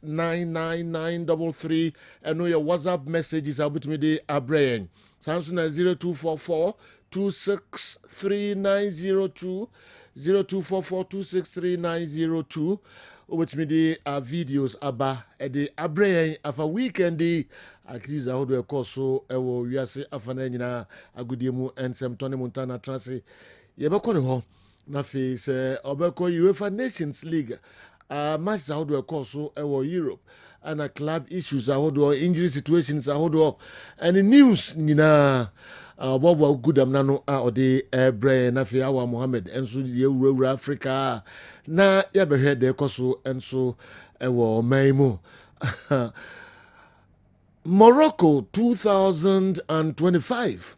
99933 and know your WhatsApp messages about me de abrain. Samsung 0244 263902 0244 263902 which me the videos aba the abrain of a weekend the akriza how do course so we are say afana nyina agudiemu ensem Tony Montana transi yebekọ ne ho na fe se obekọ UEFA Nations League matches how do course so Europe and a club issues how do injury situations how do and the news nyina Bobo Goodam Nano or the Bre Nafiawa Mohammed and so the Africa na yabehe de koso and so ewo maimo Morocco 2025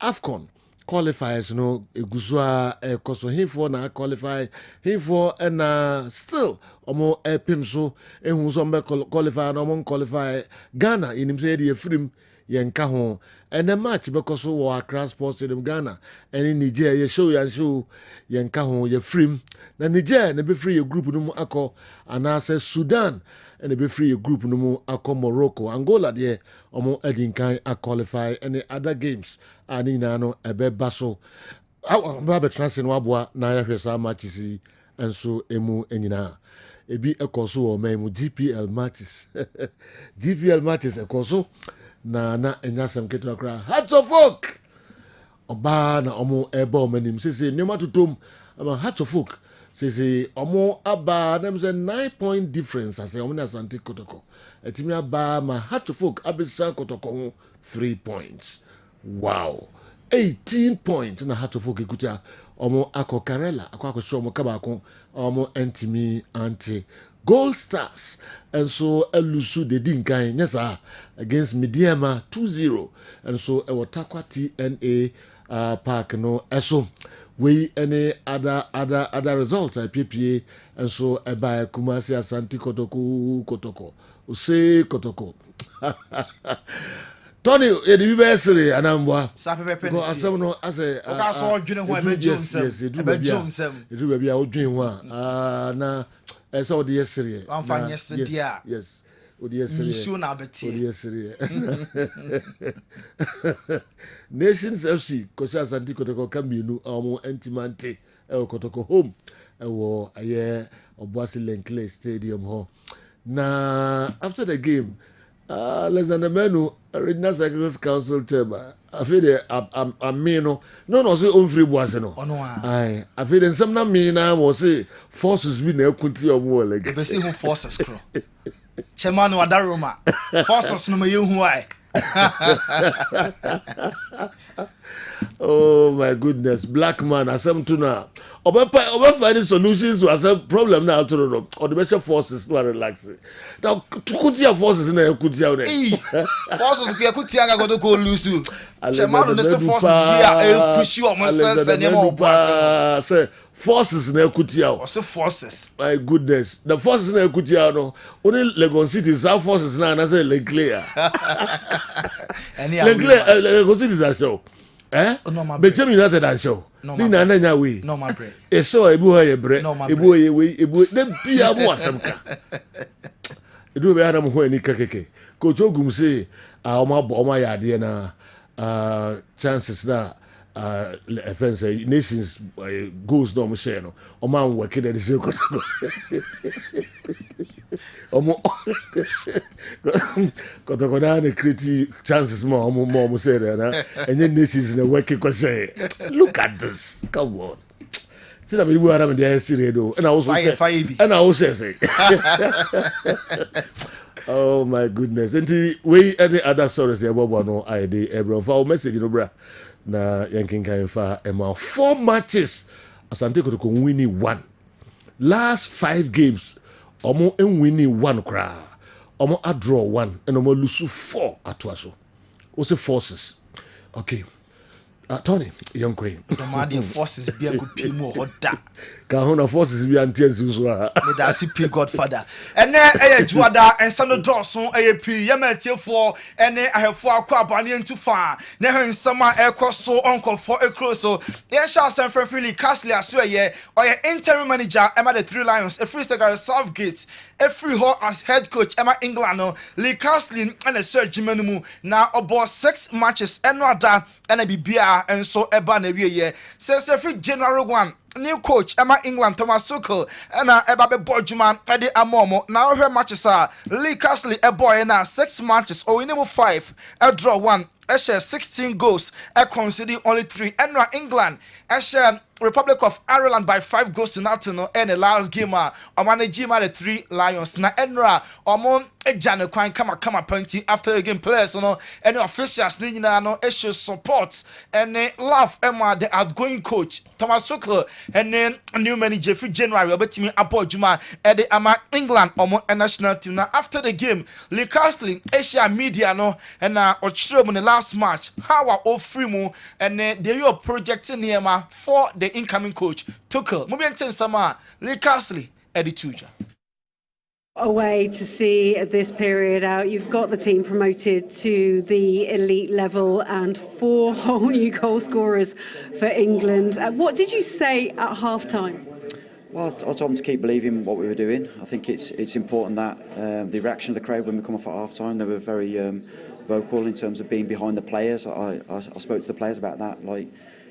AFCON qualifiers no egusua koso hifo na qualify hifo and still omo epimso ehun so mbe qualify na omo qualify Ghana inim say the free yenka ho and the match because so Accra Sports Stadium Ghana and in Niger ye show yenka ho ye free na Niger na be free your group no mu akọ anase Sudan and they be free your group no mu akọ Morocco Angola there omo edinkan a qualify any other games ani na no ebe baso ba be transfer no aboa na ya hwesa matches and so emu enyina ebi ekoso o memu GPL matches GPL matches ekoso na enyasem keto akra Hearts of Oak oba na omo eba omanim sese nyoma totom ama Hearts of Oak sese omo aba na mse 9-point difference ase omo na Asante Kotoko etimi aba ma Hearts of Oak abisa Kotoko 3 points wow 18 points na Hearts of Oak ekuta omo akokarela akwakoso omo kabako omo entimi anti Gold Stars and so elusu de dinkan nyesa against Midiama 2-0 and so ewotakwa TNA park no eso we any other results PPA and so eba Kumasi Asante Kotoko ose Kotoko Tony edi be sere anambwa sa pepe penalty go asem no ase o ka so odwene ho ebe Jonesem ebe Jonesem edu bia a odwen ho na so the yesterday amfa yesterday yes the yesterday issue na beti the yesterday Nations FC Kosi Asante Kotoko kaminu omo entimante Kotoko home wo aye Obuasi Lenkley Stadium ho na after the game Alexander Menu Regional Secretaries Council chairman I feel I'm no say on free boys no I feel some na me na was say forces be na kunti omo like be say who forces crow chairman no adaroma forces no me hu ai oh my goodness black man asem to na oba find solutions to as problem na to no or the best forces no relax now kutia forces na kutia na forces ke kutia ga go lose chairman no say forces be push you on sense and mo pass say forces na kutia o say forces my goodness the forces na kutia no only Legon City is forces na say Leclerc Legon City is a show Bechem United and show. Ni na nya we. No my bread. E so ebu ho ye bre. Ebu ye we ebu dem bia mu asemka. Edu be adam ho ani kakeke. Coach Ogum say oma ya de na chances na offense nations goals no mo share no. Oma work dey say Kotoko na create chances more say na enye nations na working ko say look at this come on see that we were having the series though and I also say oh my goodness and we any other stories there bobo no I dey everyone for message no bra na yankin kan fa ema 4 matches Asante Kotoko winning 1 last 5 games omo winning 1 kra omo a draw 1 and omo lose 4 atwaso o say forces okay Tony young queen no ma the forces be a good people oda Kahuna forces be antiens uswa. That's P Godfather. And then Juada and Sando Dawson, P Yamatil for and I have 4 Quabani and too far. Never in summer air cross so uncle for a close. So yeah, shall send for freely Castle, I swear, yeah, or your interim manager, Emma the 3 Lions, a free sticker Southgate, a free hall as head coach, Emma England, Lee Castle, and a Sir Jimenemu. Now about 6 matches and not that, and a BBR and so a banner year. Says a free general one. New coach Emma England Thomas Tuchel and Ebabe Borjuman Eddie Amomo. Now her matches are Lee Castle a boy and 6 matches or in 5 a draw 1 a share 16 goals a conceding only 3 and England a share Republic of Ireland by 5 goals to nothing and the last game Managerial the 3 Lions na Enra Omon Ejane Kwan kama penty after the game players any officials no issue support and love Emma the outgoing coach Thomas Tuchel and then new manager for January obetimi Abojuma at the England national team. Now after the game Lee Castle Asia media and Ochiro in the last match how are all free mo and they are projecting Niema for the incoming coach Tuchel. Mubiente Sama Lee Castle Eddie Tuja. A way to see this period out. You've got the team promoted to the elite level and 4 whole new goal scorers for England. What did you say at half-time? Well, I told them to keep believing what we were doing. I think it's important that the reaction of the crowd when we come off at half-time, they were very vocal in terms of being behind the players. I spoke to the players about that, like,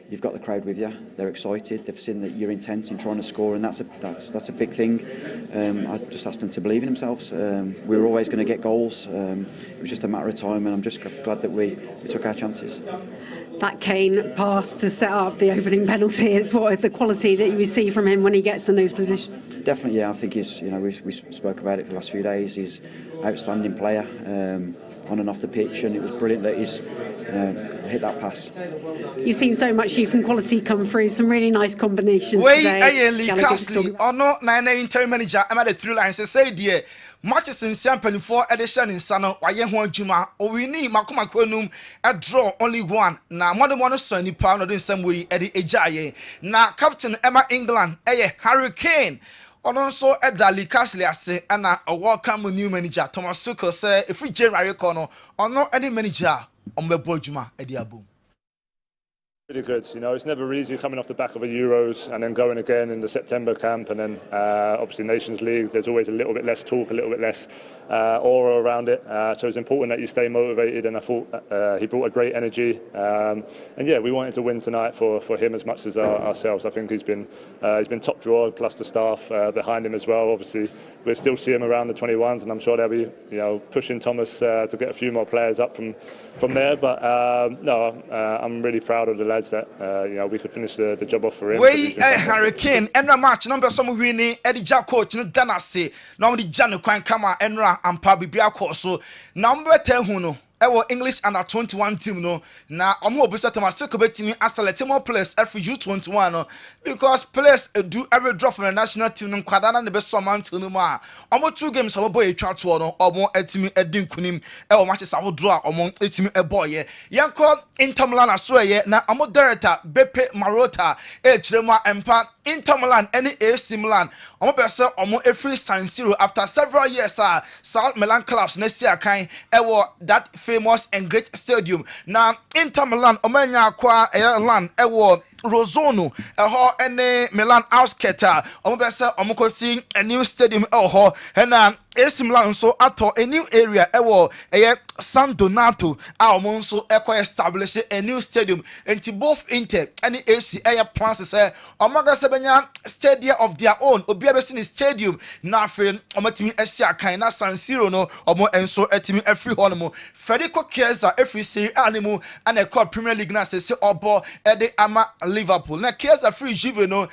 you've got the crowd with you. They're excited. They've seen that you're intent in trying to score, and that's a big thing. I just asked them to believe in themselves. We were always going to get goals. It was just a matter of time, and I'm just glad that we took our chances. That Kane pass to set up the opening penalty is what the quality that you see from him when he gets in those positions. Definitely, yeah. I think he's. We spoke about it for the last few days. He's an outstanding player. On and off the pitch, and it was brilliant that he's hit that pass. You've seen so much youth and quality come through, some really nice combinations today. Lee Castle, or no, nine interim manager, I'm at the 3 lines, say, dear, matches in Champagne for edition in Sano, Wayen Juma, or we need Makuma Kwenum, a draw only 1. Now, more than one son, you pound in some way, Eddie Ejaye. Now, Captain Emma England, Hurricane. Also, Lee Castle say, and a welcome new manager Thomas Tuchel say, if we January corner or not any manager on the Bojuma Ediabu. Really good. You know, it's never easy coming off the back of a Euros and then going again in the September camp, and then obviously Nations League. There's always a little bit less talk, a little bit less aura around it. So it's important that you stay motivated. And I thought he brought a great energy. And yeah, we wanted to win tonight for him as much as ourselves. I think he's been top drawer, plus the staff behind him as well. Obviously, we'll still see him around the 21s, and I'm sure they'll be pushing Thomas to get a few more players up from there. But no, I'm really proud of the lads that we could finish the job off for him. We Hurricane Enra match number some winning Eddie Jack coach no Danase normally Janu Kwan Kama Enra and Pabi Biako so number 10 huno English under 21 team no na omo obisa Thomas Tuchel betimi select more players every U21 no because players do every draw from the national team no kwada na ne be so man no ma omo 2 games omo boy etwa to no omo etimi edin kunim matches awo draw omo etimi boy yanko Inter Milan asoye na omo director Beppe Marotta chirema empa Inter Milan any AC Milan omo be say omo every San Siro after several years South Milan clubs next year kan that famous and great stadium. Now Inter Milan omanya kwa land Rozono ene Milan outskirter omobese omokosi a new stadium and AC Milan so ato a new area San Donato omonso establish a new stadium and both Inter and AC plans say omaga sebenya stadium of their own obiabesi ni stadium na fe omatimi asia kan na San Siro no omo enso etimi every hono Federico Chiesa every Serie A animu and a Premier League na say obo ede ama Liverpool. Now, Chiesa free Juve no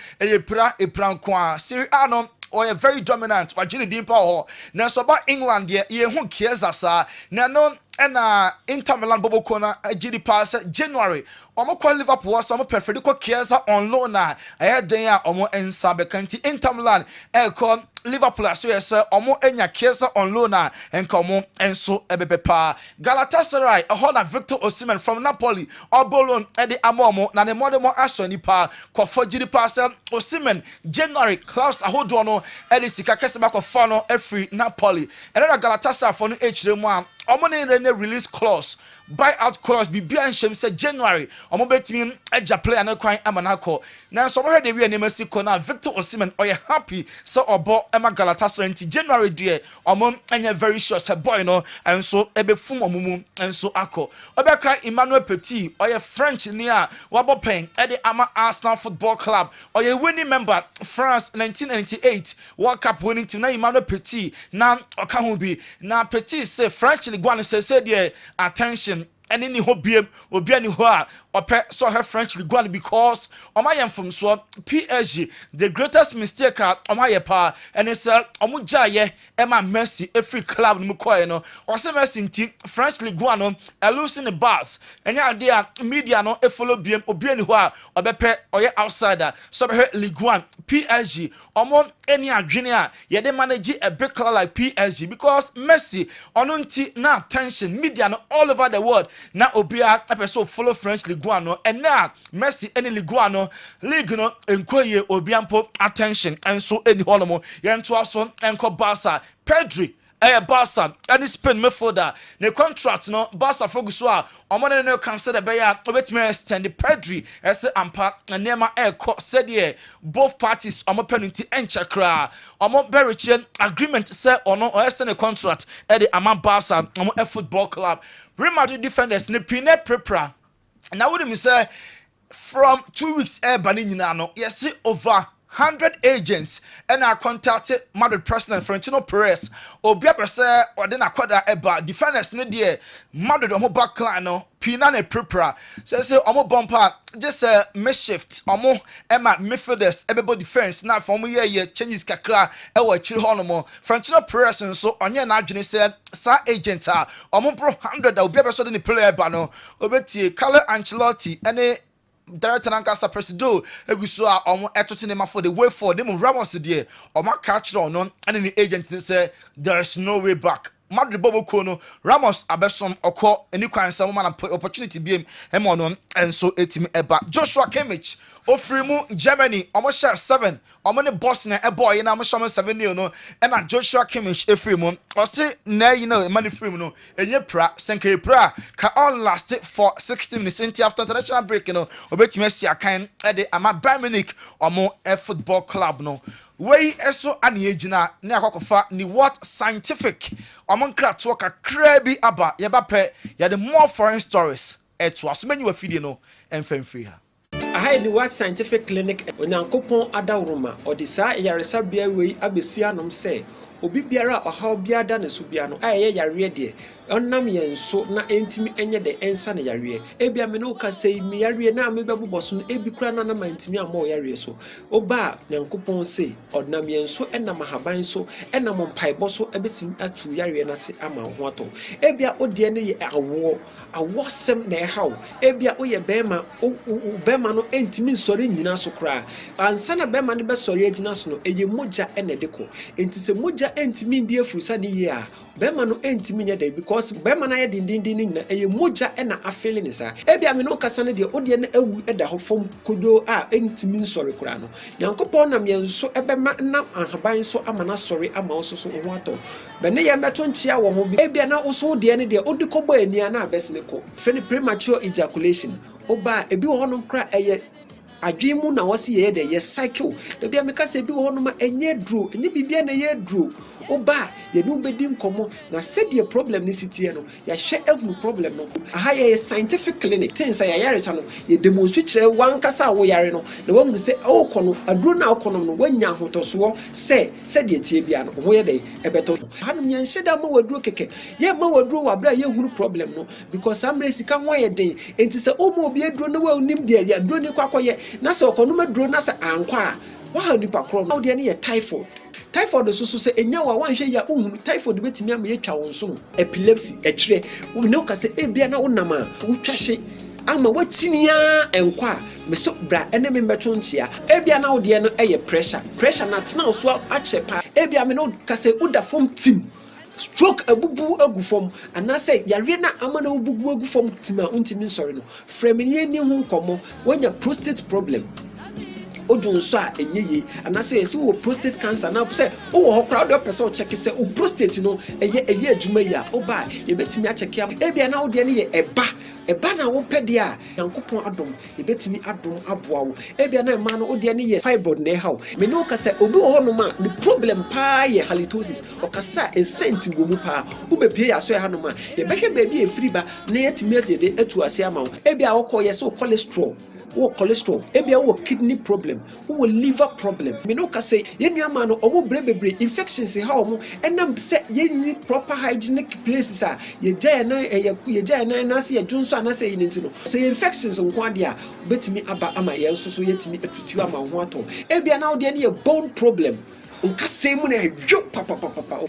kwa Serie A no or a very dominant but Gini Dimpa now so about England ye who Chiesa sa now no and Inter Milan Bobo Kona GD pass January omo kwa Liverpool so omo Federico Chiesa on loan na I had there omo ensa bekanti Inter Milan call Liverpool as well as omo enya Kessben on loan and komo enso ebebepa. Galatasaray a Victor Osimhen from Napoli or Bolon Eddie Amomo na ne modemo aso nipa kwafo gidi parcel Osimhen January clubs ahodono Eddie sika Kessben kwafo no every Napoli and then Galatasaray for no H1 omo release clause buyout clause bibia nshem say January omo betimi eja player na kwan amanako na so mo de wi anemasi ko na Victor Osimhen oye happy so obo ema Galatasaray nti January de omo anya very sure say boy no enso ebefum omumu enso akọ obeka Emmanuel Petit oye French ni a wabo pen e de ama Arsenal Football Club oye winning member France 1998 World Cup winning team na Emmanuel Petit na oka ho bi na Petit say French Ligue 1 say there attention and any hobby obi ho a ope so her French Ligue 1 because omayem from so PSG the greatest mistake omaye pa and it's omujaye Emma Messi every club no koye no o se Messi nti French Ligue 1 no losing the bars and ya there media no e follow biem obi ho a obepe oye outsider so her Ligue 1 PSG omo any adwene a ye dey manage a big club like PSG because Messi onunti na attention media no all over the world na obia epeso follow French Ligue 1 no and now Messi any Ligue 1 no league no enkoye obiampo attention and so any holomo yento aso enko Barca Pedri Barca and Spain midfielder ne contract no Barca focus a omone no consider be ya obetime extend Pedri ese ampa nema said here both parties omo penalty enchakra omo beriche agreement say ono or ese ne contract e de ama Barca omo football club Real Madrid defenders ne pine prepra now would me say from 2 weeks bani nyina no yes over 100 agents and I contacted Madrid president Florentino Perez obia pese odena kwada eba defenders ne de Madrid omo backline no pina ne prepara say omo bumper just makeshift omo ema midfielders everybody defense na for omo ye changes kakra e wa chiri ho no mo Florentino Perez nso onye na adwene say sa agents omo pro 100 da obia pese de ne player ba no obetie Carlo Ancelotti ene Director Nankasa Presido eguso a omo etoto ne ma for the way forward dem Ramos there omo catch on and the agent say there is no way back Madrid Bobo Kono Ramos abesom okọ eni kwan sam man opportunity biem emo no enso etimi eba Joshua Kimmich ofrimu Germany omo share 7 omo ne boss na eboy na omo share 7 no na Joshua Kimmich efrimu o se na you know money frame no enye pra senke pra ka on last for 60 minutes until after international break no obetimi asia kan e de ama Bayern Munich omo football club no wey eso ani ejina na akokofa ni what scientific omonkra to kakra bi aba ye ba pe ye the more foreign stories eto aso manyi wa fidie no enfem free ha I the what scientific clinic onyankopon adawroma odisa yaresa bia wei abesia nom se obi biara ohaw bia da ne so bia no aye yare de onnam yenso na entimi enye de ensa ne yare ebia me no ka sei me yare na me bebuboso no ebi kura na ma ntimi amo yare so oba nyankopon se onnam yenso enam haban so enam mpaebo so ebetim atu yare na se ama ho ato ebia odie ne ye awosem na ehaw ebia oye bema no entimi sori nyina so kra ansa na bema ne be sori agina so no eye moja ene deko enti se moja entimi ndie frusa ni ye a bema no entimi nya dey because bema na ye dindindin nyina eye moja ena afele ni sa ebia me no kasa ne de odie na awu eda ho fom kodo a entimi nsori kra no yankopon na yenso ebema na ahaban so amana sori ama oso so ho ato be ne ye meto nchia wo ho ebia na oso de ne de odikobo ania na abesne ko free premature ejaculation oba ebi wo hono kra eye adwimu na wose ye de ye cycle da bia me kasa ebi wo hono ma enye dro enye bibia na ye dro oba ye no bedi nkomo na said the problem ni sitie no ya hwe ehunu problem no aha ye scientific clinic things ya yare sa no ye demonstrate wan kasa wo yare no na wahu se o kono aduro na okono no wanya hotoso se said ye tie bia no ho ye de ebeto hanum ye nheda ma waduro keke ye ma waduro wabra ye hunu problem no because amre sika ho ye de enti se o mo obi aduro na wa nim de ya aduro ni kwakoye na se okono ma aduro na se ankwa wa nipa kro no de ne ye typhoid so say enya wa wanhwe ya ohunu typhoid betimi am ye twa won so epilepsy etire wo ne ka say ebia na wonam a wotwahye ama wachinia enkwa me so bra ene me meto nchia ebia na wo de no pressure na tena so achepa ebia me no kase uda form team stroke abubu agu form anase yare na ama na obubu agu form team a untimi nsori no fremini ni hu komo wanya prostate problem odun so a enyeye anase yesi wo prostate cancer na say wo ho crowd up person check say o prostate no eye adwuma yi a oba ye betimi a check am ebia na wo de ne ye eba na wo pede a yankopon adom ye betimi adom aboa wo ebia na ma no wo de ne ye fibroid na haw me no ka say obi ho no ma the problem pa ye halitosis okasa esenti wo mu pa wo bepie ya so ya no ma ye behwe baby e free ba na yetimi ade atu ase ama wo ebia wo ko ye so cholesterol cholesterol ebia wo kidney problem wo liver problem me no ka say ye nuama no omo brebebre infections ha omo enam say ye ni proper hygienic places a ye jaya na say ye junso na say yin ntino say infections nko ade a betimi aba ama ye nso so yetimi atutu ama ho ato ebia na wo de ye bone problem nka say mu na hwo papa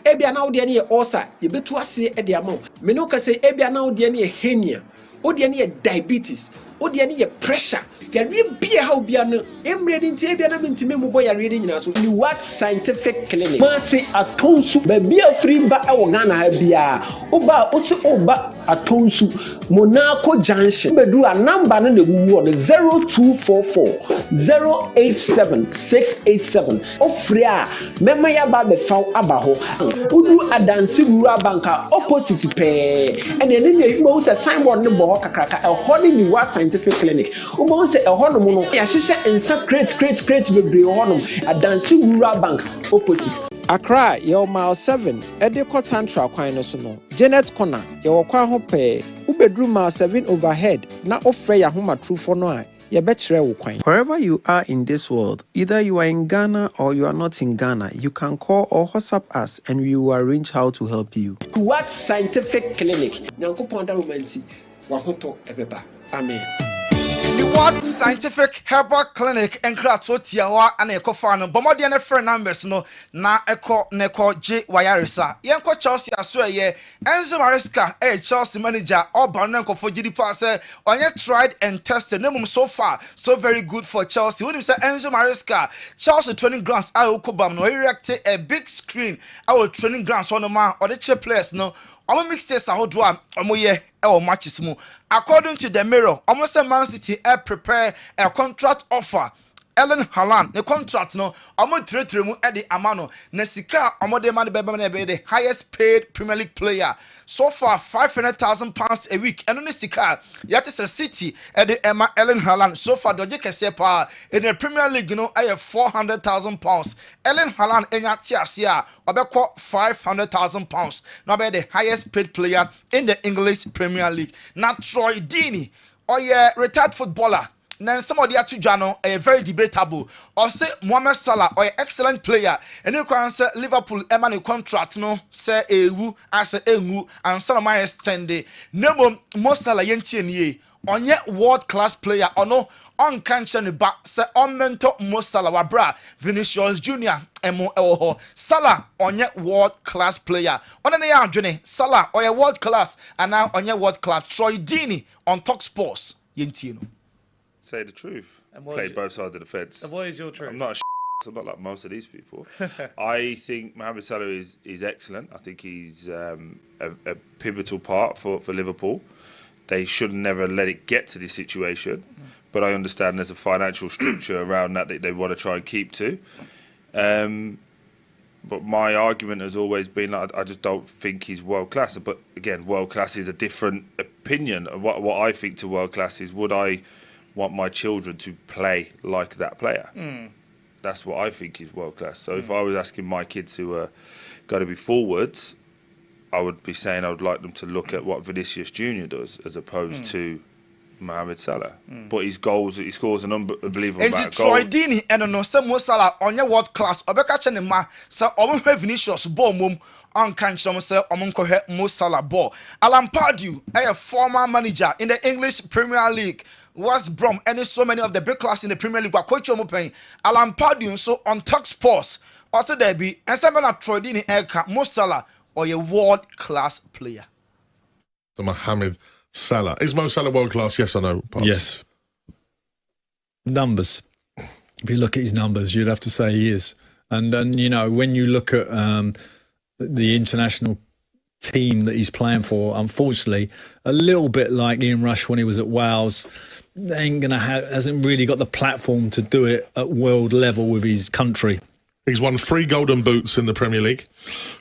ebia na wo de ye ulcer ye betu ase e de ama me no ka say ebia na wo de ye hernia wo de ye diabetes odi ani ye pressure yare bia ha obia no emre ni ntie bia na mentime mu boy yare ni nyina so ni what scientific clinic ma se atonsu ba bia free ba e wo Ghana ha bia oba oba atonsu Monaco junction bedu a number no na wuwo no 0244 087 687 ofre a mema ya ba be faw aba ho udu adansi wura banka opposite pe ene ne mo se signboard ne bo kakraka e ho ni what scientific clinic o say a honum no ya hihye ensa crate bebre honum adansi wura bank opposite Accra your mile 7 Edeko Tantra kwan no so no Janet Corner your kwan ho pe ubedru mile 7 overhead na ofre ya homa trufo no a ye bekyere wo kwan. Wherever you are in this world, either you are in Ghana or you are not in Ghana, you can call or WhatsApp us and we will arrange how to help you. What scientific clinic nyankopon da romanti wa hoto ebeba. Amen. The What Scientific Herbal Clinic and Kratso Tiawa and Eco Farm, Bomodi and a friend numbers no na Neko J. Wayarisa. Yanko Chelsea Asway, Enzo Maresca, Chelsea manager, or Bananko for GD Passer, on yet tried and tested. No so far, so very good for Chelsea. When you say Enzo Maresca, Chelsea training grounds, I will come no erected a big screen. Our training grounds on the man or the chair players no. Omo mixes a hodwa omo ye matches mu. According to the Mirror, almost a Man City prepare a contract offer. Ellen Haaland, the contract no omo 3 mu e de amano. Nesika omo de man be the highest paid Premier League player. So far £500,000 a week. And on the Sika, yet is a City at the Emma Ellen Haaland. So far Doje Kesepa in the Premier League, you know, I have £400,000. Ellen Haaland in Tiasia, about £500,000. Now be the highest paid player in the English Premier League. Now Troy Deeney, or retired footballer. Now somebody at Tujano a very debatable. Or say Mohamed Salah or excellent player. And you can say Liverpool Emmanuel contract no say ewu as engu and Salah extend. No Mo Salah yenti on yet world class player or no on cancer back say on mentor Mo Salah wabra Vinicius Junior emo ewo Salah on yet world class player. On an journey Salah or a world class and now on yet world class Troy Deeney on Talk Sports yenti no. Say the truth. Play both sides of the fence. And what is your truth? I'm not I'm not like most of these people. I think Mohamed Salah is excellent. I think he's a pivotal part for Liverpool. They should never let it get to this situation. But I understand there's a financial structure around that they want to try and keep to. But my argument has always been like, I just don't think he's world class. But again, world class is a different opinion. What I think to world class is, would I want my children to play like that player? That's what I think is world class. So if I was asking my kids who got to be forwards, I would be saying I would like them to look at what Vinicius Junior does as opposed to Mohamed Salah. But his goals, he scores an unbelievable amount of goals. Troy Deeney and no some Mo Salah on your world class. Obeka chene ma sa omo Vinicius ball mum on cancer say omo ko Mo Salah ball. Alan Pardew, a former manager in the English Premier League, West Brom, and so many of the big class in the Premier League. Coach Omopen, Alan Pardew, so on Talk Sports, also there be and seven at Troy Deeney Mo Salah or a world class player. The Mohamed Salah. Is Mo Salah world class? Yes or no? Pops? Yes. Numbers. If you look at his numbers, you'd have to say he is. And you know, when you look at the international team that he's playing for, unfortunately, a little bit like Ian Rush when he was at Wales, hasn't really got the platform to do it at world level with his country. He's won 3 Golden Boots in the Premier League,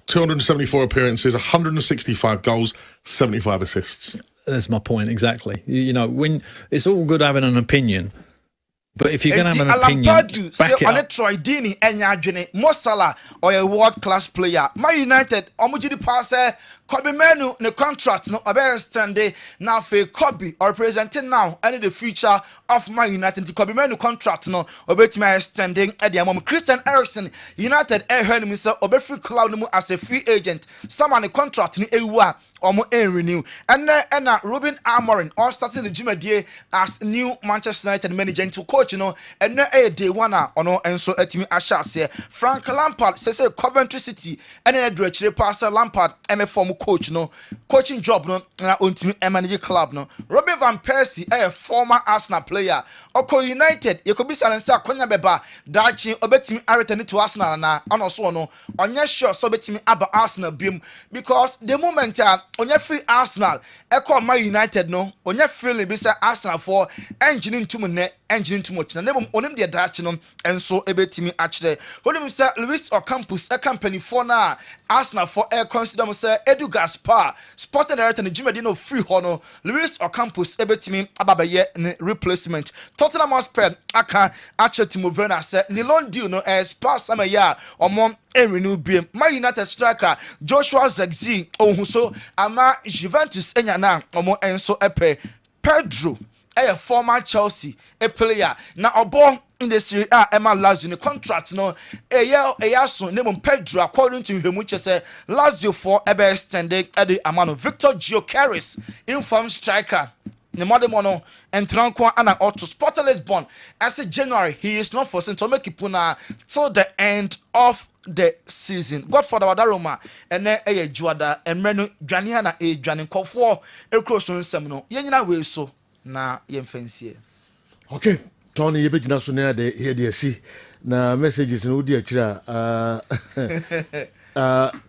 274 appearances, 165 goals, 75 assists. That's my point, exactly. You know, when it's all good having an opinion, but if you're going to have an opinion, back it up. Troy Deeney and Mo Salah or a world class player. Man United, Omujidi pass Kobe Menu the contract no standing now for Kobe or presenting now and the future of Man United. The Kobe Menu contract no obetime standing at the moment. Christian Eriksen United heard him say obefree cloud as a free agent. Someone the contract ni ewa omo renew and Ruben Amorim all starting the Jumedie as new Manchester United manager into coach and day one ono enso etimi ashase Frank Lampard say Coventry City and director passer Lampard form coach coaching job na ontimi manage club Robin van Persie a former Arsenal player Oko United you could be silent say akonya beba dachi obetimi return to Arsenal na ono so no onye sure so betimi aba Arsenal bim because the moment onye free Arsenal eko Man United no onye feeling be say Arsenal for engine into much na nebom onim de dachi no enso ebetimi akire onim say Luis Ocampos a company for na Arsenal for air consider mo say Edu Gaspar Sporting Director na Jimedi no free hono Luis Ocampos ebetimi ababaye replacement Tottenham Hotspur aka Timo Werner say ni loan deal no expire sama ya omom renew BM Man United striker Joshua Zirkzee ohuso ama Juventus enyana omo enso epe Pedro a former Chelsea a player na obo in the Serie A Emma Lazio the contract no a so name Pedro according to him which say Lazio for ebe extended at the amount of Victor Gyökeres informed striker the modern mono and Tranquil and Otto Sporting Lisbon as a January he is not for to make Puna till the end of the season. Godfather Wadaroma and then a Juada and Menu Janiana a Janin call for a cross on seminal. Yenina way so na yen fancy. Okay, Tony Yebina Sunia de here de see na messages in Udia Chira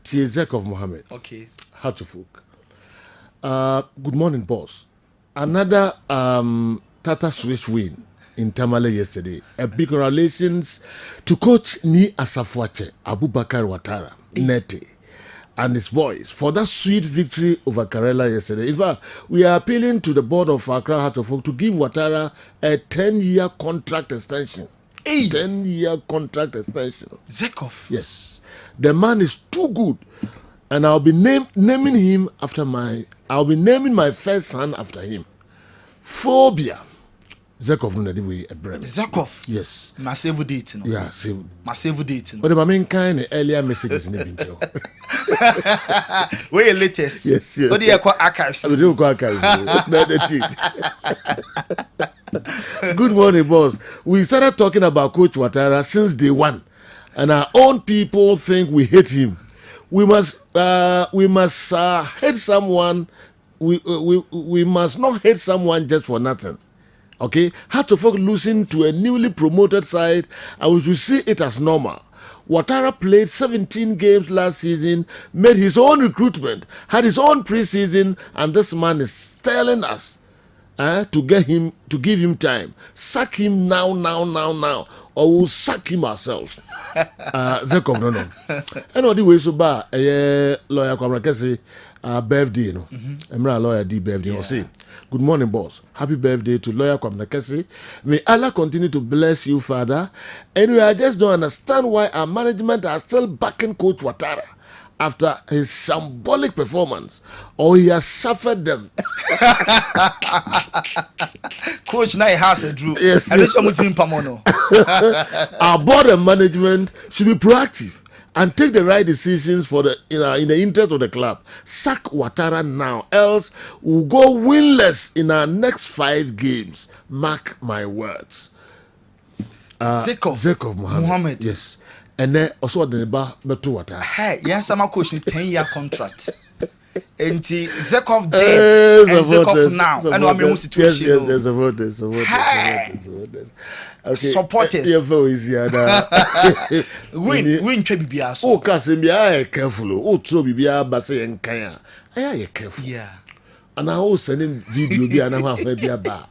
Tiezekov Mohammed. Okay. How to folk. Good morning, boss. Another Tata Swiss win in Tamale yesterday. A big congratulations to coach Ni Asafwache Abubakar Ouattara Nete and his boys for that sweet victory over Karela yesterday. In fact, we are appealing to the board of Accra Heart of Oak to give Ouattara a 10-year contract extension. 10-year contract extension. Zekov. Yes. The man is too good. And I'll be naming him after I'll be naming my first son after him. Phobia. Zekov no nadi a brand. Zakov. Yes. Ma save date no. Yeah, save. Ma save date no. But the main kind of earlier messages in the video. Where your latest? Yes. What do you call archives? We do call archives. Good morning, boss. We started talking about Coach Ouattara since day one, and our own people think we hate him. We must hate someone. We must not hate someone just for nothing. Okay, Heart of Oak losing to a newly promoted side, and we should see it as normal. Ouattara played 17 games last season, made his own recruitment, had his own preseason, and this man is telling us to give him time. Sack him now, or we'll sack him ourselves. Zekov, no. And all the way so bad, lawyer Kwamrakesi birthday, no. Emra lawyer D birthday. I'll say, good morning, boss. Happy birthday to lawyer Kwamrakesi. May Allah continue to bless you, Father. Anyway, I just don't understand why our management are still backing Coach Ouattara after his shambolic performance, or he has suffered them. Coach now has a drew. Yes. Our board and management should be proactive and take the right decisions for the in the interest of the club. Sack Ouattara now, else we'll go winless in our next 5 games. Mark my words. Zekov Mohammed. Yes. ɛnɛ ɔsɔ ɔde ne ba bɛto wata hey yes sama coach 10-year contract enti Zekov then and Zekov now and I mean situation yes supporters okay supporters yeah for easy win twa bibia so o ka se bia careful o tro bibia ba se yenkan a careful yeah and I was sending video bi na ha bia ba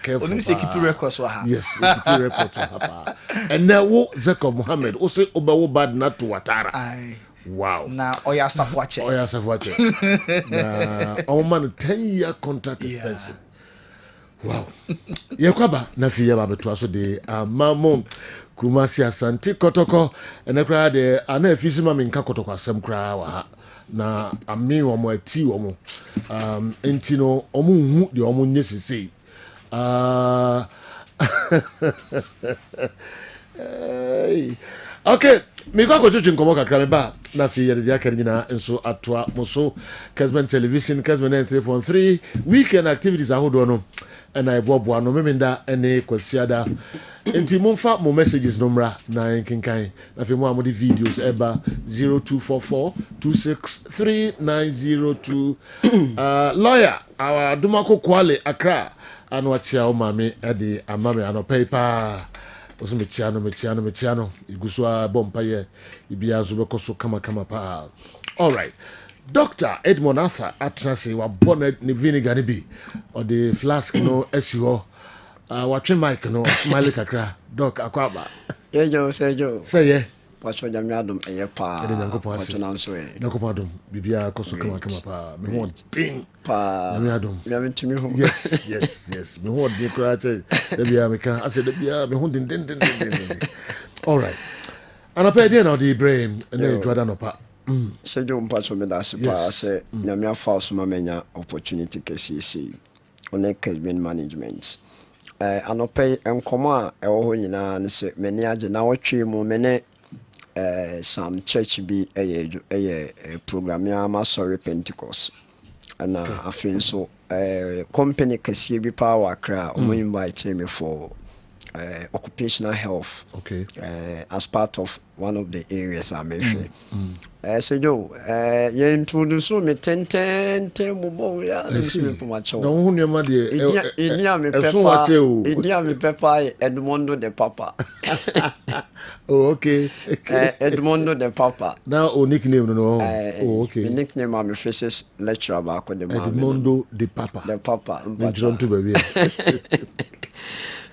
careful only say keep records wa ha yes keep records wa ha and now Zekov Mohammed o say obawo bad na to watara wow na oya safwache na our man 10-year contract extension wow yekwaba na fi ya ba beto aso de amamo Kumasi Asante Kotoko enekra de ana afisi ma menka Kotoko asem kra wa ha na ami wo mo ati wo mo enti no omo hu de omo nye sesei okay me kwa kochuchu nkomo kakra me ba na fi yede dia kan nyina enso atoa moso Kessben television Kessben 3.3 weekend activities ahodo no na eboboa no memenda ene kwasiada enti momfa mo messages numra na nkenkan na fi mo amodi videos eba 0244263902 lawyer our Dumako Kwale Accra anu achia o mame ede amame anopepa oso mechiano iguswa bompa ye ibia zo bekoso kama pa all right Dr. Edmond Arthur atrase wa bonnet ni vinegar ni bi or the flask no esiho watwe mic no smile kakra doc akwaba yejo say ye pacho nyame adom eye pa pacho na nso e nyakopa adom bibia koso kama pa me ho din pa nyame adom nyame ntimi ho yes me ho din kra che da bia me ka ase da bia me ho din all right ana pa dia na the brain and then Jordan opa sejo mpacho me da se pa se nyame afa so ma menya opportunity kesi on Kessben management anope enkomo a ewo ho nyina ne se meni age na wotwe mu mene some church bi program ya Masori Pentecost ana afin so company kesi bi power Accra o invite me for occupational health as part of one of the areas I mentioned. So you introduce me ten mubo ya nsi pumacho. Na hu nyama de idia me pepa Edmondo de Papa. Oh okay. Edmondo de Papa. Now o nickname no. Oh okay. The nickname I'm a physics lecturer back with the Edmondo de Papa. De Papa. Ndronto baby.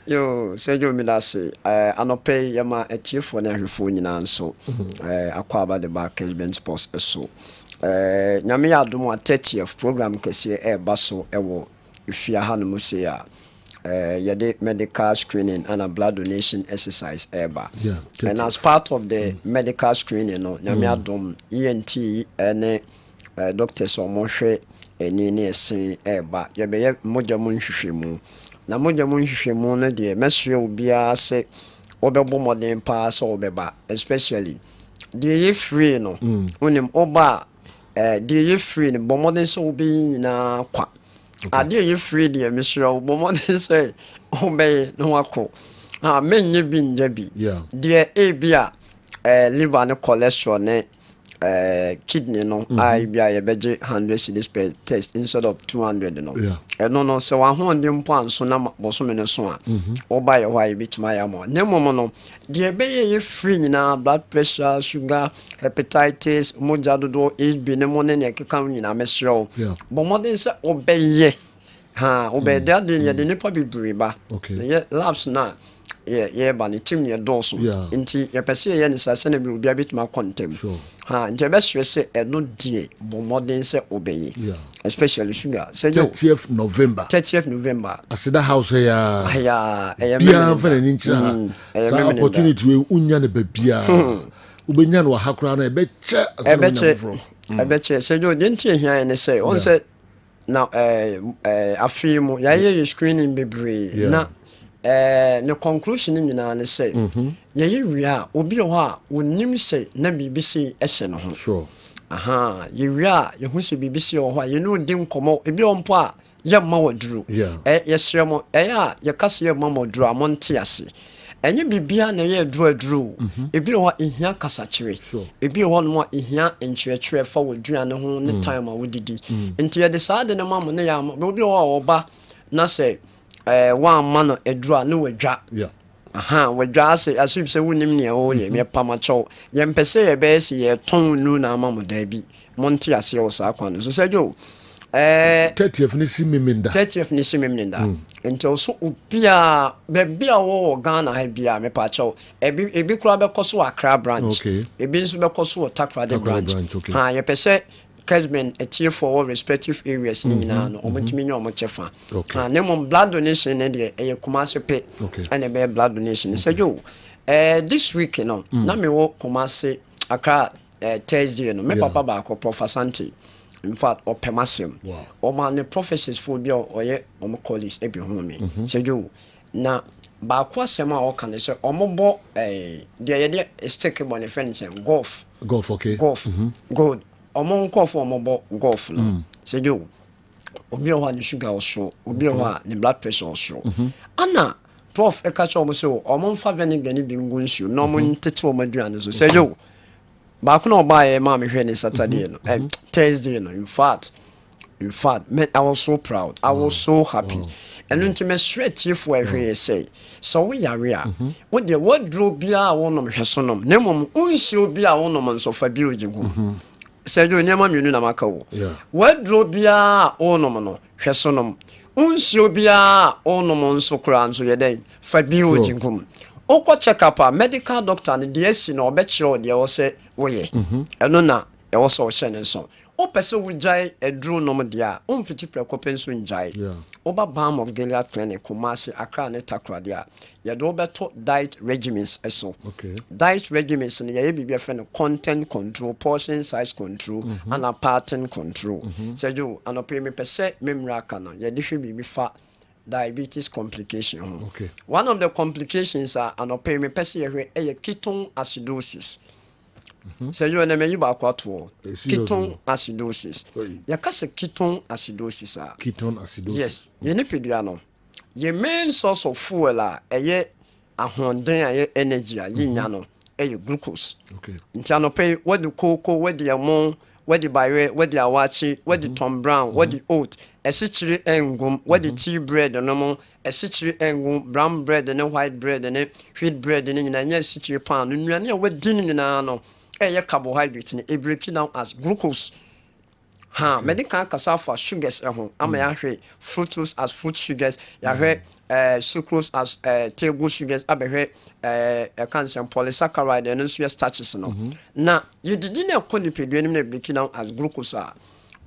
Yo sejo mi da se anope yama etiefo na hwefo nyina nso akwaba the back Kessben sports so nyame ya adom 30th program kese baso ewo ifia hanum se ya yede medical screening and a blood donation exercise and as part of the medical screening no nyame adom ENT ene doctors omohwe eni ne esen yebe ye moja mu nhwehwemu na moja mu nhwehwemu no de mesre obia se obebo modern pa so obeba especially the free no unim oba the ye free no bomodern so obi na kwa ade ye free de mesre bomodern say obey no akọ menye bi njabi de ebia liver no cholesterol ne kidney no I be a beje 100 cedis per test instead of 200 no no so wa ho ndi mpo anso na boso me no so a oba ye why bitima ya mo ne momo no de be ye free na blood pressure sugar hepatitis moja dodo HB ne mo ne keka nyina mesrew bo modern se obeye obey that de de nipa bibiri ba ye labs na ba ni team ne doso nti ye pese ye ni sase na bi obi abitima contem nti be stress no die bo modern se obey especially sugar say 30th November asida house ya bia fa ni nchira sa opportunity we unya ne babia ubenya no hakura na ebeche say jo nti ehia ne say on say now afimu ya ye screening bebre na the conclusion nyina ne say ye wia obi ho a wonim say na bibisi ehye no ho ye wia ye hu say bibisi ho a ye no di nkomo ebi ompo a ye ma waduru ye sremo ya ye kase ye ma waduru amonte ase enye bibia na ye aduru ebi ho ihia kasachire ebi ho no ihia enkyerɛkyerɛ fa woduane ho ne time a wodidi nti ye de saade ne mamu ne ya obi ho oba na se one man aduru ne wadwa wadwa ase asubse wonim ne o ye me pamacho ye mpese ye be se ye ton nu na mamu da bi monti ase wo sa kwan so se jo 30th ni simimenda nti so ubia bebia wo Ghana ha bia me pacho ebi kura be koso Accra branch ebi nso be koso Takrade branch ye pese Kessben etie for respective areas ni nyina no omotimi nya omochefa ne mom blood donation ne de eye Kumasi pe and be blood donation say yo this week no na me wo Kumasi Accra Thursday no me papa ba ko Professor in fact or pemasem or man prophecies for be or ye or colleagues ebi home say you na ba kwa sema o kan say omobo de stick money friends golf good omon call for omobo golf no say you obi o ha sugar also obi o ha ni blood pressure also ana prof e catch omo say omon fa vinegar ni bi ngunsu no mo ntete o maduane so say you ba ko no buy ma me hwe ni Saturday no Thursday no in fact man, I was so proud, I was so happy and unto straight if we hwe say so we are what the wardrobe bia wonom hwesonom nemom unsi obi a wonom nso fa bi ojigu say do nyama mienu na maka wo wardrobe bia wonom no hwesonom unsi obi a wonom nso kura nso yeden fa bi ojigu Oko check up a medical doctor and the esi na obechiro de wo se woye eno na e wo so hye ne so o pese wo jai edru nom de a o mfiti prekope nso njai oba Balm of Gilead clinic Kumasi Accra ne Takrade a ye do beto diet regimens eso diet regimens ne ye bibia fe no content control, portion size control and a pattern control say you anope me pese memra aka no ye de hwe bibi fa diabetes complication. One of the complications are anope me pese ye ketone acidosis. So you na me yiba kwato ketone acidosis. Ya kase ketone acidosis a. Ketone acidosis. Yes, ye ne pedua no. Ye main source of fuel a eye ahonden a energy a yinya no glucose. Nti anope what the cocoa, what the amon, what the bayre, what the awachi, what the Tom Brown, what the oat, esichiri engum, what the tea bread no mo, esichiri engum, brown bread and white bread and wheat bread and na esichiri pan, nnuane we din na no, carbohydrate ni break down as glucose. Medical cassava sugars ama ya hwe fructose as fruit sugars, ya hwe sucrose as table sugars, abehwe cancer polysaccharide and so starches no. Na you didn't have conipedue ni break down as glucose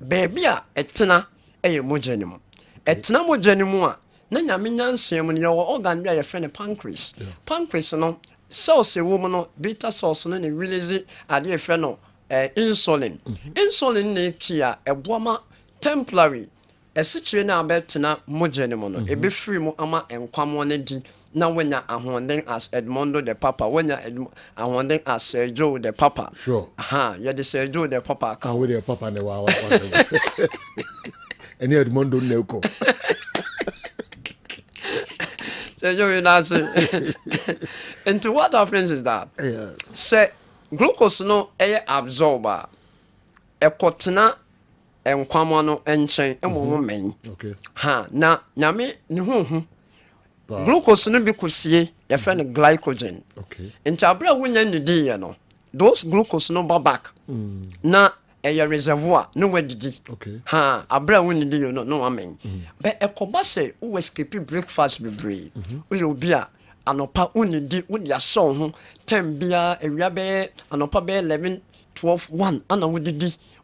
baby a etena mojanum. Etena mojanum a na nyame nyansem ne your organ bia your friend pancreas. Pancreas no cells e woman no beta cells no ne release ade friend no insulin. Insulin ne kia eboama temporary esichire na abetena mojanum no ebe free mu ama enkwamo ne di na wenya ahonden as Edmondo the Papa wenya ahonden as Sergio the Papa. Sure. You the Sergio the Papa can we the Papa ne wa any Edmondo Neuko. Sergio you know say into what happens is that say glucose no absorber ekotena enkwamo no enchen emo men na nyame ne huhu glucose no bi kosie ya friend glycogen into abra wonya ndidi ye no those glucose no back na reservoir no wedidi abra wonya ndidi ye no amen be ekoba say wo escape breakfast bebre wo obi a anopa unidi wo dia so ho tem bia ewia be anopa be 11 12 1 ana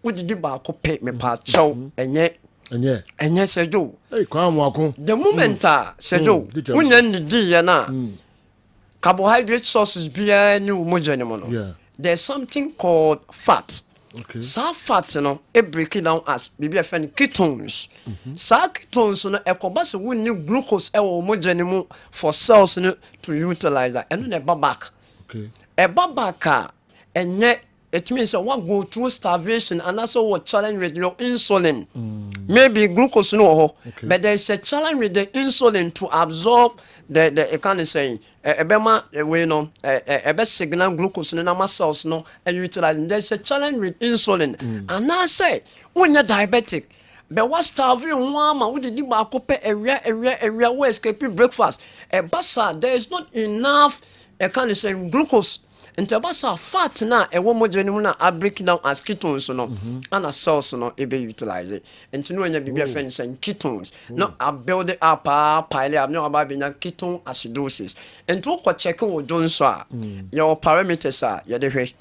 wodidi ba ko pe me pa chow enye sejo kwa mwako the moment sejo wonya ndidi ye na carbohydrate sources bia ni umoja ni mono there's something called fat. So fat no e break it down as bibia friend ketones. So ketones no ekoba se wonni glucose e wo umoja ni mu for cells no to utilize that and no back. E back enye it means what go through starvation and also what challenge with your insulin. Maybe glucose no, but there is a challenge with the insulin to absorb the kind of saying ebema we know ebe signal glucose in our cells no and utilizing. There is a challenge with insulin, and I say when you're diabetic. But what starving one we did back up area where escaping breakfast. A basa there is not enough kind of saying glucose. And the basa fat na a woman genuine are breaking down as ketones no and a sauce no be utilized. And to know when you be friends and ketones. No, I build it up pile up no about being ketone acidosis. And to what check with Johnson your parameters are the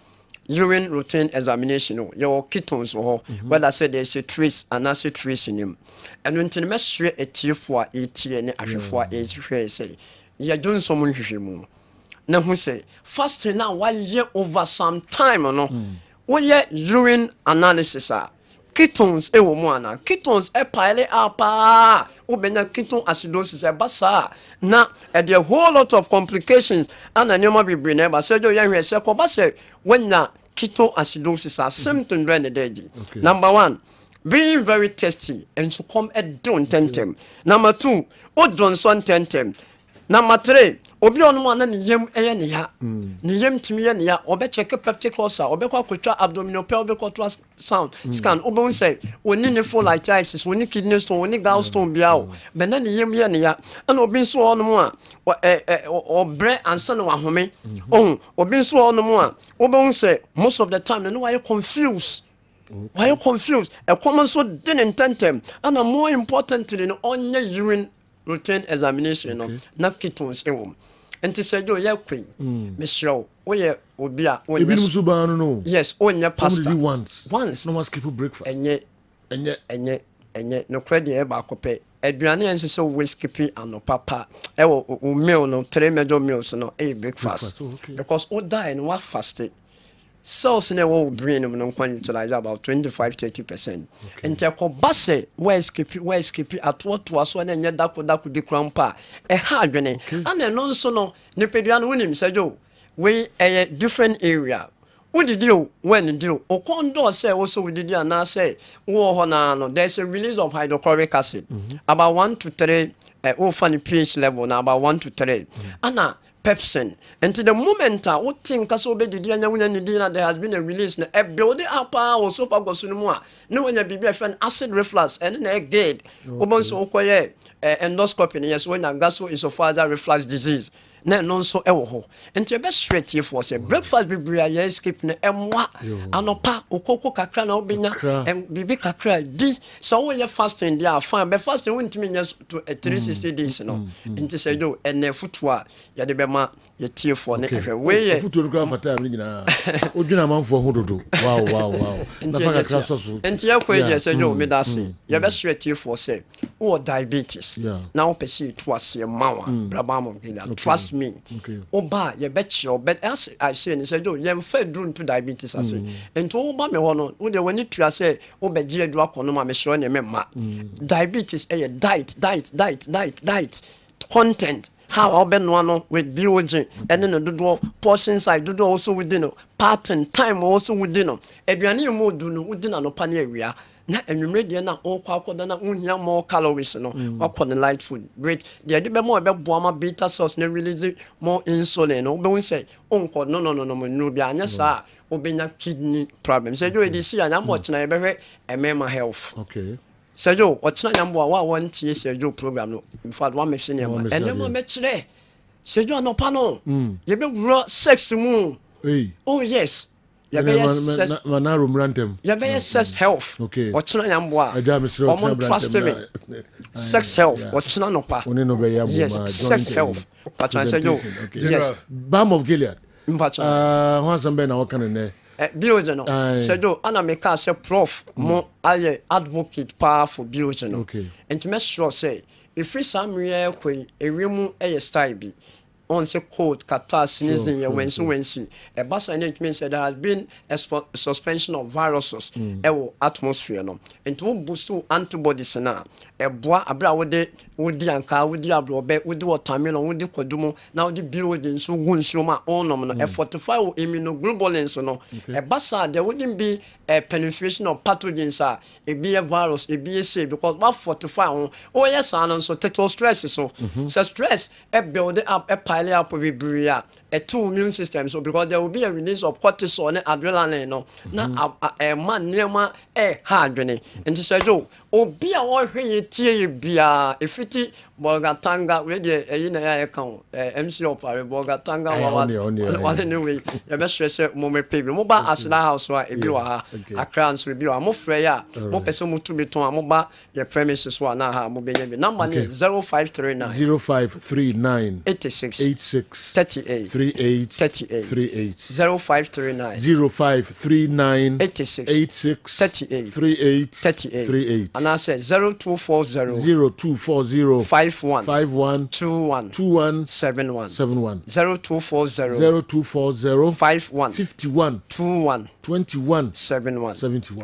urine routine examination, your ketones or whether I say there's a trace and acid trace in him. And when you measure a T for AT and a for AT, say, you're doing someone who now who say, fasting now 1 year over some time or no, 1 year urine analysis are. Ketones woman ketones pile up obena ketone acidosis basa na a whole lot of complications and a nyoma be bring never say you yan say ko ba say when na ketone acidosis are symptom when the day. Number 1, being very tasty and to come at don't tentem. Number 2, o don't son tentem. Number 3, obi on one na yem ne ya ne yem timi ne ya obe check peptic ulcer obe kwa kwatwa abdominal pel obe kwatwa sound scan obe say woni ne full lightitis woni kidney stone woni gallstone bia o be na ne yem ye ne ya ana obi so ono a obre ansa na wahome obi so ono a obe say most of the time no why confused. Why you confused? A common so didn't tentem and more importantly no on your urine routine examination no na ketones ewom enti say yo ye queen Michelle oye obia no yes onye pasta once no must keep breakfast enye no credit e ba kope aduane ense so we skipping and papa e wo meal no 3 major meals no breakfast. Because o die no wa fasted cells in our brain no can utilize about 25-30%. And teko base where skip at what was when and that could be crampa a hard and then also no nepedian winning say yo we a different area. What did you when do o condo say also we did and I say no there's a release of hydrochloric acid about 1 to 3 funny pH level now about 1 to 3 Anna pepsin. And to the moment what think so be the there has been a release na build it up also for gosunumwa no when you be friend acid reflux and then again so okoye endoscopy yes when gastroesophageal reflux disease na no so ho and your best straight here for say breakfast be ya skip na emwa anopa okoko kakra na obinya and bibi kakra di so we fasting there fine but fasting won't mean to 360 days no into say do and futua ya de bema ye tie for na we futua kra fata am nyina odwina manfo hododo wow na fa kakra so and ya kwa ye say do me that say your best straight here for say or diabetes now pursue to ase mawa brabam of that trust me oba ye betch but as I say and say do ye fed run to diabetes I say and to oba me hono wo de wani tua say obeji adu akono ma me sure ne memma diabetes a diet content how obe no no with biogen and then do portion size do also within pattern time also within aduane you mo do no within anopa na awia na enwumre de na okwakoda na unhia more calories no wakọ the light food great de de be more be boama beta cells na release more insulin no be won say onko no bi anya sa obenya kidney problem say you dey see anya mo chena e be hwe emema health say you ochena anya mo wa won tie say you program no in fact one machine e ma ene mo me kire say you no pa no ye be wura sex mu oh yes manaro mrantem ya be sex health ochena nyambo trust me sex health ochena no pa yes sex health but I say yo yes Balm of Gilead Hansambe na wakane ne biogen no say do ana me ka say prof mo aye advocate powerful biogen no and to make sure say if we some real kwen ewemu style bi on say cold, catarrh, sneezing, wensi. A bus it means that there has been a suspension of viruses in atmosphere. No, and to boost antibodies now. A bois abra would the anka, would the abrobe, would do watermelon, would the quadumo, now the building so wound shoma on nominal, a 45 immunoglobulins. No, a bassa, there wouldn't be a penetration of pathogens, it be a virus, it be a safe because what 45 oh yes, and so total stress so stress a build up a pile up with bria a two immune system so because there will be a release of cortisol and adrenaline no now a man near my hard and said oh be a war here tea bia if it Bogatanga with a account MC of Bogatanga one anyway the best stress moment paper mobile as the house where a crowns review I'm afraid more person to be to a mobile your premises one mobile number 0539 86 38 0539 86 38 and I said 0240 51 21 71 0240 51 21 71.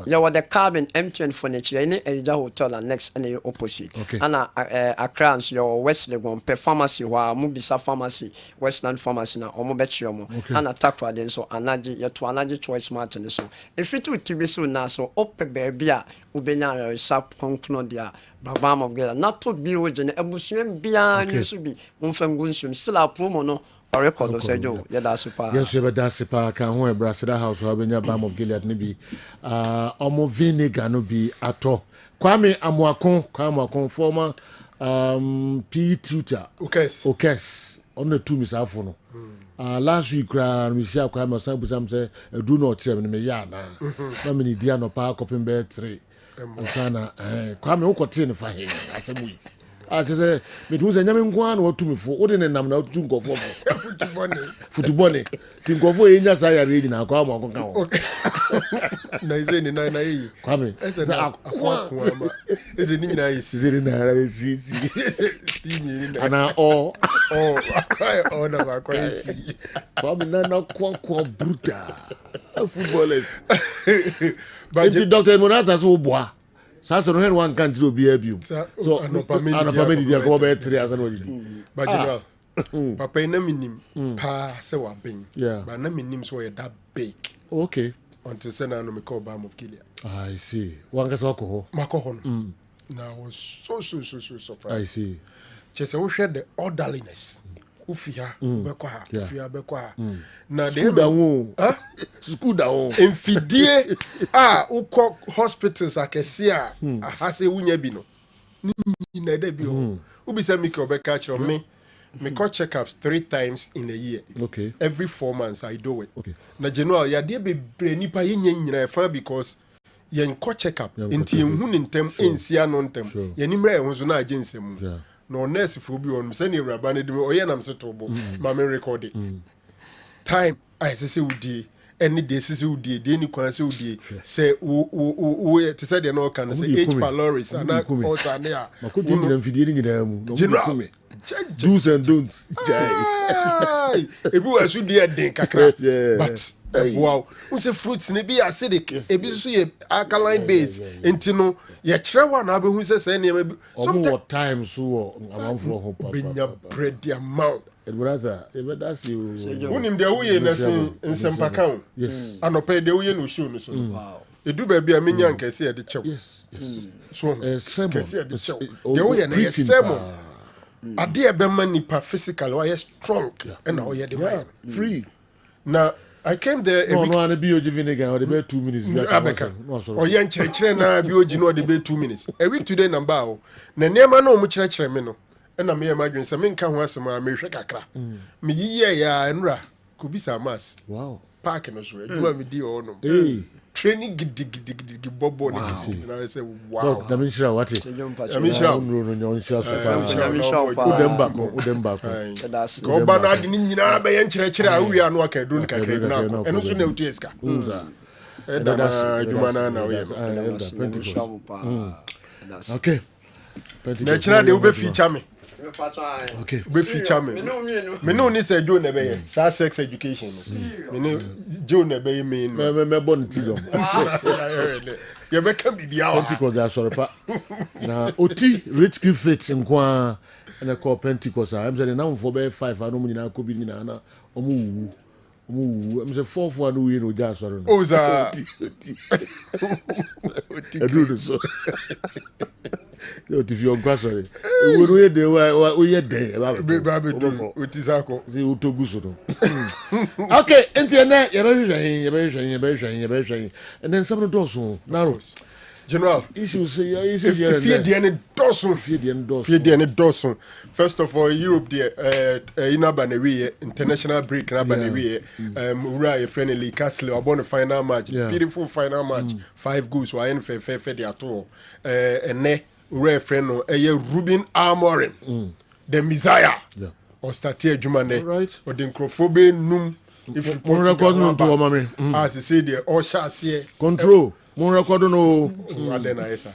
Yeah, what the cabin empty and furniture any Elida hotel and next any opposite. And a crowns your West Legon per pharmacy wa Mubisa pharmacy, Westland pharmacy na Omobetiomo and a takwa then so anaji ya to anaji choice martin so. If it would be so now so ope baby ubenya sap conclude dia babam of gala not to be with an ebusian beyond you should be unfengunshim still a promo no or record say Joe yada super yes you better super can ho brasida house ho benya bam of Gilead ni bi omo vinegar no bi ato Kwame Amuakon former PE tutor okay on the two Miss Afono last week we share Kwame Sam say do not tell me ya na many dia no pa coping bed 3 Sana Kwame ukotin fa he asemu I say me do say nyame nko na otu me fo wo de nam na otu nko fo football tinko fo enya sa ya ready na Kwame akon kan wo na ize ni na yi Kwame say akwa ize ni nyina yi zeri na ra si ni ana o na ba ko si Kwame na kwa brutal footballers but Dr. Monata so boa sasa no hen one country obi abium so anopamedi dia ko be 3 asa no didi but general papa na minim pa se wa ben but na minim so that big okay until say na no me call Bam of Gilead. I see wanga so ko ho makoho na was so surprised. I see just we share the orderliness ufia bekwa na school down enfidie ukọ hospitals akese ahase wunya bi no ni na da bi o ubi say make obeka chiro me call checkups 3 times in a year. Okay. Every 4 months I do it. Okay. Na general ya de bebre nipa yenya nyina fa because yen call checkup enti enhu ntem ensia no ntem yenimra ehun so na agensem no nurse for bi on say ni raba ne de oye nam se tobo ma me record it time I say udi any day say udi de ni kwan say udi say o te say de no can say H pylori and all that there makodi ni mfidie ni nyina mu no kuma do's and don'ts ebi wa so de den kakra but wow we say fruits ne bi acidic ebi so ye alkaline base enti no ye kire wa na abehu say ne ma sometimes time so amanfo ho papa benya bread the amount brother that's you unim de wo ye na sin nsempaka yes anope de wo ye no show no so wow edu ba bia menya nkese ye de chew yes so nkese ye de chew de wo ye na ye sermon ade ebe man nipa physical or strong and now you the free now I came there no na BOG vinegar or the be 2 minutes or yan chere na BOG no the be 2 minutes a week today number o na niam na o mu chere me no na me imagine say me nka ho asema me hwe kakra me yiye ya nra ko bisa mass wow park no so aduma me di o no training gidi bobo na I say wow da minshira wate minshira no nshira so udemba ko ba na adi nyina ba yan kire a wi anu aka do nka kire na ko eno so na utu eska da aduma na we okay na kira de ube feature me Okay. Be feature me. Me no need say Joe Nebe. Sa sex education. Me no Joe Nebe mean. Me born ti You be can be bia. Pentecost da sorry pa. Na oti rich give faith nkwa na call Pentecost. I'm saying now for be 5 anu nyina ko bi nyina na omu I'm saying 4 anu we no ja sorry no. Oza. Edu so. Oti fi nkwa sorry. We no ye de we ye de Be ba be do. Oti sako. Si utogu so no. Okay, enti na ye be hwehwen. And then some do so. Now General, issues if you any dozen. First of all, Europe there, in Abanewe, international break in Abanewe, Uriah friendly Castle, about the final match, beautiful final match, 5 goals, why fair the at all. And ne Uriah friend, Ruben Amorim, the Messiah, or Statia Jumane, right, or the Necrophobe Num. If you put record no to mommy, as you say there, or shall see control. Mon record no.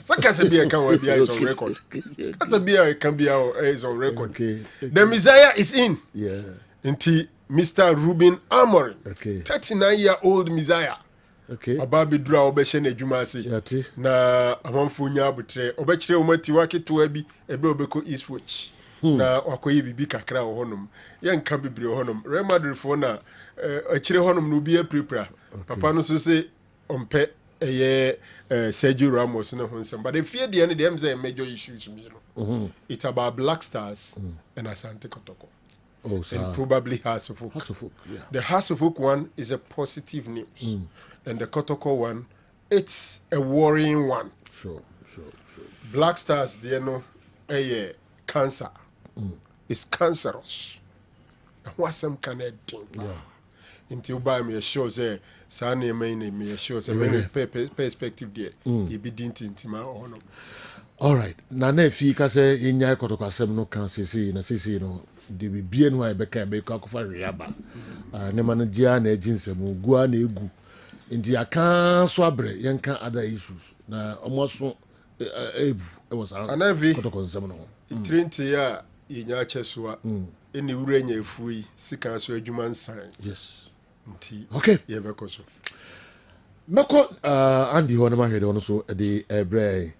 So can be a can be on record. Can be a can be is on record. Okay. The Messiah is in. Yeah. Into Mr. Ruben Amorim. Okay. 39-year-old Messiah. Okay. Ababi dra obeshene adwumase. Yati. Na amanfo nya abutre. Obekire omati wake to abi ebe obeko Eastwich. Na wakoye bibi kakra wo honom. Yenka bibire honom. Real Madrid fo na akire honom no bi aprepra. Papa no so se ompe Sergio Ramos no honsem, but if you the end them say major issues me no. It's about Black Stars and Asante Kotoko. Oh, sir. And probably Hearts of Oak. Yeah. The Hearts of Oak one is a positive news, and the Kotoko one, it's a worrying one. Sure. Black Stars, you know, cancer. It's cancerous. And what some kind of thing? Until buy me a show say. Sane me assure say when perspective there e be dinti ma honor. All right. Na na fi ka say yenya Kotoko asem no kan sisi na sisi no de bibie no abeka akofa riaba. Ne manager na aginsem gua na egu. Nti aka so abre yenka other issues. Na omoso ebu e was Kotoko nsem no. Trinity ya yenya chesoa ene wura nya efuyi sika so adwuma nsan. Yes. Okay. Yeah, because Meko Andy Honema here also the brain.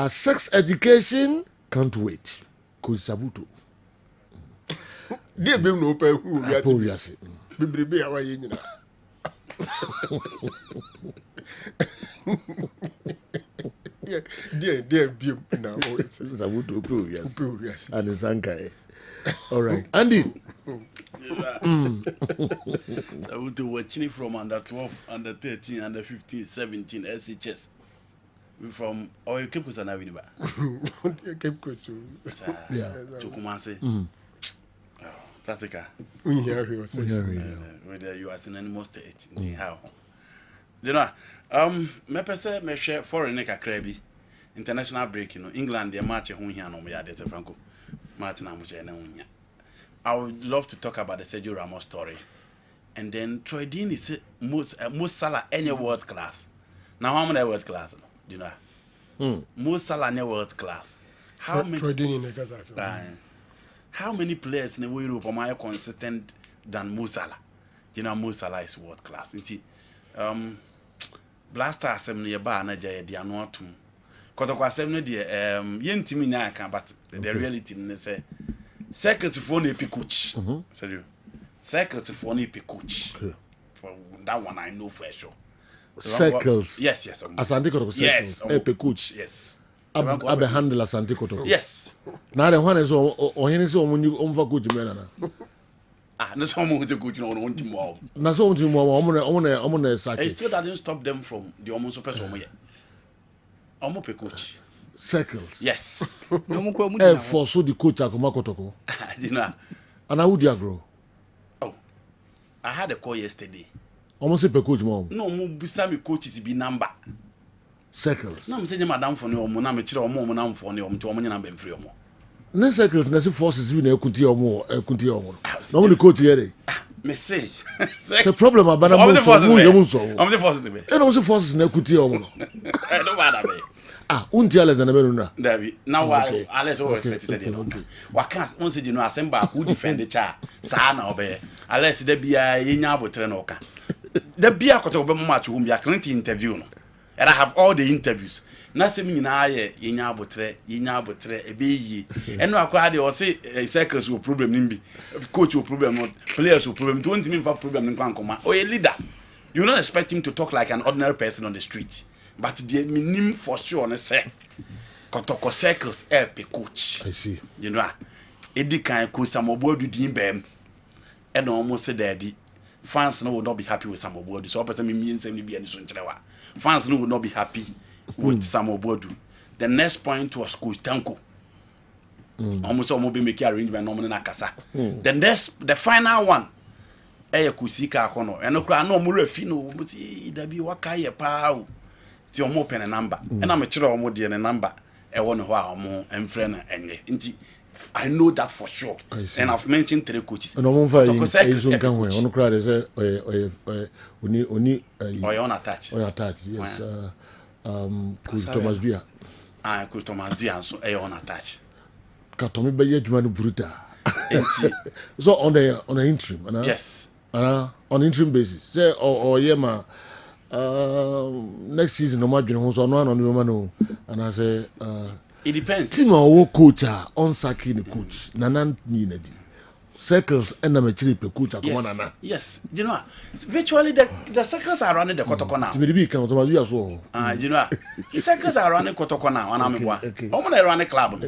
Sex education can't wait. Kusabuto. Dear Bim no pay who Yes. Bibi awa yina. Dear Bim now. Sabuto yes. And Sankai. All right. Andy. I would do watching from under 12, under 13, under 15, 17, SHS. From our Cape Coast and Avenue. Cape Coast. Yeah. To Kumase. Tatika. Whether you are in any most state. How? You know, me pese me share foreign neka krebi. International break, you know, England, they match a hunya no me adete Franco. Martin Amuche na hunya. I would love to talk about the Sergio Ramos story. And then Troy Dean is most Salah any world class. Now how many world class? Do you know? Most Salah any world class. How many Troy Dean in the how many players in Europe are more consistent than Mo Salah? You know, Mo Salah is world class. Blaster assembly ba na jaya dia no atum. Kotoko assembly dia yentimi na aka but the reality ne say circuit for no epic coach. Sorry. Circuit for no epic coach. For that one I know for sure. Circles. Yes. Asante Kotoko circles. Yes. Epic coach. Yes. Abe handle Asante Kotoko. Yes. Na the one is ohene so omfa coach mena na. No someone who coach no one team wow. Na so on team omo sack. It still doesn't stop them from the almost person omo ye. Omo pe coach. Circles. Yes. For so the coach akoma Kotoko. You know. And how would you grow? Oh. I had a call yesterday. Almost a coach mom. No, mo bisa me coach is be number. Circles. Na me say madam for no mo na me kire omo mo na for no omo to omo nyina be mfiri omo. Na circles na forces we na ekuti omo. Na mo the coach here. Me say. The problem about mo so mo so. I'm the forces be. E no so forces na ekuti omo. No matter me. unti Alexander Benuna. David, now why Alex always expect said no. What can't once you know asemba who defend the cha sa na obey. Alex there be a yinya abotre no ka. There be a koto obe match whom ya client interview no. And I have all the interviews. Na se mi na ye yinya abotre ebe yi. Eno akwa de o say circles will problem nimbi. Coach will problem not players will problem. Don't mean for problem in kwankoma. O a leader. You don't expect him to talk like an ordinary person on the street. But the minimum for sure on say Kotoko circles help a coach. I see. You know, Eddie can coach some aboard with him bam. And almost said there be fans no will not be happy with some aboard. So person means him to be any son. Fans no will not be happy with some aboard. The next point was Coach Tanko. Almost all be making arrangement no nakasa. The final one. Kusika kono. And no cry no more fino. There be wakaye pow. Ti omo pen a number and I'm a chiro omo de a number e won ho a omo enfrena enye nti I know that for sure and I've mentioned 3 coaches and omo fa izun kan we onu kra de say oni on attach yes Coach Thomas Dua Coach Thomas Dua so on attach ka to me be adwuma no brutal nti so on the interim yes on interim basis say or yema next season no madwene ho so no no and I say it depends team our coach on sacking the coach nanan ni na di circles and na machiri pe coach akoma na yes you know virtually the circles are running the kotoko now me be kan to ma you so you know circles are running kotoko now na me boa omo na run club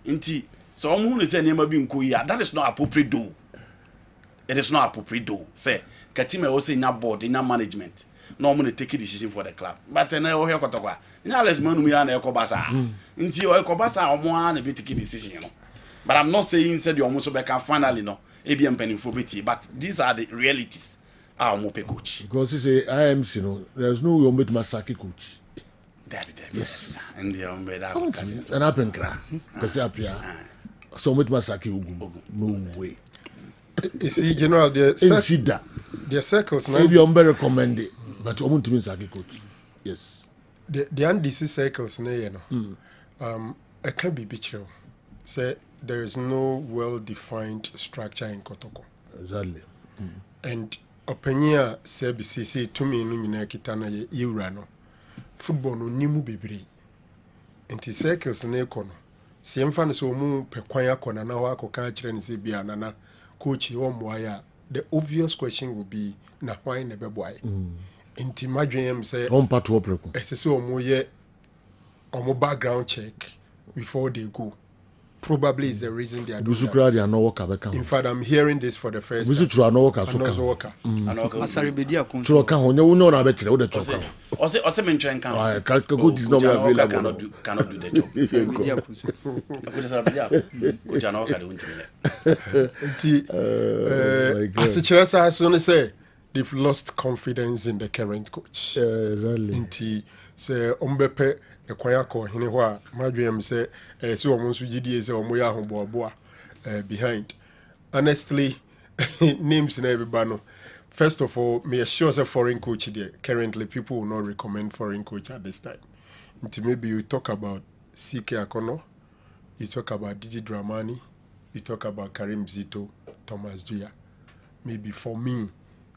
nti so omo hu say nema bi nko yi that is not appropriate though it is not appropriate though say katima we say na board na management no one take a decision for the club. But then I hear Kotokwa. Now let's manu ya na ekobasa. Nti o ekobasa omo na be take a decision. But I'm not saying said you almost be can finally no. ABM penifobity. But these are the realities. Omo pe coach. Because you say IMC no, there's no way to masaki coach. Yes. And the ombe that. And happen kra. Because apia. So much masaki ugu. No way. You see, General, the circles now. Maybe I'm very recommended. But I want to be a coach. Yes. The NDC circles, you know, it can be picture. Say there is no well-defined structure in Kotoko. Exactly. And opinion say BCC to me no nyina kitana ye Urano. Football no nimu bebre. Enti circles na ekono. Se mfa no so mu pekwan akona na wa akoka kire ne se bia nana coach o moya. The obvious question will be na why ne beboy. Inti madwem say on part to operate. Ese se omo ye omo background check before they go. Probably is the reason they are doing that. In fact, I'm hearing this for the first time. They've lost confidence in the current coach. Exactly. Say ombepe ekwayako hine hwa madwem say so omonso gidie say omoya hoboaboa behind. Honestly, names na everybody no. First of all, me assure say foreign coach there. Currently people will not recommend foreign coach at this time. Until maybe you talk about CK Akono, you talk about Didi Dramani, you talk about Karim Zito, Thomas Dua. Maybe for me,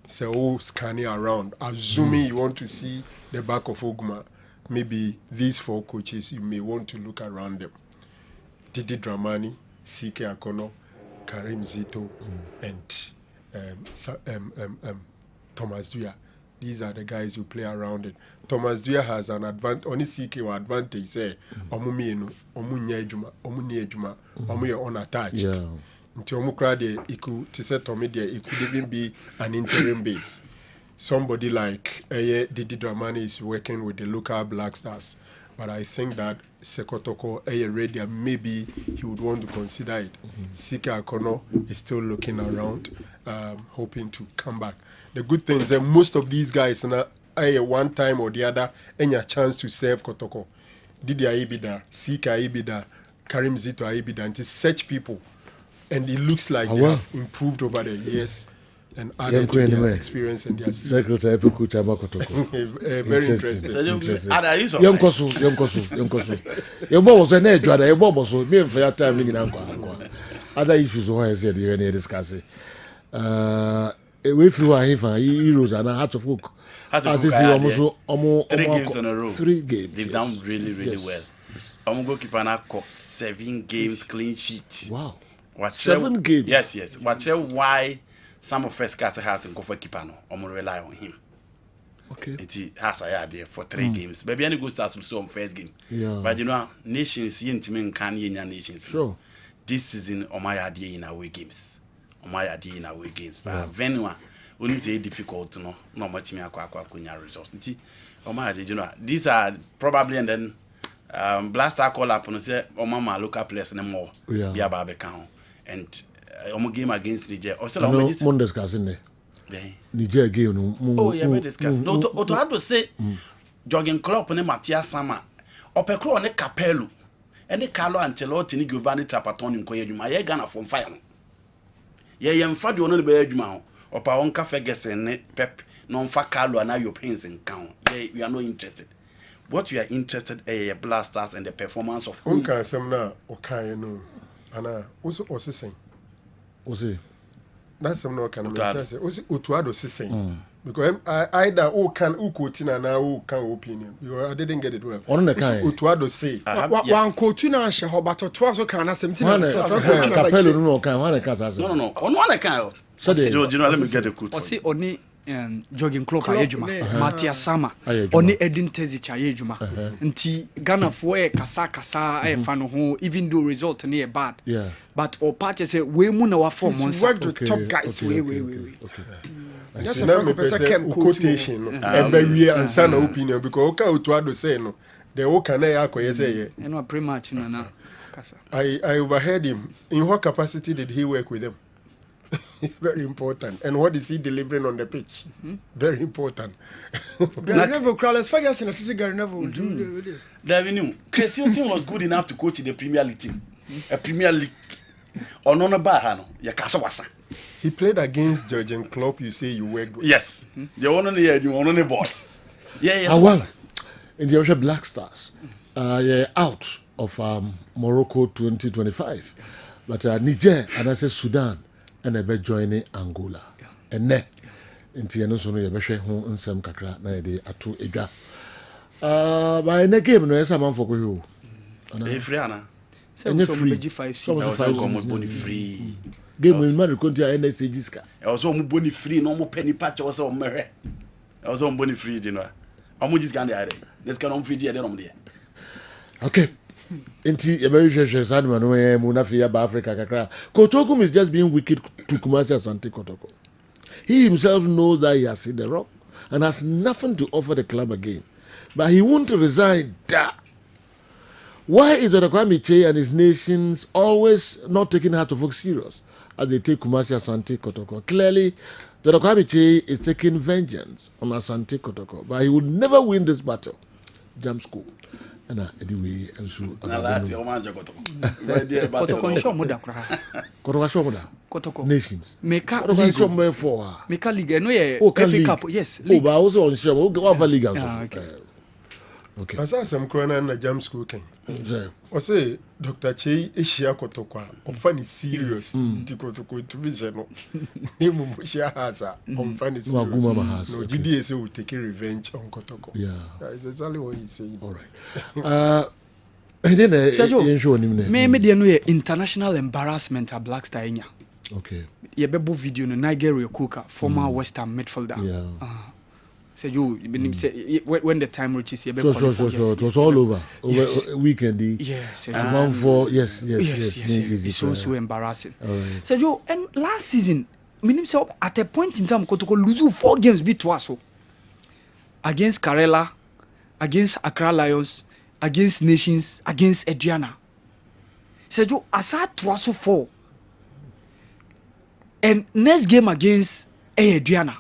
say scanning around, assuming you want to see the back of Oguma, maybe these 4 coaches, you may want to look around them. Didi Dramani, CK Akono, Karim Zito, and Thomas Dua. These are the guys who play around it. Thomas Dua has an advantage. Only CK will advantage. Say, omu unattached. Until omu crowd, it could even be an interim base. Somebody like Didi Dramani is working with the local Black Stars, but I think that Sekotoko Radio, maybe he would want to consider it. Sika Akono is still looking around, hoping to come back. The good thing is that most of these guys, one time or the other, any chance to serve Kotoko. Didi Aibida, Sika Aibida, Karim Zito Aibida, and such people. And it looks like they have improved over the years. and added to their experience and their Secretary Epiku Chama Kotoko. Very interesting. Young Kosu. Your boss was an edge, your boss was me and for your time in Uncle. Other issues why I said you any discuss it. We flew a heroes and a hat of hook. As you see, almost 3 games in a row. 3 games. They've done really well. I'm goalkeeper now caught 7 games clean sheet. Wow. 7 games. Yes. Watch why some of first cast has to go for keeper no. I'm gonna rely on him. Okay. It has a idea for 3 games. Maybe any go starts with some first game. Yeah. But you know, nations yin can nations. Sure. This season on my idea in away games. But venue wouldn't say difficult no my team akwa results. On my idea, you know, these are probably and then Blaster call up and say mama local players no more. Yeah. Be about account and game against Niger. Or still Mondays cousin Niger game no. Oh yeah, we discuss. No to had to say jogging club ne Matthias Sama. Opekro ne Capello. Ene Carlo Ancelotti ni Giovanni Trapattoni nko yedwuma ye Ghana from fire no. Ye yemfa de ono ne be yedwuma ho. Opa wonka Ferguson ne Pep no mfa Carlo na Europeans nkan. We are not interested. What we are interested in Blasters and the performance of Unka sem na okay no. Ana also osisen. Osi. That's some no can say. Osi Otuado sisen. Because either who can quote and who can opinion. Because I didn't get it well. On the kind. Utuado say. One quote na she ho but Otuado can na same thing. Sapelo no kan one can say. No. On one can. So you know let me get the quote. Osi oni jogging club ayejuma Matthias Sama oni Edin Terzic ayejuma nti Ghana for kasa e fa no ho even though result na bad. Yeah. But or party say we mu na wa form months. Worked with top guys. Okay. That's a quotation. Every and son opinion because okay Otuado say no. The okay na ya koye say yeah. No pretty much na kasa. I overheard him. In what capacity did he work with them? Very important. And what is he delivering on the pitch? Very important. Gary Neville, Crowley's Ferguson, I think Gary Neville. David knew Christian team was good enough to coach the Premier League team. A Premier League. On a bahano, ya kasa wasa. He played against Georgian Klopp. You say you worked with. Yes. The only year you only boy. Yeah. Well, in the Ocean Black Stars, out of Morocco 2025, but Niger and I say Sudan and I be joining Angola. And ne, in Tiano Sono, you be home in some kakra na de atu ega. By the game no esa man for you. Friana. Any free. Some free. Game with man continue NSG ska. E was o mu boni free no mo penny patch was o mere. E was o mu boni free you know. Omo this guy there. This guy on free there on there. Okay. Inti very sad man we mu na fi ba Africa kakra. Kotoko is just being wicked to Kumasi Asante Kotoko. He himself knows that he has seen the rock and has nothing to offer the club again. But he won't resign that. Why is the Kwame Che and his nations always not taking Heart of Oak serious as they take Kumasi Asante Kotoko? Clearly, the Kwame Che is taking vengeance on Asante Kotoko, but he will never win this battle. Jam school. And anyway, and so. Kotoko nations. Meka league no ye FA Cup. Yes. League. But also on sure. What for league also? Okay. As I am crying na jam school ken. O say Dr. Che ehia Kotoko o fa ni serious. Ti Kotoko to be no. Ni mu share hasa on fa ni serious. No GDA say we take revenge on Kotoko. Yeah. That's exactly what he's saying. All right. And then me dey no international embarrassment at Black Star enya. Okay. Ye bebo video no Nigeria Kuka, former West Ham midfielder. Yeah. Say you when the time reaches ye bebo. So it was all over weekend. Yes. One for yes. It's so embarrassing. Right. So you and last season, minim say at a point in time Kotoko lose 4 games beat Twaso. Against Karela, against Accra Lions, against Nations, against Adriana. Say you asa Twaso 4. And next game against Adriana.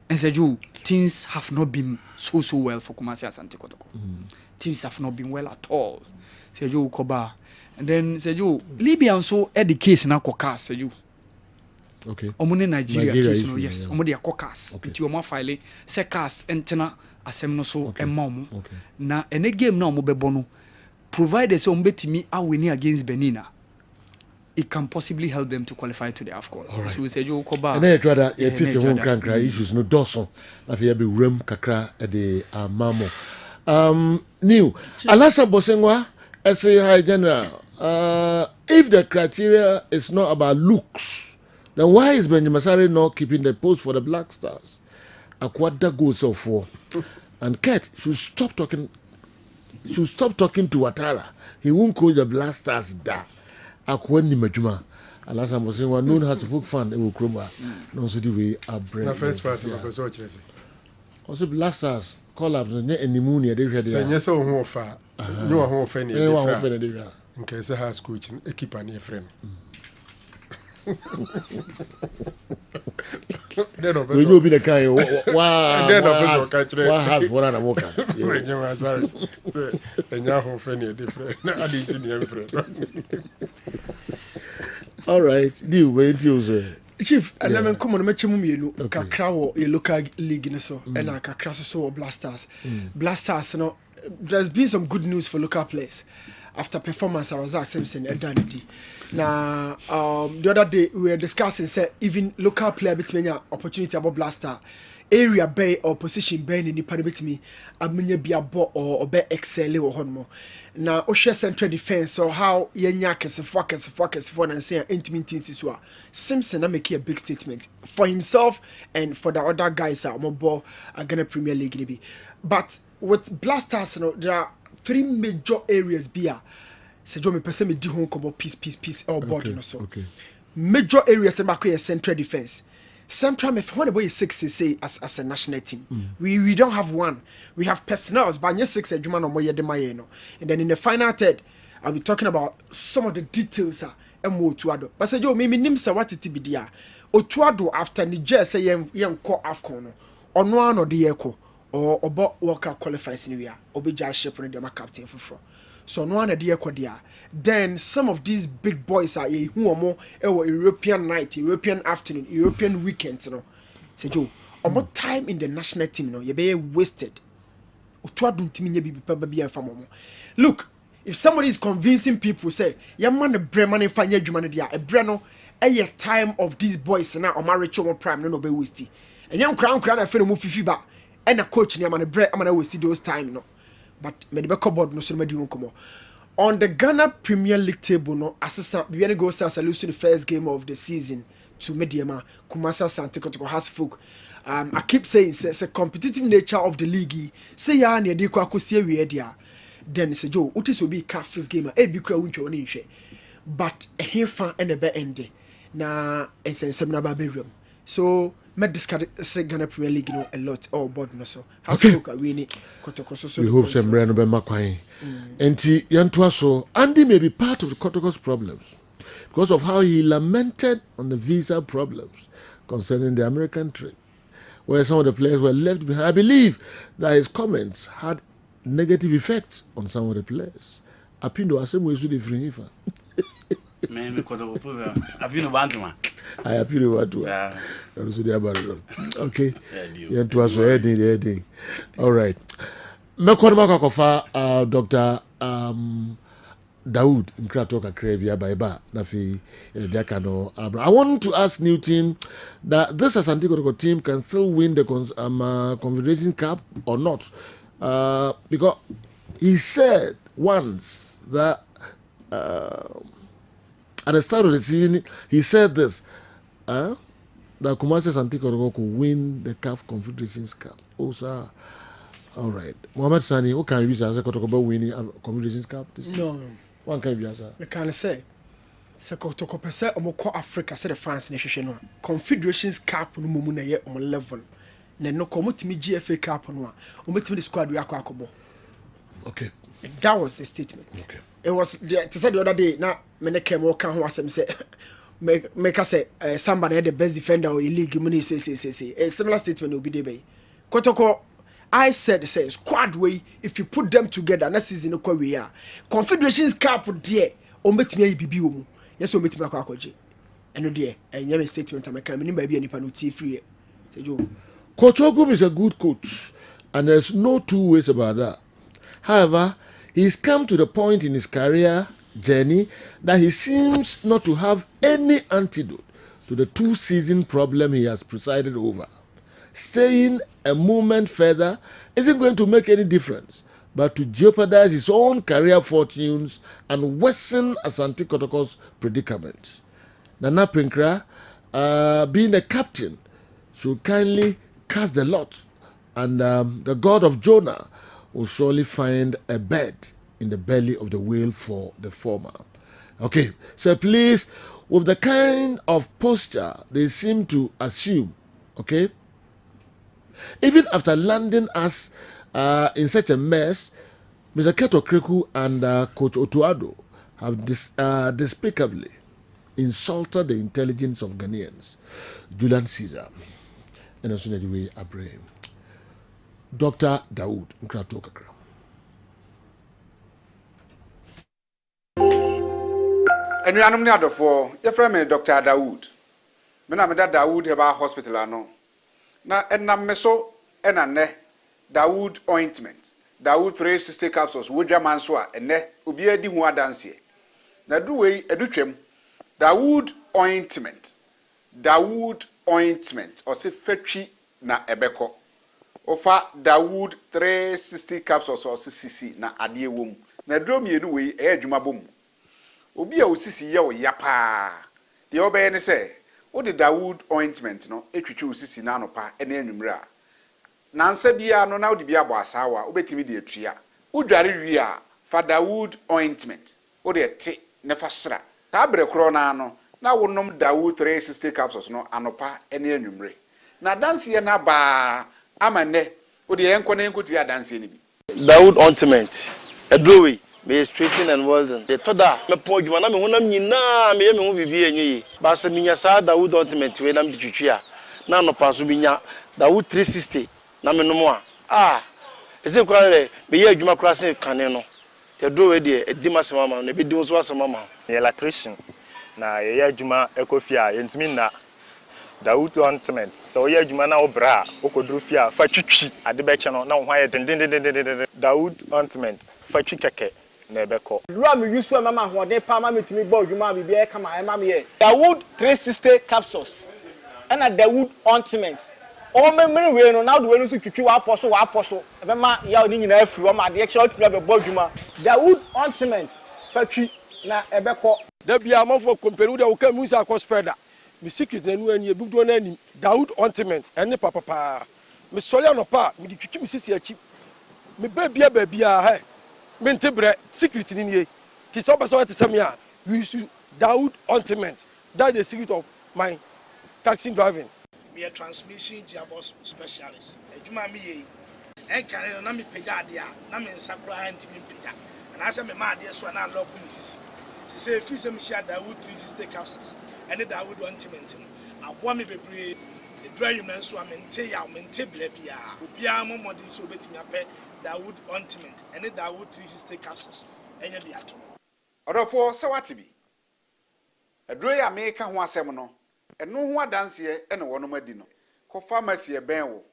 And said you things have not been so well for Kumasi Asante Kotoko. Things have not been well at all. Said you Koba. And then said you Libya so at the case na Koka said you. Okay. Omune Nigeria case no, issue, yes. yeah. Omo de caucus. Nti omo file se cast entena asem no so emma omo. Na ene game na omo bebo no provided say omo betimi awini against Benin, it can possibly help them to qualify to the AFCON. Right. So we say you koba. And then you try that you teach home crankra issues no doso. Na fi be rem kakra e de amamo. New Alasa Bosengwa say hi general. If the criteria is not about looks, then why is Benjamin Masari not keeping the post for the Black Stars? Akwada goes of 4. And Ket should stop talking to Ouattara. He won't coach the Black Stars da. Akweni Majuma. Alasa Bosengwa known how to folk fan ewo kroma. No so the way a brain. Na first part of the Also Black Stars collapse ne animunia dey hwede. Say nyese wo ho fa. No wo ho fa ne dey. Wo ho fa ne dey. Nke say house coach equipa ne friend. We know be the kind wow. What has one and walk. You sorry. Enya ho fa ne different. Na adi engineer friend. All right. Deal wait you say. Chief, and I'm coming to Mummy, Kakra or a local league in so, and I Kakra so Blasters. Blasters, you know, there's been some good news for local players after performance. I was Simpson and Danity. Now, the other day we were discussing, say, even local player between opportunity about Blaster. Area bay or position bay in the parabit a many be a bot or be excel or honmo. Now, Osha central defense or how Yanyakas focus for and say intimate Siswa. Simpson, I make a big statement for himself and for the other guys are more gonna Premier League maybe. But with Blasters, you know, there are 3 major areas beer. So Joe me person me di home come piece or board no so. Major areas in back central defense. Central midfield, what about 6 say as a national team? We don't have one. We have personnel, but 6 no more no. And then in the final third, I'll be talking about some of the details and more to add. But say yo, me name say what it be there. Otuado after Niger say yem call AFCON or no one or the echo or about World Cup qualifiers in area or be just ship on the captain for. So no one at the echo there. Then some of these big boys are who are more European night, European afternoon, European weekends, you know. Say Joe, more time in the national team, you know, you be wasted. Look, if somebody is convincing people, say, yeah man, the breman and find your humanity, a breno, a time of these boys now, or marriage or prime, no be wasted. And young crown I feel move fiba, and a coach, and I'm gonna bread, I'm gonna waste those time, no. But medical board no so many come on the Ghana Premier League table. No, assistant we gonna go start losing the first game of the season to Mediama Kumasa Santiko has folk. I keep saying it's a competitive nature of the league. Say ya near the Kwakosia we dia. Then say Joe, what is will be first game? A big crowd winch share. But a here fan and a bad end. Na and send some nababarium. So met discard Ghana Premier League no a lot or board no so. Okay. We hope some brand be makwai. Enti yantua so Andy may be part of the Kotoko's problems because of how he lamented on the visa problems concerning the American trip, where some of the players were left behind. I believe that his comments had negative effects on some of the players. Apindo asemu esu de free hifa. Me Kotoko problem. Apindo bantuma. I appeal what okay. Yantua so heading. All right. Mekwodma kofa Dr. Daoud Nkratoka Krebia Baiba Nafi Diakano Abra. I want to ask Newton that this Asante Kotoko team can still win the Confederation Cup or not. Because he said once that at the start of the season he said this that Kumasi Asante Kotoko could win the CAF Confederations Cup. Oh sir. All right. Mohamed Sani, who can you be as a Kotoko winning Confederations Cup this year? No. One can be as a. I can't say. Se Kotoko pese omoko Africa se the France ne hwehwe no. Confederations Cup no mumu na ye on level. Na no komotimi GFA Cup no a omotimi the squad we akobo. Okay. And that was the statement. Okay. It was to say the other day na me ne kem wo kan ho asem say make us say somebody the best defender or league money say a similar statement will be there. Kotoko I said say squad way if you put them together next season no we are Confederations Cup there o metimi ayi bibi omu yes o metimi akwaje ɛno deɛ ɛnyɛ me statement ameka menim baabi a nipa no tie free sɛ Joe. Coach Ogum is a good coach, and there's no two ways about that. However, he's come to the point in his career journey that he seems not to have any antidote to the 2-season problem he has presided over. Staying a moment further isn't going to make any difference, but to jeopardize his own career fortunes and worsen Asante Kotoko's predicament. Nana Pinkra, being the captain, should kindly cast the lot, and the God of Jonah will surely find a bed in the belly of the whale for the former. Okay, so please, with the kind of posture they seem to assume, okay, even after landing us in such a mess, Mr. Keto Kriku and Coach Otuado have despicably insulted the intelligence of Ghanaians. Julian Caesar. And as soon as we Abraham. Dr. Dawood Nkrato Kakra. And we are not for your friend Dr. Dawood. Menameda Dawood Heba Hospital ano. Na enna meso enna ne Dawood ointment. Dawood 360 capsules wodwa manso a enne obi adi hu adanse. Na duwe edutwem Dawood ointment. Dawood ointment or say fetwi na ebeko. Ofa Dawood 360 capsules or cc na ade wom. Na duro mienu we adwuma bom. Obi a osisi ye oyapa. De obeye ne say wo de Dawood ointment no etwitwi osisi na anopa ene anwumre a. Nansa bia no na wo de bia bo asawa obetimi de atua. Udware wi a fa Dawood ointment. Wo de te ne fa sra. Ta bre kro na no na wo nom Dawood 360 capsules no anopa ene anwumre. Na danse na ba amane wo de enko na enko ti adanse ni bi. Dawood ointment edrowe me straighten and welding the toda me po djuma na me honam nyina me hu bibi enyi ba se minya sa Dawood ointment we na me twitwi a na no pa so binya Dawood 360 na me no mo a eze kwa re me ye adwuma kra se kane no te drowe de edima se mama na be di so asema mama electrician na ye adwuma ekofia yentimi na Dawood ointment so ye adwuma na obra okodru fia fa twitwi ade be che no na ho aye den Dawood ointment fa twi keke na ebeko lua me use mama hode pa ma metimi bo adwuma bibia e kama e ma me ye Dawood 360 capsules and Dawood ointment o memre we no na do we no so twitwi wa aposo e be ma ya oni nyina afiri o ma de che otimi be bo adwuma Dawood ointment fa twi na ebeko da bia amfo company da wo ka musa akospeda me secret na nu ani e bugdo na ani Dawood ointment ene papa me sori anopa me di twitwi me sisi achi me babia he me ntebre secret ni nie ti so person what say me a we use Dawood ointment that's the secret of my taxi driving me a transmission gearbox specialist ejuma me ye en kan na me pega ade a na me nsakura antimi pega na ase me ma ade so na lock me sisi say if say me share Dawood 360 capsules and the Dawood ointment abo me bebre the dry na so amente ya mente bla bia obia mo modern so betimi ape Dawood ointment and the Dawood 360 capsules enya bi ato odofo se wate bi adro ya me ka ho asem no eno ho adanse ene wono madi no ko pharmacy e ben wo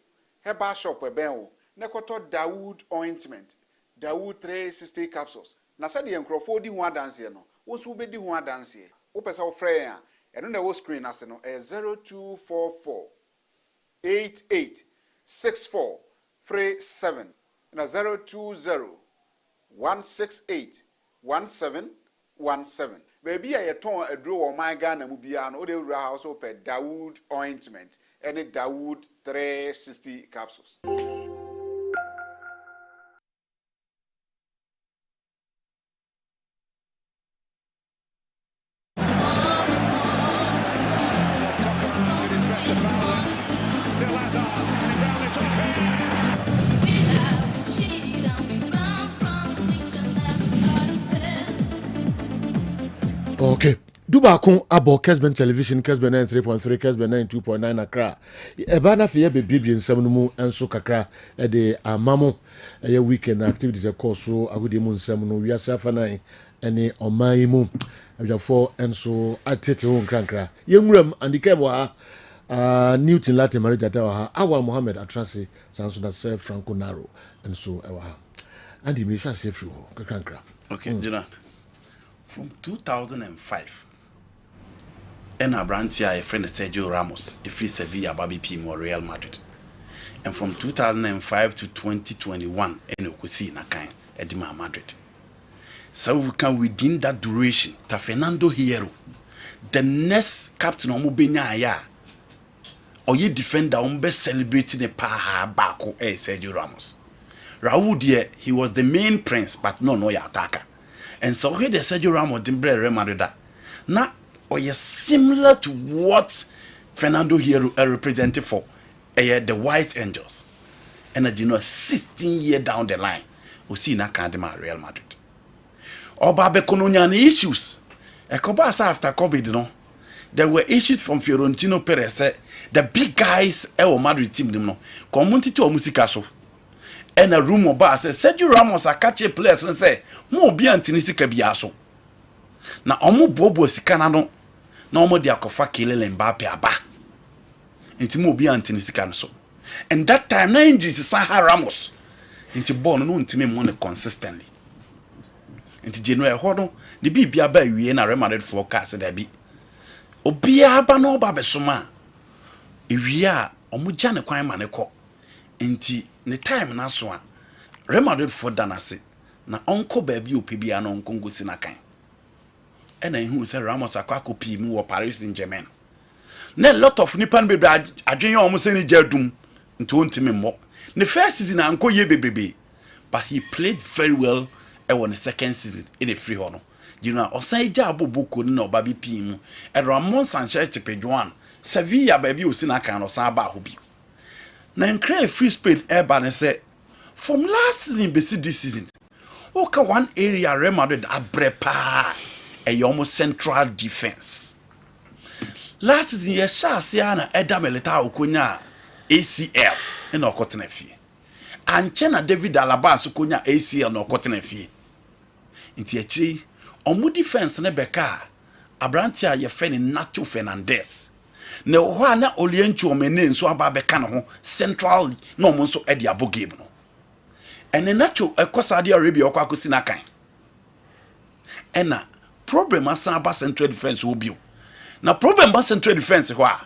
herbal shop e ben wo ne koto Dawood ointment Dawood 360 capsules na se de enkrofo di ho adanse no wo so be di ho adanse wo pesa wo frɛ ya eno na wo screen ase no 0244 886437 na 020 168 1717 baby a yeton aduro wo man Ghana mu bia no o de wura house o pe Dawood ointment any Dawood 360 capsules. Okay. Dubakon abo Kessben television Kessben 93.3 Kessben 92.9 Accra. Eba na fiye be bibi nsem no mu enso kakra de amamo eye weekend activities e course so agudi mu nsem no wiase afanan ɛne ɔman yi mu adwafoɔ nso atete ho nkrankra yɛnwuram andika wɔ ha Newton Latin Maria Jata wɔ ha Awal Mohammed Atrase sanso na sɛ Franco Naro nso ɛwɔ ha andi me hwɛ ase firi hɔ nkrankra. Okay, Jonah. From 2005 and Abrantia a friend Sergio Ramos if he's Sevilla Baby P or Real Madrid. And from 2005 to 2021 and you could see Nakan Edima Madrid. So we can within that duration ta Fernando Hierro the next captain Omubenya ya or ye defender best celebrating a paha bako Sergio Ramos. Raul dear he was the main prince but no attacker. And so here the Sergio Ramos didn't bring Real Madrid. Now or you similar to what Fernando Hierro represented for the White Angels. And you know 16 years down the line we see na Academy Real Madrid. Oba colonial issues. After COVID, you know, there were issues from Fiorentino Perez. The big guys Madrid team, you know, community to Musikaso. And a room about said Sergio Ramos a catch a players and say, more be antinisika biaso. Na omo bobo sikana no na omo dia kofa Kylian Mbappe aba. Inti mo be antinisika so. And that time na injuries Sergio Ramos. Inti ball no ntime money consistently. Inti January hodo the bibia ba wie na Real Madrid forecast da bi. Obi aba no ba besoma. Ewie a omo gya ne kwan ma ne kɔ. Inti ne time na so a Real Madrid for danase na onko baabi opebia na onko ngosi na kan ena ihu se Ramos akwa pi mu wo Paris Saint-Germain na a lot of nipan bebe adwen yo se ni jadum nti ontime mo ne first season anko ye bebebe but he played very well in the second season in a free hono you know osan ja aboboko na obabi pi mu e Ramon Sanchez tepedwan Sevilla baabi osi na kan no san ba ho bi na nkra free Spain eba ne say from last season besi this season okay one area Real Madrid abrepa a almost central defense last season ye sha sia na Eda Militao okonya ACL in okotena fie anche na David Alaba so konya ACL na okotena fie nti achi omu defense ne beka abrantia ye fe ni Nacho Fernandez na ho na Oliencho Omene nso aba beka no ho central na omo nso e dia game no ene Nacho e Saudi Arabia okwa akosi na kan ena problem asan ba central defense wo bio na problem ba central defense ho a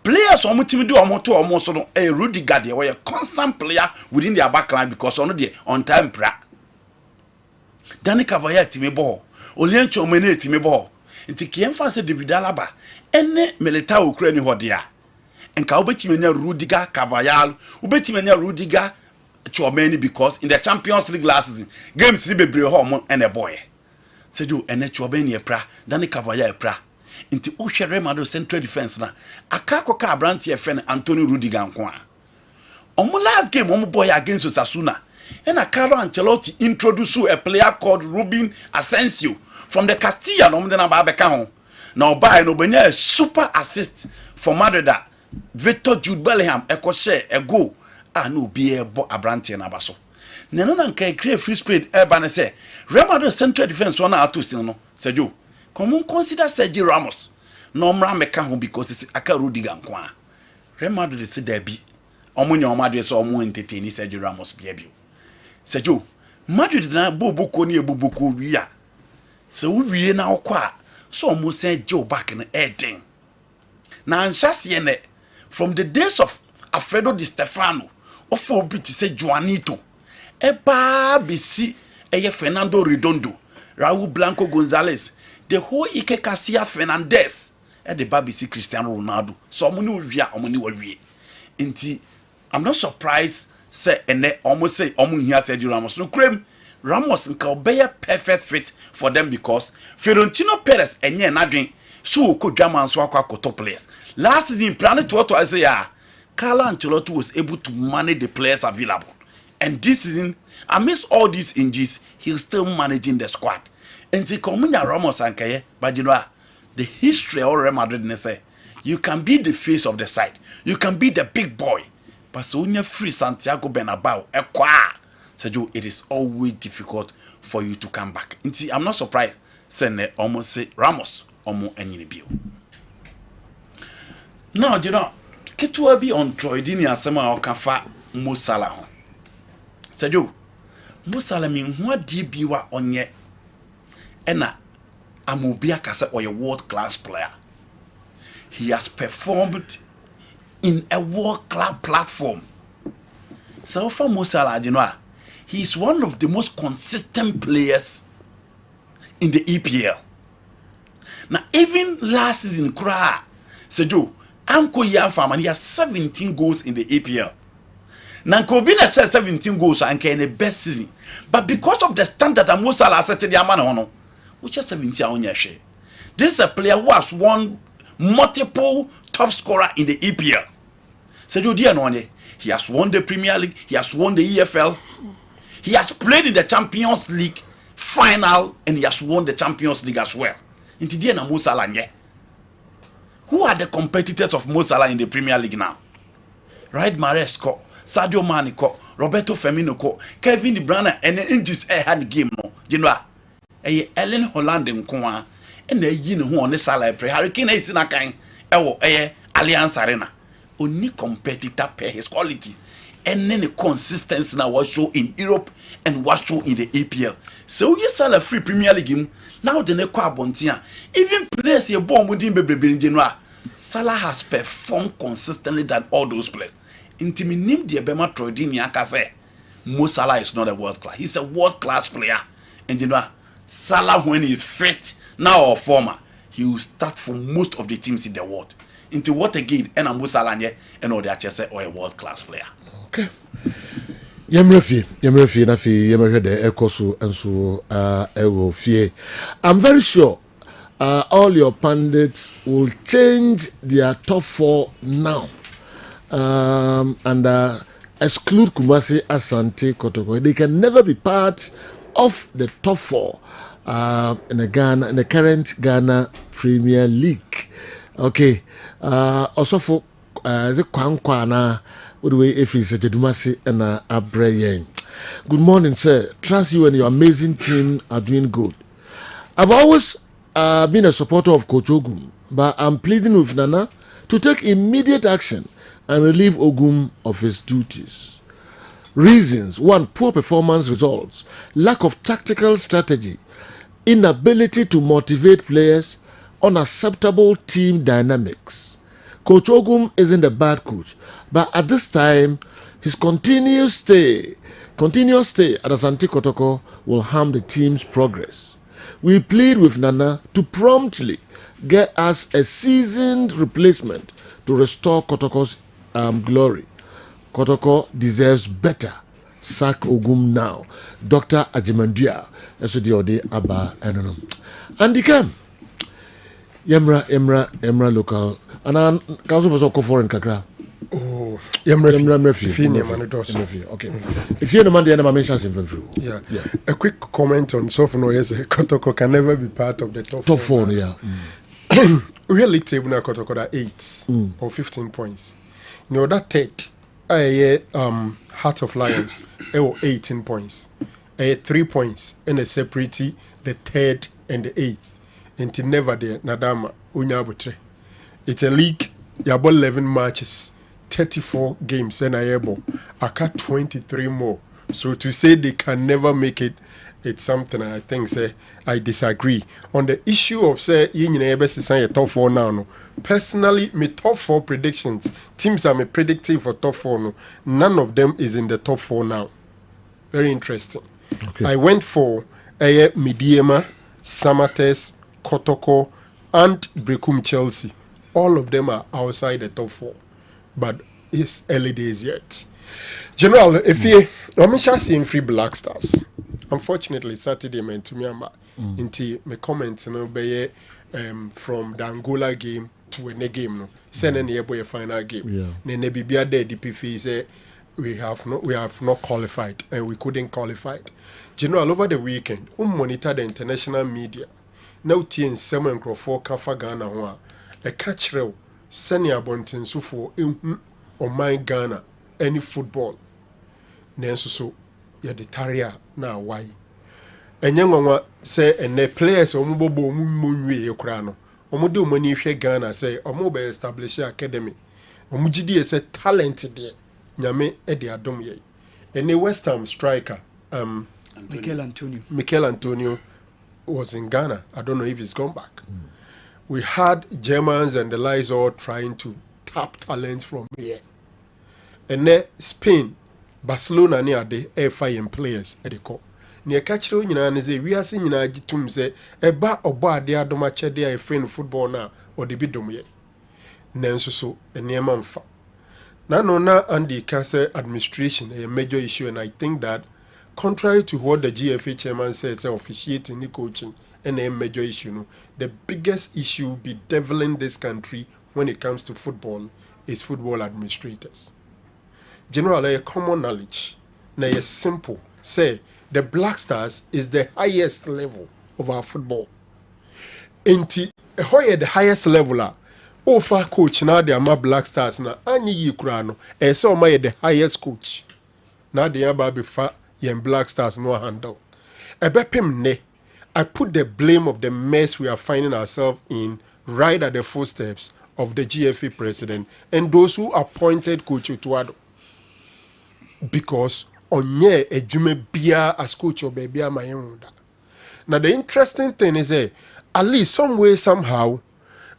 players omo timi do omo to omo so no e Rudiger de we constant player within their back line because ono de on time pra Dani Cavaya timi ball Oliencho Omene timi ball nti kiemfa se David Alaba ene Militao Ukraine ho de a enka obetimi nya Rudiger Cavaya obetimi nya Rudiger Chomeni because in the Champions League last season games ni bebre ho mo ene boy sejo ene Chomeni e pra Dani Cavaya e pra nti o hwere Madrid central defense na akako ka Brandt e fen Antonio Rudiger nko a omo last game omo boy against Osasuna and Carlo Ancelotti introduce a player called Ruben Asensio from the Castilla no na ba beka ho na oba no benya a super assist for Madrid Victor Jude Bellingham e ko share a goal no be a Abrantia na baso na no na nka create free Spain e ba ne say Real Madrid central defense one ato sin no Sergio come consider Sergio Ramos no mra meka ho because it's aka Rudiger nko Real Madrid say there be omunya Madrid so omu entertain Sergio Ramos bia bio Sergio Madrid na boboko ni eboboko wia se wo wie na okwa so omu say Joe back na eden na anshase ne from the days of Alfredo Di Stefano of obi ti say Juanito eba besi eye Fernando Redondo Raul Blanco Gonzalez the whole Ike Casillas Fernandez the babisi Cristiano Ronaldo so omu ni wia omu ni wawie nti I'm not surprised say ene almost say omu hia Sergio Ramos no krem Ramos nka obey perfect fit for them because Fiorentino Perez enye nadwen so ko dwaman so akwa top players last season plan to I say Carlo Ancelotti was able to manage the players available and this season amidst all these injuries he's still managing the squad and Comunia Ramos ankaye but you know the history of Real Madrid say you can be the face of the side you can be the big boy but so when you free Santiago Bernabeu it is always difficult for you to come back. I'm not surprised sene almost say Ramos omo enyini bio. Now you know ketua bi on Troidini asema o kafa Mo Salah ho. Sajo Mo Salah mi ho ade bi wa onye ena amobi akasa or a world class player. He has performed in a world class platform. So for Mo Salah, you know, he is one of the most consistent players in the EPL. Now, even last season, Sejo, Anko Yafam, he has 17 goals in the EPL. Now, Kobina said 17 goals and in the best season. But because of the standard that Mo Salah set to the man, which is 17 on your share. This is a player who has won multiple top scorer in the EPL. Sejo Dianone, he has won the Premier League, he has won the EFL, he has played in the Champions League final, and he has won the Champions League as well. Into Diana Mo Salah. Who are the competitors of Mo Salah in the Premier League now? Riyad Mahrez ko, Sadio Mane ko, Roberto Firmino ko, Kevin De Bruyne and Ingis had game no. You know, Ellen Holland nkoa and the yin who on the Salah pre Hurricane is na kan ewo Allianz Arena. Only competitor per his quality. And then the consistency now was show in Europe and was show in the APL. So you sell a free Premier League game. Now the next bontia. Even players you born within baby in general. Salah has performed consistently than all those players. Intiminim the Bema Troidini Akase. Mo Salah is not a world class. He's a world class player. And you know, Salah when he is fit now or former, he will start for most of the teams in the world. Into what again? And Mo Salah and all the others or a world class player. Okay. Yemrefi na fi yemrede ekoso enso ewo fie. I'm very sure all your pundits will change their top 4 now. And exclude Kumasi, Asante, Kotoko. They can never be part of the top 4 in the current Ghana Premier League. Okay. Also for the Kwankwana, what do we if it's a Jedumasi and a Abrayen. Good morning, sir. Trust you and your amazing team are doing good. I've always been a supporter of Coach Ogum, but I'm pleading with Nana to take immediate action and relieve Ogum of his duties. Reasons: 1, poor performance results, lack of tactical strategy, inability to motivate players, unacceptable team dynamics. Coach Ogum isn't a bad coach, but at this time, his continuous stay at Asante Kotoko will harm the team's progress. We plead with Nana to promptly get us a seasoned replacement to restore Kotoko's glory. Kotoko deserves better. Sack Ogum now. Dr. Ajimandia, Esodiode Abba Enonom. Andy Kem. Yemra local. And I also was a foreign kakra. Oh, Yemra. Okay. If you're the man, the mentions in through. Yeah. A quick comment on Sofno. Yes, Kotoko can never be part of the top 4. Yeah. We have league table now. Kotoko at 8 or 15 points. You know that third, Heart of Lions, 18 points. 3 points in a separate the third and the 8th. Until never there, Nadama, Unyabutre. It's a league, you have 11 matches, 34 games, and I got 23 more. So to say they can never make it, it's something I think, say, I disagree. On the issue of, say, you top 4 now, no. Personally, my top 4 predictions, teams are predicting for top 4, no. None of them is in the top 4 now. Very interesting. Okay. I went for Midiema, Samates, Kotoko, and Brekum Chelsea. All of them are outside the top 4. But it's early days yet. General, if you I'm seeing free Black Stars. Unfortunately, Saturday meant to me into my comments from the Angola game to a game no. Send any boy a final game. Yeah. Then be there DPF say we have not qualified and we couldn't qualify. General, over the weekend, monitor the international media. Now TN 7 Crawford Kafa Ghana ho a catch real senior bonten so for on my Ghana any football. Nenso so ya the taria na why. enye nwanwa say ene players omubobo omunwe ekura no omude omani hwe Ghana say omubo establish academy omugidi say talent de nyame e de adom ye ene West Ham striker Mikel Antonio was in Ghana. I don't know if he's gone back. We had Germans and the likes all trying to tap talent from here. And then Spain, Barcelona near the FIM players at the core. Near Catchero, we are seeing Jitum say, a bar or bar de Adomache de a friend football now, or the bidomye. Nanso so, a near manfa. Now, Andy Cancer administration, a major issue, and I think that contrary to what the GFA chairman said, officiating the coaching and a major issue, no, the biggest issue bedeviling this country when it comes to football is football administrators. Generally, a common knowledge, now a simple, say, the Black Stars is the highest level of our football. Inti, the highest level, far coach now they are my Black Stars na anyi yikurano, so my the highest coach. Now they are baby far. Yen Black Stars no handle. Ebepim ne, I put the blame of the mess we are finding ourselves in right at the footsteps of the GFA president and those who appointed Coach Otuado. Because onye ejume bia as Coach Obebia mayenda. Now the interesting thing is at least some way somehow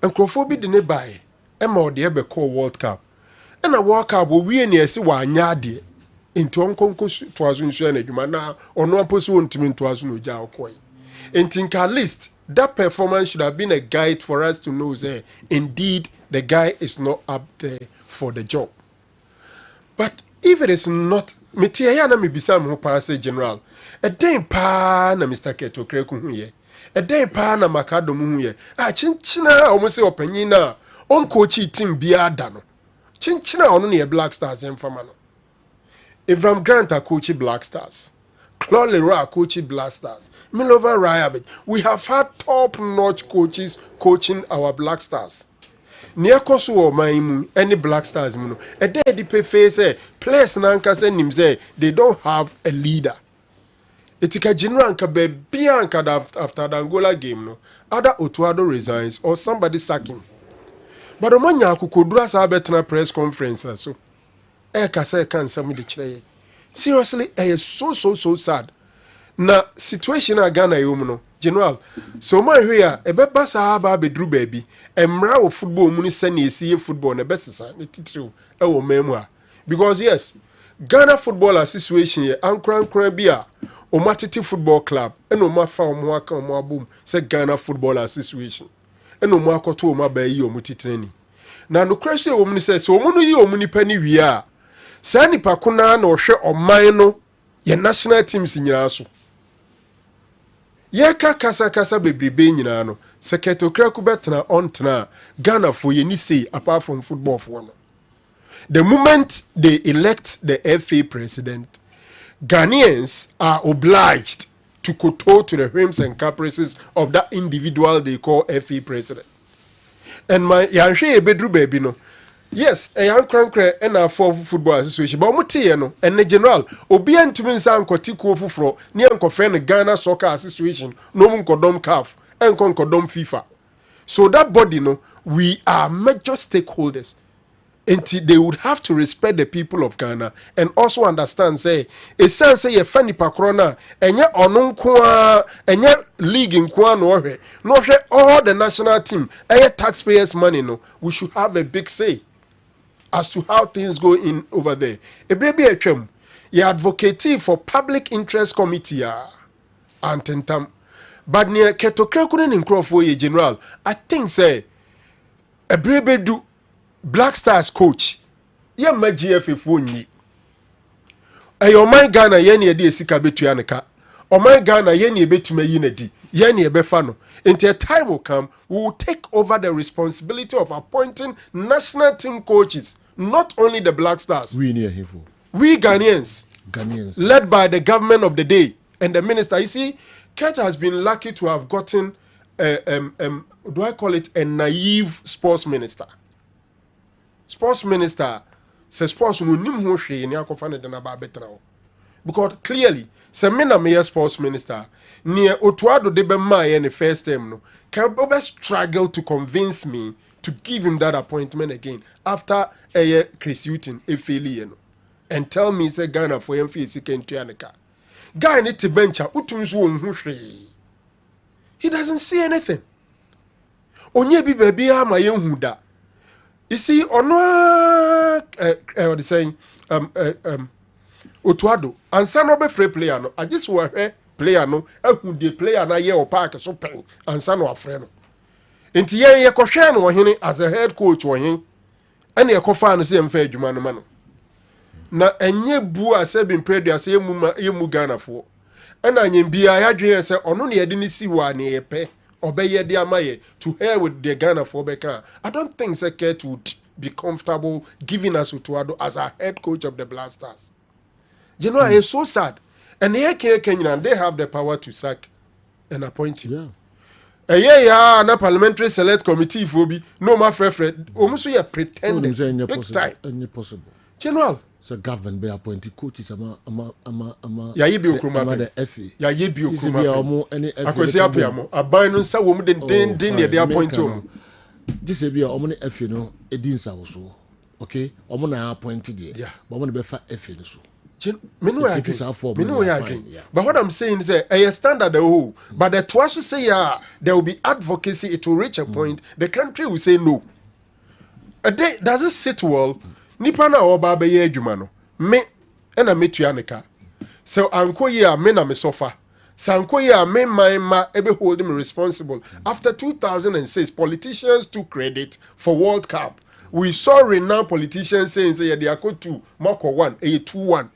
and Crawford didn't buy Emma or the Ebeko World Cup. And a World Cup will we near see wa nyadi. Into unconquer twas in Shanna or no person to mean twas no jaokoi. And think at least that performance should have been a guide for us to know that indeed the guy is not up there for the job. But if it is not, Metiana may be some who pass a general. A day pa na Mr. Keto Krekuye. A day pa na Macado Muye. Ah, Chinchina almost say openina. On coachy team biadano. Chinchina only a Black Stars and Famano. Avram Grant are coaching Black Stars. Claude Leroy are coaching Black Stars. Milovan Rayabit. We have had top-notch coaches coaching our Black Stars. Niakosu or Maimu, any Black Stars, muno. A day the pay say players nanka say him say they don't have a leader. Etika general anka be bianca after the Angola game no. Either Otuado resigns or somebody sack him. But the man yakukudura sa betna press conference so. Seriously, it's so sad. Na situation a Ghana no general. So my here a beba sahaba bedru baby. Emra of football muni send see football na best sa titru e wo memwa. Because yes, Ghana football situation here ankran bia o matiti football club and o ma fa o mo aka o mo abum say Ghana football association. And o mo akoto o ma ba yi o muti training. Na no crazy o muni say so o mu yi o muni pani wi a Sani pakuna na ohwe oman no ye national teams nyina so. Ye kasa bebrebe nyina no. Seketo kraku betna ontna Ghana for ye ni say apart from football for no. The moment they elect the FA president, Ghanaians are obliged to kowtow to the whims and caprices of that individual they call FA president. And my yanhwe bedru baby no. Yes, a young crankre and our football association, but Mutiano and the general, Obian to mean San Cotico Fufro, near Confrene Ghana Soccer Association, no Kodom CAF, and Kodom FIFA. So that body, no, we are major stakeholders. And they would have to respect the people of Ghana and also understand, say, a sense say a funny pakrona, and yet on and yet league in Kwan or no, all the national team, and taxpayers' money, no, we should have a big say as to how things go in over there. A baby HM, you advocate for public interest committee, and tentam. But near Ketokrekunen in Crawford, general, I think, say, a baby do Black Stars coach, yeah, my GFF won't ye. Ayo my Ghana, yenny a dear sika betuanaka, or my Ghana, yenny a bit me unity, yenny a befano. Until time will come, we will take over the responsibility of appointing national team coaches, not only the Black Stars. We near him. We Ghanaians, led by the government of the day and the minister. You see, Ket has been lucky to have gotten, do I call it a naive sports minister? Sports minister says sports will nim hoshe in yakofane than about better now. Because clearly, Semina Mayor sports minister, near Otuado de Bema in the first term, no, can Boba struggle to convince me to give him that appointment again after a year Chris Hutton, a failure, no, and tell me, say, Ghana for him, he can Tianaka. Guy need to bench up, he doesn't see anything. Onye bi baby ama yehuda. You see, ono what is saying Otuado ansa no be free player no. I just were player no ehun the player na ye o park so pen ansa no afre no. Enti ye kohwe no hene as a head coach wo hen. Ene ye kofa no se mfa adwuma no ma no. Na enye bu asebin predia se yemu Ghana fo. Ena anyem bia ya dwen se ono ne ye de ni si wa ne ye pe. Obey the amaye to hell with the Ghana for Beka. I don't think Seket would be comfortable giving us Utuado as our head coach of the Blasters. You know, it's so sad. And here Kenyan, they have the power to sack and appoint him. Yeah. Na parliamentary select committee for be no my friend. Almost you pretenders big time. Possible. General. So government be appointed coaches ama ya yebi okroma the FA ya yebi okroma any FA akwesi apiamo aban no nsa wo mu den ne de appoint o this be omo ne FA no edin sa wo so okay omo na appointed there but omo be fa FA no so me no agree. But what I'm saying is a standard the whole but the twice say there will be advocacy, it will reach a point the country will say no. Does it sit well? Nipa na oba be ye adwuma no me na metuaneka so anko ye a me na me sofa sanko ye a me ma ebe hold me responsible. After 2006 politicians took credit for World Cup. We saw renowned politicians saying say they are go to Moko 1 a 2-1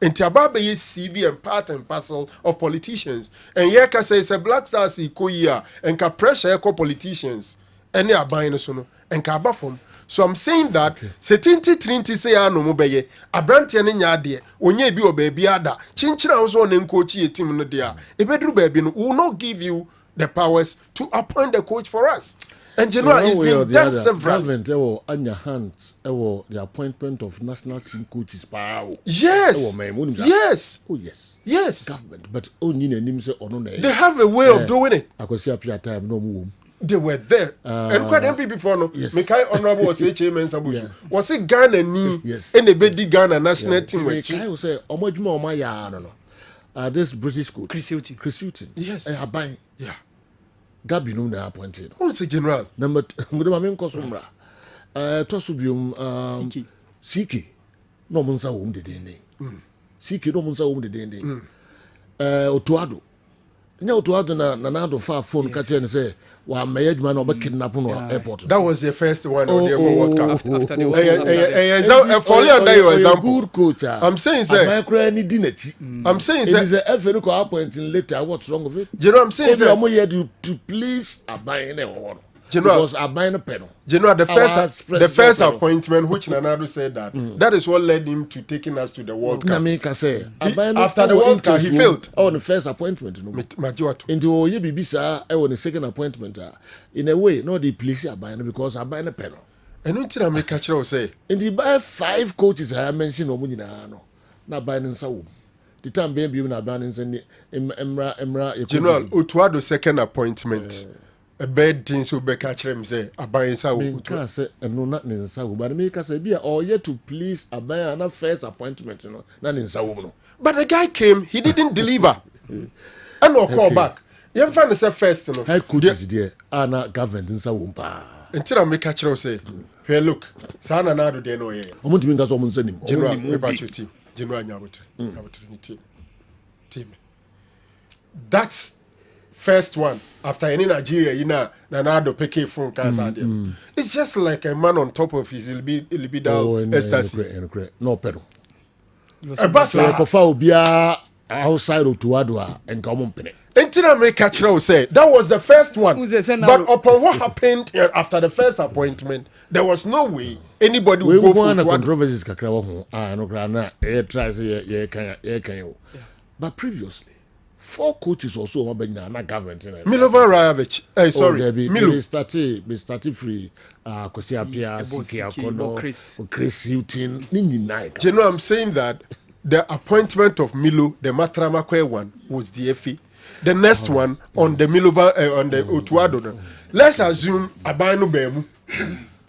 enti ababa ye CV and part and parcel of politicians and ye ka say Black Stars iko ye and ka pressure ko politicians any aban no so no and ka aba from. So I'm saying that setinti trinti say no mo beye abrante ne nya de onye bi obabi ada chinchira wo so ne coach ye team no dia ebedru baby no will not give you the powers to appoint the coach for us. And General is being done several. Government on your hands the appointment of national team coaches power. Yes. Yes. Oh yes. Yes. Government but only name say they have a way of doing it. I could see up your time no more. They were there. And quite MP before no. Yes. Mekai Honorable was H.M. Sabuchu. Was it Ghana ni in the Bedi Ghana national team? I will say Omojuma Omaya no. This British coach. Chris Hutton. Yes. I buying. Yeah. Gabi no na appointed. Who is the general? Number ngudema men kosumra. Tosubium Siki. No munsa wom de dende. Siki no munsa wom de dende. Otuado. Nya Otuado na nado fa phone ka tell say wa mayed man oba kidnap no airport. That was the first one on the World Cup. After the World Cup. Follow under your example. Good coach. I'm saying say I'm saying say it is a FA no appointing later. What's wrong with it? You know what I'm saying say I'm here to please Aban no. Because Aban pedal. You know the first appointment which Nanado said that is what led him to taking us to the World Cup. After the World Cup he failed. Oh, the first appointment no. Into ye bibisa I want the second appointment in a way no they please Aban because Aban pedal. And until I make catch say in the by 5 coaches I mentioned no nyina no. Na Aban nsa the time being na Aban nsa Emra General Otuado second appointment. A bad thing so be catch him say Aban sa Otuado say no not nsa wo but me ka say bia or yet to please Aban na first appointment no na nsa wo no. But the guy came, he didn't deliver. And no call back. You find the first no. High coaches there na government nsa wo pa. Until I make catch say hey look sana na do dey no here. Omuntimi nka so omunsa nim. General we back your team. General Nyabotre. Team. That's first one after any Nigeria Nanado peke phone cancer. It's just like a man on top of his libido ecstasy. No pedal. Ebasa kofa obia outside Otuado and common penny. Until make catch say that was the first one. But upon what happened after the first appointment, there was no way anybody would go for controversies kakra ho. No grana try say ye kan. But previously 4 coaches also na government. Milovan Rajovic. Sorry. Milo started free. Kosi Apia, Siki Akono, Chris Hutton. You know, I'm saying that the appointment of Milo, the Matramakwe one, was the FA. the next one on the Milova on the Otuado. Let's assume Abano Bemu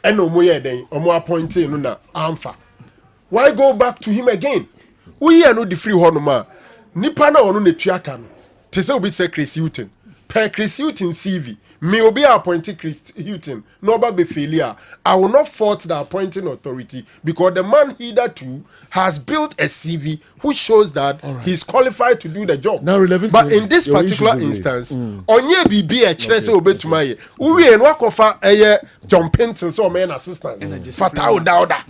and Omoye then Omo appointed no na Amfa. Why go back to him again? We are no the free honoma. Nipana ono ne tuaka no. Te say obi say Chris Hilton. Per Chris Hilton CV. Me obi appointed Chris Hilton. No ba be failure. I will not fault the appointing authority because the man hitherto has built a CV which shows that he's qualified to do the job. Now relevant. But in this particular instance, onye bibi e kire say obetuma ye. Uwie no akofa eye John Penton so man assistant. Fatao Dauda.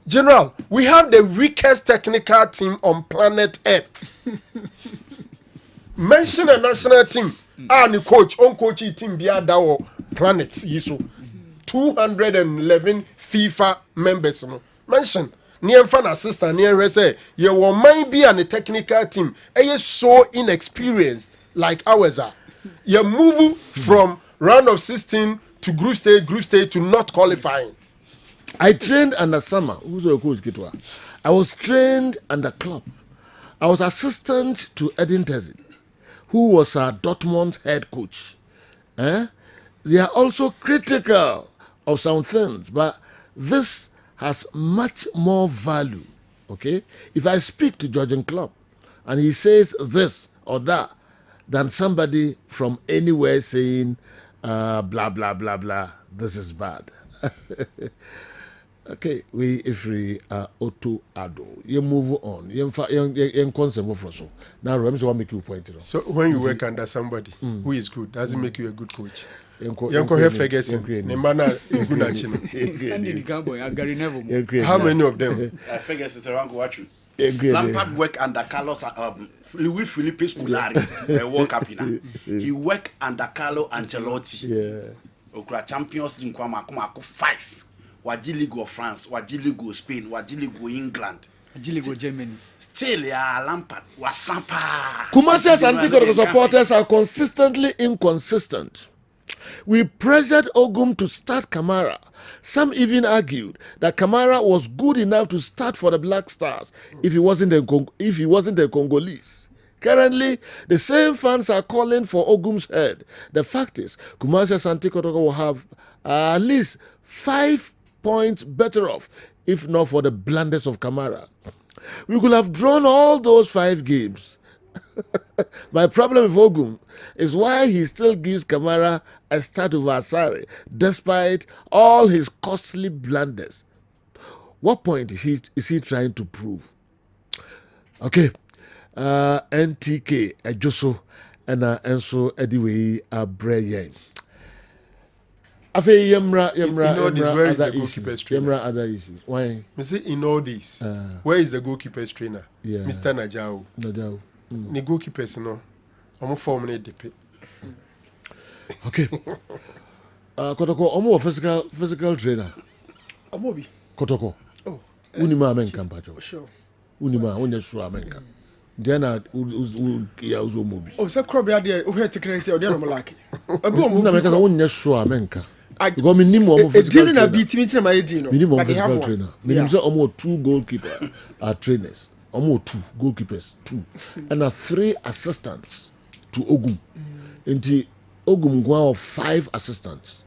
General, we have the weakest technical team on planet Earth. Mention a national team. The coach, on coach team bia dawo planet yiso. 211 FIFA members. No. Mention. Near fan assistant, near say, you will might be on a technical team. And you're so inexperienced like ours are. You move from round of 16 to group stage to not qualifying. I trained under Summer. Who's your coach, Kitwa? I was trained under Klopp. I was assistant to Edin Terzic, who was our Dortmund head coach. They are also critical of some things, but this has much more value. Okay? If I speak to Jurgen Klopp and he says this or that, than somebody from anywhere saying blah, blah, blah, blah, this is bad. Okay, if we are auto ado, you move on. You concept for so. Now, Rams will make you point. So when you work under somebody who is good, does it make you a good coach? Yanko have Ferguson. Nemana How many of them? Ferguson is around watching. Lampard work under Carlos Luis Felipe Scolari, World Cup. He work under Carlo Ancelotti. Yeah. Okra Champions League kuma 5. Waji League of France, Waji League of Spain, Waji League of England, Waji League of Germany. Still, Lampard was Sampa. Kumasi Asante supporters are consistently inconsistent. We pressured Ogum to start Kamara. Some even argued that Kamara was good enough to start for the Black Stars if he wasn't a Congolese. Currently, the same fans are calling for Ogum's head. The fact is, Kumasi Asante will have at least 5 points better off if not for the blunders of Kamara. We could have drawn all those 5 games. My problem with Ogum is why he still gives Kamara a start over Asare despite all his costly blunders. What point is he trying to prove? Okay, NTK Ejoso and Enso Ediwe Abreyen. In all this, where is the goalkeeper's trainer? Other issues. Why? Me say in all this, where is the goalkeeper's trainer? Yeah. Mr. Najao. The goalkeepers, no. I'm forming DP. Okay. Kotoko, I'm physical trainer. Amobi. Kotoko. Oh. Unima amenka mpacho. Sure. Unima onye sure amenka. Ndiana ya uzo mobi. Oh, so crop ya there over technically or there no malaki. Una meka sa onye sure amenka. Because minimum of physical trainer. Dino na beat meeting my dino. Minimum physical trainer. Minimum say almost 2 goalkeepers are trainers. Almost 2 goalkeepers, 2. And 3 assistants to Ogum. Inti Ogum go of 5 assistants.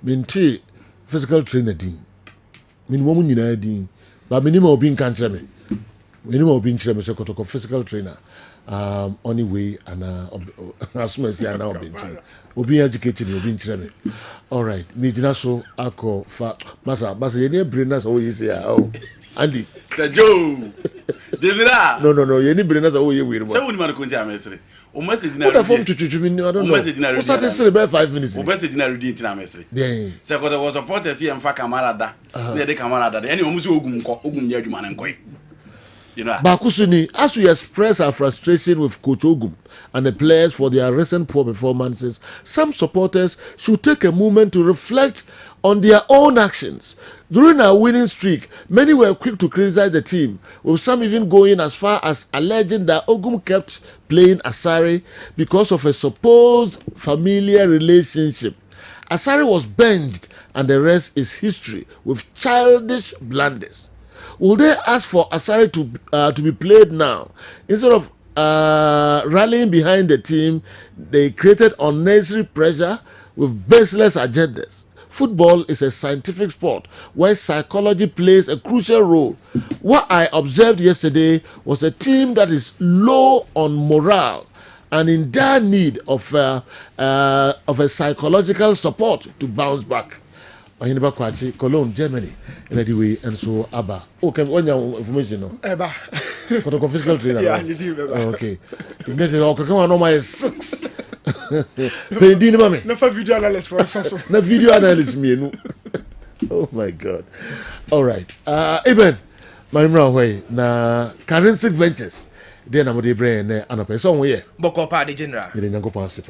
Minti physical trainer din. Minimum nyina din. But minimum obi nkan kire me. Minimum obi nkyere me say kotoko physical trainer. Anyway and assume say na obi nti. Obi educated me obi nkyere me. All right, me dina so akọ fa masa ye ne brainers so you say oh Andy Sir Joe Devira no ye ne brainers so you weird. Say woni man ko nti amesere o message na what the form to me I don't know. O start say about 5 minutes. O message na ready nti na amesere. Yeah. Say ko the supporters here mfa Kamara da. Na de Kamara da. Any o mu say ogum nya adwuma na nkoy. You know. Bakusuni, as we express our frustration with Coach Ogum and the players for their recent poor performances, some supporters should take a moment to reflect on their own actions. During our winning streak, many were quick to criticize the team, with some even going as far as alleging that Ogum kept playing Asare because of a supposed familiar relationship. Asare was benched and the rest is history with childish blunders. Will they ask for Asare to be played now instead of rallying behind the team, they created unnecessary pressure with baseless agendas. Football is a scientific sport where psychology plays a crucial role. What I observed yesterday was a team that is low on morale and in dire need of a psychological support to bounce back. Ahiniba Kwachi, Cologne, Germany, anyway, and so Abba. Okay, when your information, no? Eba. Kotoko physical trainer. Yeah, you do, okay. You get it all. Come on, no, my 6. Pending, mommy. No for video analyst for us. No video analyst, me, no. Oh my God. All right. Eben, Marimra way na Currency Ventures. Then I'm the brain and a person here. Boko pa de general. You didn't go past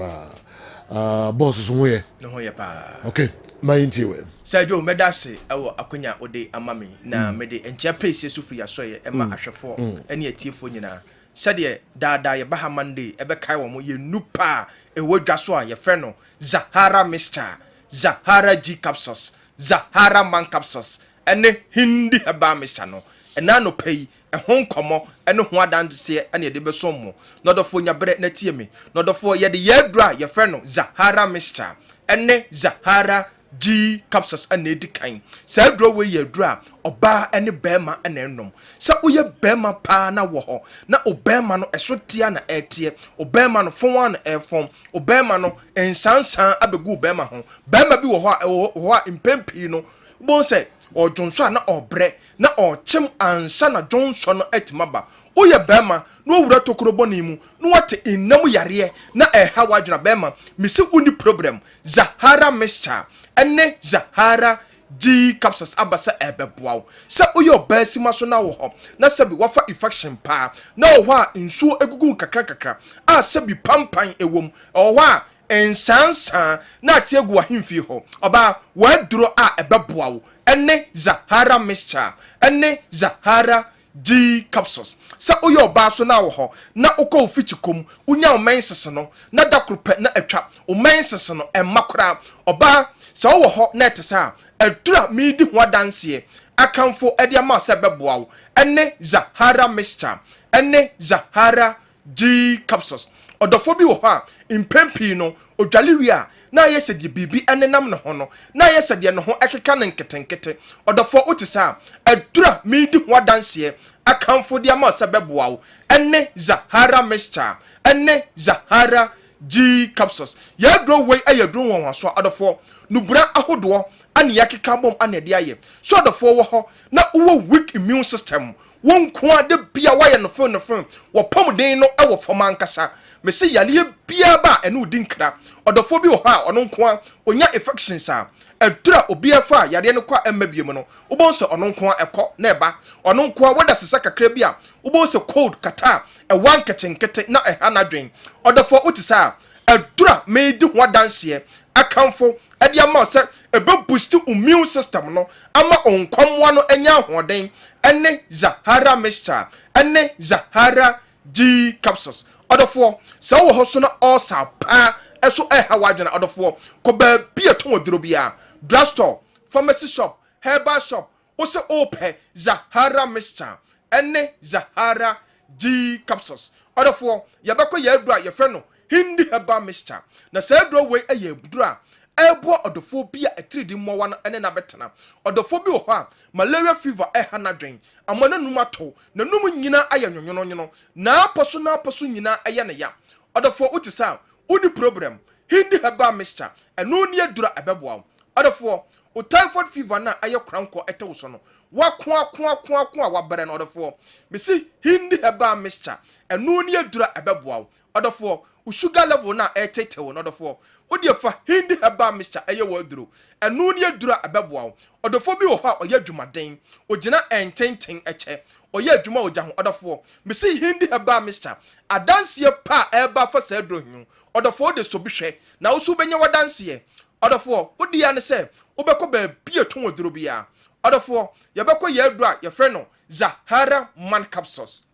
boss somewhere. No ya pa. Okay. My into Sergio Medase ewo akonya ode amami na mede enche pace so free asoye e ma ahwefo ene atiefo nyina sede daada ye baha Monday ebe kai wo mo ye nupa e wodwa so a ye frɛ no Zahara Mr. Zahara G capsules Zahara Man capsules ene hindi haba Mr. no ena no pay e ho nkomo ene ho adande se ene de beso mo nodofo nya bere na tie me nodofo ye de ye dura ye frɛ no Zahara Mr. ene Zahara G capsules and edi kind. Say draw way ye dra oba any bema and enom. Sa uye bema pa na woho. Na obema no esotia na etie. Obema no fon e form. Obema no ensansan abegu bema ho. Bema bi woho impempi no. Bon say or Johnson na obre na or chim ansa na Johnson no etimaba. Uye bema no wura tokrobo ni mu no wate inamu yare na ha wadwena bema misi uni problem Zahara Mr. ene Zahara G capsules abasa ebeboaw sa uyo basi maso na wo ho na sabi wafa infection pa na wo a nsuo egugu kakra a sabi pampan ewom wo a ensansan na tiegu ahimfi ho oba waduro a ebeboaw ene Zahara Mr. ene Zahara G capsules sa uyo baso na wo ho na uko fitikom unya omensese no na dakrupe na atwa omensese no emakora oba sa wo ho net sa adura midi ho danse akamfo ede ama sa beboawo ene Zahara Mr. ene Zahara G capsules odofo bi wo ho a impempi no odwaleria na yesedi bibi enenam ne ho no na yesedi ne ho ekeka ne nketenkete odofo utisa adura midi ho danse akamfo de ama sa beboawo ene Zahara Mr. ene Zahara G capsules ya dro way ayadro won so adofo nubura ahodo ane yakeka bom ane de aye so adofo wo ho na wo weak immune system won ko ade bia waye no fon wo pomden no e wo foma nkasa me se yale bia ba ene udinkra adofo bi wo ha ono nko onya infections a adura obia fa yare no kwa emabiem no ubonso ono nko ekọ na eba ono nko wada sesa kakra bia ubonso cold kata e wan ketenkete na e hanadwen adofo utisa adura made ho danse akamfo ade ama se ebe boost immune system no ama onkwamwa no anya hoden ene Zahara Mr. ene Zahara G capsules odofo se wo ho so na osa pa eso hawadwena odofo ko ba bia to oduro bia drugstore pharmacy shop herbal shop wo se ope Zahara Mr. ene Zahara G capsules odofo yabako yadura ye frɛ no hindi herbal Mr. na se aduro we ayebdura ebo odofo bia etridi mmowa no ene na betena odofo bi wo ho a malaria fever hanadwen amana numa to na num nyina aya nyonyono na aposo nyina aya ne ya odofo utisa uni problem hindi herbal Mr. eno ni adura ebeboa odofo o typhoid fever na aya kranko etewo so no wa wabere no odofo mesi hindi herbal Mr. eno ni adura ebeboa odofo o sugar level na etetewo no odofo odiefa hindi herbal Mr. eye waduro eno ni adura ebeboa odofo bi wo ha oya dwumaden ogina ententen eche oya adwuma ogya ho odofo mesi hindi herbal Mr. adanse pa eba fa sa aduro hu odofo de so bihwe na wo su benya wadanse odofo odia ne se obekọ ba bia to waduro bia odofo yebekọ ye adura ye frɛ no Zahara Man capsules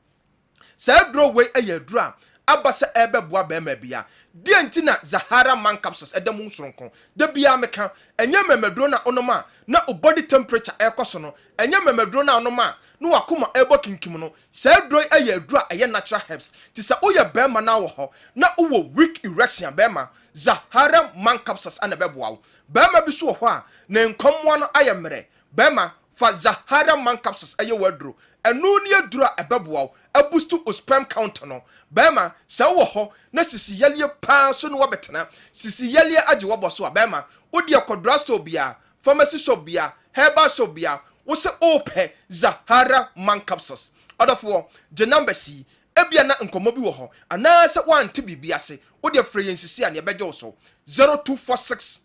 sa aduro we eye adura abasa ebe boa bema bia de ntina Zahara man capsules edemu nsoronko de bia meka enye memedro na onoma na o body temperature ekoso no enye memedro na onoma no wakoma ebo kinkim no sa dro eye adura eye natural herbs ti sa oye bema na wo ho na wo weak erection bema Zahara man capsules ana beboa bema bi so ho a na nkomwa no ayemre bema fa Zahara man capsules eye wadro enu ni adura ebeboa aboost to sperm count no bema sa wo ho na sisi yalie pa so no wabetena sisi yalie age wo boso a bema odi akodra store bia pharmacy shop bia herbal shop bia wo se ope Zahara man capsules odofo je number C ebia na nkomo bi wo ho ana se wante bibia se odi afre yensisi a ne beje wo so 0246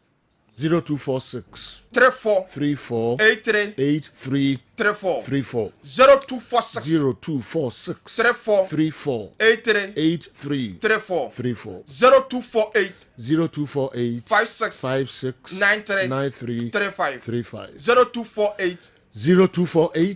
0246 34 83 34 0246 34 83 34 0248 56 93 35 0248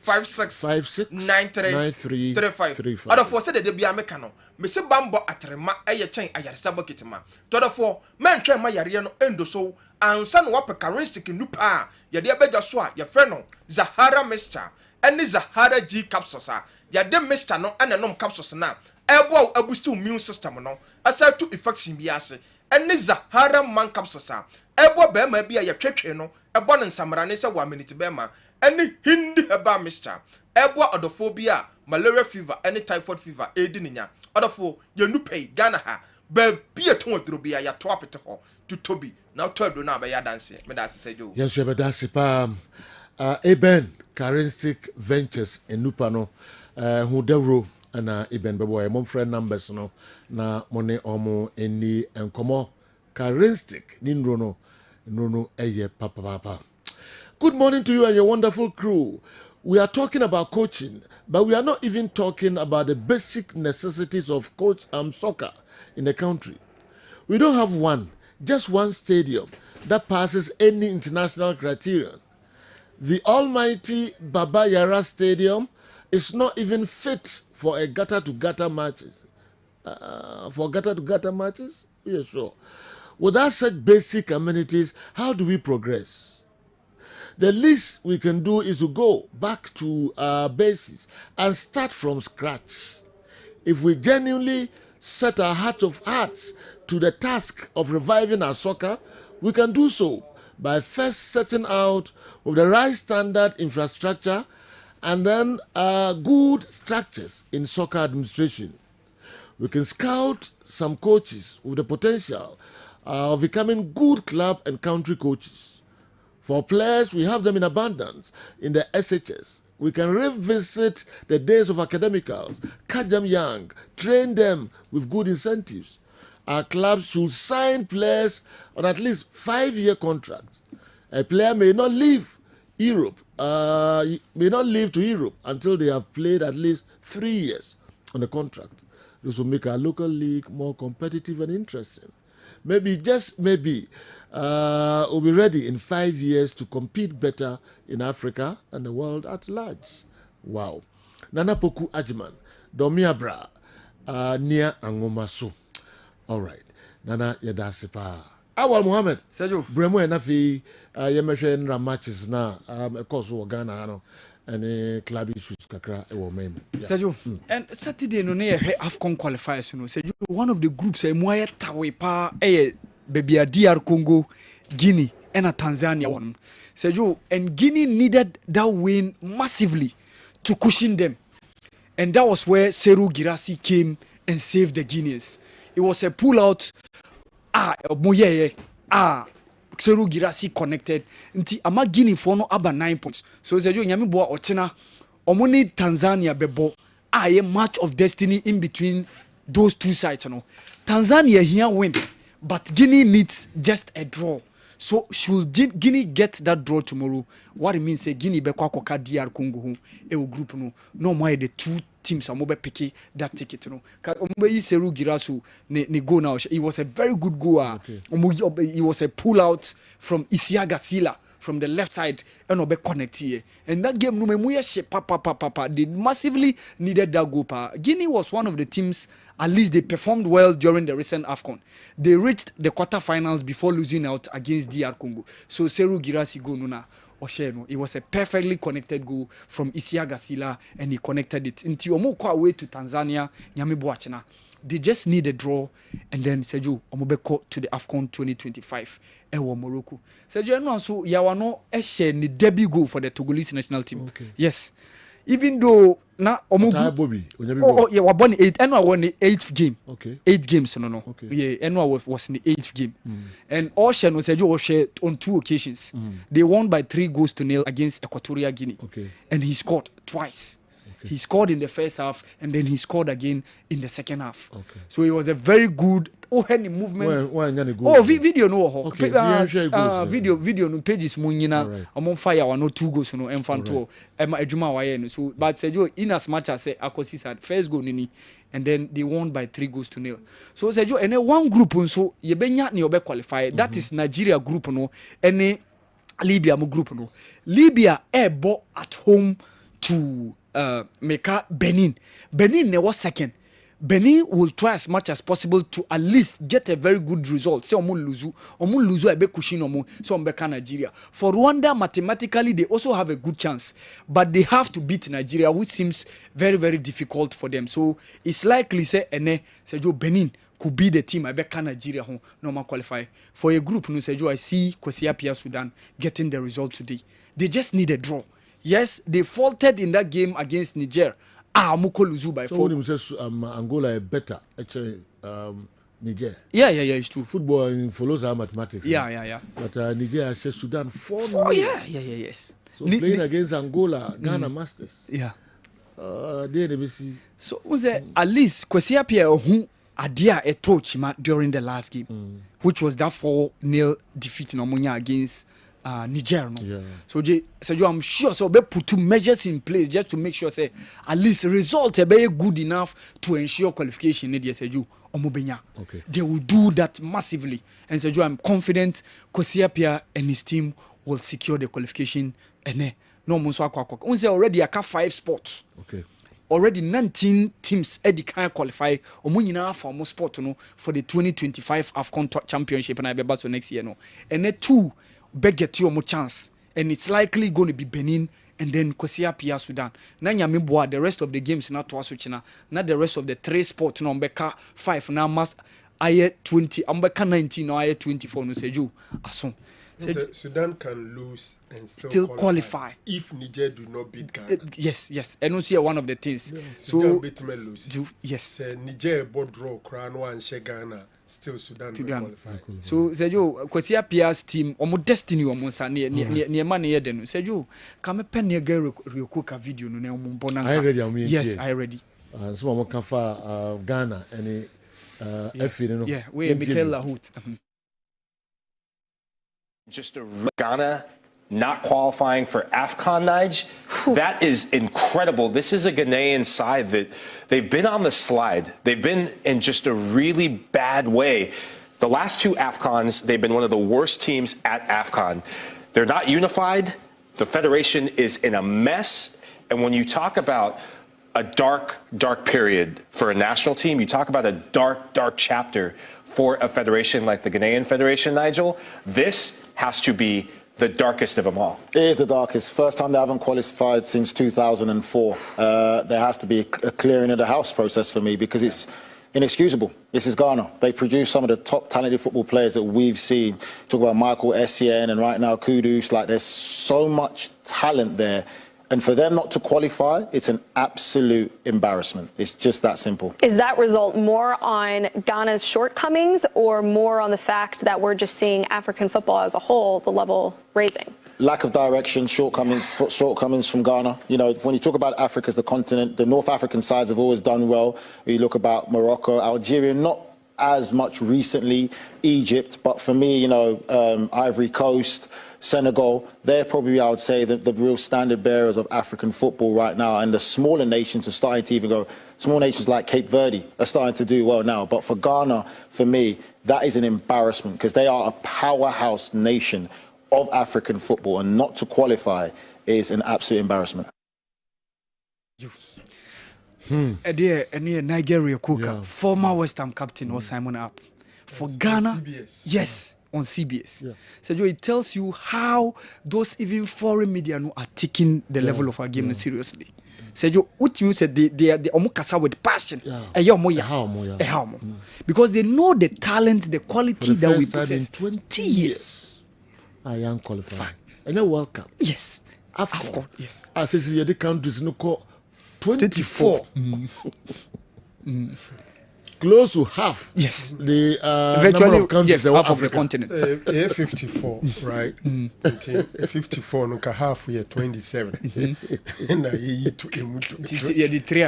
56 93 35 adofo se de bia meka no me se bambo atrema eye chen ayaresa boketema to adofo mentwe ma yare no endo so ansa no wapeka rinstic nupa ye de abegya so a ye fre no Zahara mixture ene Zahara G capsules a ye de mixture no ene nom capsules na ebo aboost immune system no asa to infection bi ase ene Zahara man capsules a ebo be ma bia ye twetwe no ebo ne nsamra ne se wa minute be ma ene hindi heba mixture ebo odophobia malaria fever ene typhoid fever edi ninya odofo ye nupei Ghana ha ba bia ton odrobia ya to apete ho to tobi na to do na ba ya dance me da se jo yes we be dance pa Eben Charistic Ventures enupa no hu dewro na Eben bebo e mom friend numbers no na money omo eni enkomo Charistic ni nro no eye papa. Good morning to you and your wonderful crew. We are talking about coaching, but we are not even talking about the basic necessities of soccer in the country. We don't have just one stadium that passes any international criterion. The almighty Baba Yara Stadium is not even fit for a gutter-to-gutter matches. Yes, sure. Without such basic amenities, how do we progress? The least we can do is to go back to our bases and start from scratch. If we genuinely set our heart of hearts to the task of reviving our soccer, we can do so by first setting out with the right standard infrastructure and then good structures in soccer administration. We can scout some coaches with the potential of becoming good club and country coaches. For players, we have them in abundance in the SHS. We can revisit the days of academicals, catch them young, train them with good incentives. Our clubs should sign players on at least 5-year contracts. A player may not leave Europe, to Europe until they have played at least 3 years on the contract. This will make our local league more competitive and interesting. Maybe, just maybe, we'll be ready in 5 years to compete better in Africa and the world at large. Wow. Nana Poku Ajiman, Domiabra, near Angomaso. All right. Nana Yadasipa. Awal Muhammad. Sergio. Bremo enafi yemeshe nra matches na course wo Ghana no any club issues kakra e wo mem. Sergio. And Saturday no na AFCON qualifiers no. Sergio, one of the groups e mo tawe pa Bebia DR Congo, Guinea, and Tanzania. Sergio, and Guinea needed that win massively to cushion them. And that was where Seru Girassi came and saved the Guineans. It was a pull-out. Seru Girassi connected. Nti ama Guinea for no about 9 points. So Sergio, nyami boa otena. Omoni Tanzania bebo. A match of destiny in between those two sides. You know. Tanzania here win. But Guinea needs just a draw. So should Guinea get that draw tomorrow? What it means is Guinea be kwa DR Congo group no more the two teams are mobile picky that ticket no. Seru Girasu ne go now. It was a very good goal. Okay. It was a pull out from Isiaga Sila from the left side and obe connect here. And that game no me papa. They massively needed that goal. Guinea was one of the teams at least they performed well during the recent AFCON. They reached the quarterfinals before losing out against DR Congo. So Seru Girassi go nuna Osheno. It was a perfectly connected goal from Isiaga Sila, and he connected it into Omoko away to Tanzania. Nyame Boachena. They just need a draw, and then Sergio Omobeko to the AFCON 2025. Ewo Morocco. Sergio no so yawano eshe ni debut goal for the Togolese national team. Okay. Yes. Even though na Bobby. Yeah, we won 8. And I won the 8th game. Okay. 8 games, no. Okay. Yeah, and I was in the 8th game. And Ocean was on 2 occasions. They won by 3-0 against Equatorial Guinea. Okay. And he scored twice. He scored in the first half, and then he scored again in the second half. Okay. So it was a very good any movement. Video no. Okay. Video no pages munyina. Among fire or no 2 goals no enfanto. Ejuma waye so but Sergio in as much as Akosi said first goal nini, and then they won by 3-0. So Sergio and one group so yebenya ni obe qualify. That is Nigeria group no. Any Libya group no. Libya ebo at home to Meka Benin. Benin was second. Benin will try as much as possible to at least get a very good result. Say omu luzu ebe kushin omu so ombeka Nigeria. For Rwanda, mathematically they also have a good chance, but they have to beat Nigeria, which seems very, very difficult for them. So it's likely say Sergio Benin could be the team Ebeka Nigeria home normal qualify for a group. No Sergio, I see Kwesi Appiah Sudan getting the result today. They just need a draw. Yes, they faltered in that game against Niger. Muko luzu by 4. So when you say Angola is better, actually, Niger. Yeah, it's true. Football follows our mathematics. Yeah. But Niger has Sudan 4. Yes. So playing against Angola, Ghana Masters. Yeah. So was at least Kwesi Appiah who adia a touch during the last game, which was that 4-0 defeat in Omonia against Niger. No? Yeah. So I'm sure so be put 2 measures in place just to make sure say at least result be good enough to ensure qualification. Okay. They will do that massively, and so I'm confident Kwesi Appiah and his team will secure the qualification. And no already 5 spots. Okay. Already 19 teams can qualify for more sport for the 2025 AFCON Championship and I be so next year. And then 2 get you more chance, and it's likely going to be Benin and then Kwesi Appiah Sudan. Na nyame boa the rest of the games na to asochina. Na the rest of the 3 sports na mbeka 5 na mas aye 20 mbeka 19 na aye 24 no seju aso. Sudan can lose and still qualify if Niger do not beat Ghana. Yes. And also one of the things. Yeah. Sudan beat me lose. Yes. Niger board draw Krano and Ghana. Still Sudan will qualify. So Sergio, Kwesi Appiah's team omo destiny omo sa ne ma ne yede no. Sergio, come pen ne ga rekoka video no na omo bona. Yes, I ready. So omo kan fa Ghana any FA no. Yeah, we Mikel Lahout. Just Ghana not qualifying for AFCON, Nige, that is incredible. This is a Ghanaian side that they've been on the slide. They've been in just a really bad way. The last 2 AFCONs, they've been one of the worst teams at AFCON. They're not unified. The federation is in a mess. And when you talk about a dark period for a national team, you talk about a dark chapter for a federation like the Ghanaian Federation, Nigel, this has to be the darkest of them all. It is the darkest. First time they haven't qualified since 2004. There has to be a clearing of the house process for me because it's inexcusable. This is Ghana. They produce some of the top talented football players that we've seen. Talk about Michael Essien and right now Kudus. Like there's so much talent there. And for them not to qualify, it's an absolute embarrassment. It's just that simple. Is that result more on Ghana's shortcomings or more on the fact that we're just seeing African football as a whole, the level raising? Lack of direction, shortcomings from Ghana. You know, when you talk about Africa as the continent, the North African sides have always done well. You look about Morocco, Algeria, not as much recently, Egypt, but for me, you know, Ivory Coast, Senegal, they're probably, I would say, the real standard bearers of African football right now. And the smaller nations are starting to even go, small nations like Cape Verde are starting to do well now. But for Ghana, for me, that is an embarrassment because they are a powerhouse nation of African football, and not to qualify is an absolute embarrassment. There, Nigeria Coca, former West Ham captain was Simon App. For Ghana, yes, on CBS. So Joe, it tells you how those even foreign media are taking the level of our game seriously. Sergio, what you said, they omukasa with passion. Because they know the talent, the quality that we possess. 20 years, I am qualified. And you're welcome. Yes. AFCON. Yes. As I say, the countries no call 24. Close to half. Yes. The virtually number of countries half of Africa. the continent. 54, right? 54 no ka half year 27. Na ye to the 3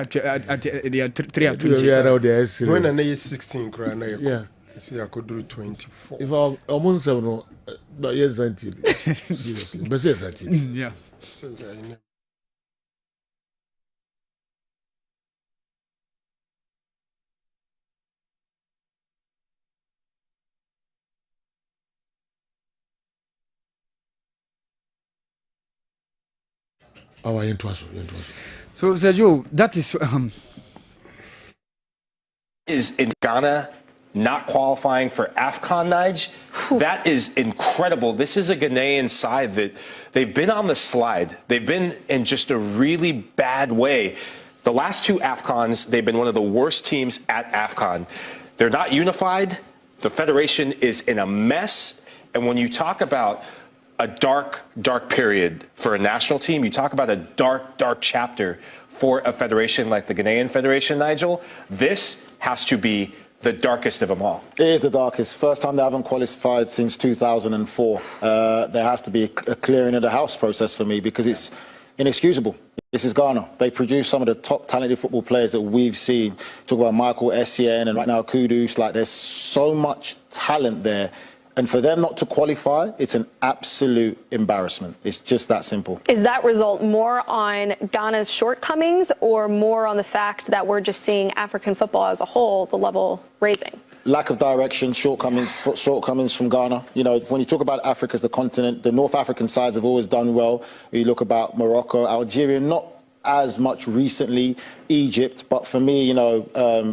at 20. When I 16 kra na yeah. See I could do 24. If I almost no but yes seriously. But yes yeah. So So Sergio, that is in Ghana not qualifying for AFCON, Nige. That is incredible. This is a Ghanaian side that they've been on the slide. They've been in just a really bad way. The last 2 AFCONs, they've been one of the worst teams at AFCON. They're not unified. The federation is in a mess. And when you talk about a dark period for a national team, you talk about a dark chapter for a federation like the Ghanaian Federation, Nigel. This has to be the darkest of them all. It is the darkest. First time they haven't qualified since 2004. There has to be a clearing of the house process for me because it's inexcusable. This is Ghana. They produce some of the top talented football players that we've seen. Talk about Michael Essien and right now Kudus. Like there's so much talent there. And for them not to qualify, it's an absolute embarrassment. It's just that simple. Is that result more on Ghana's shortcomings or more on the fact that we're just seeing African football as a whole, the level raising? Lack of direction, shortcomings from Ghana. You know, when you talk about Africa as the continent, the North African sides have always done well. You look about Morocco, Algeria, not as much recently, Egypt, but for me, you know,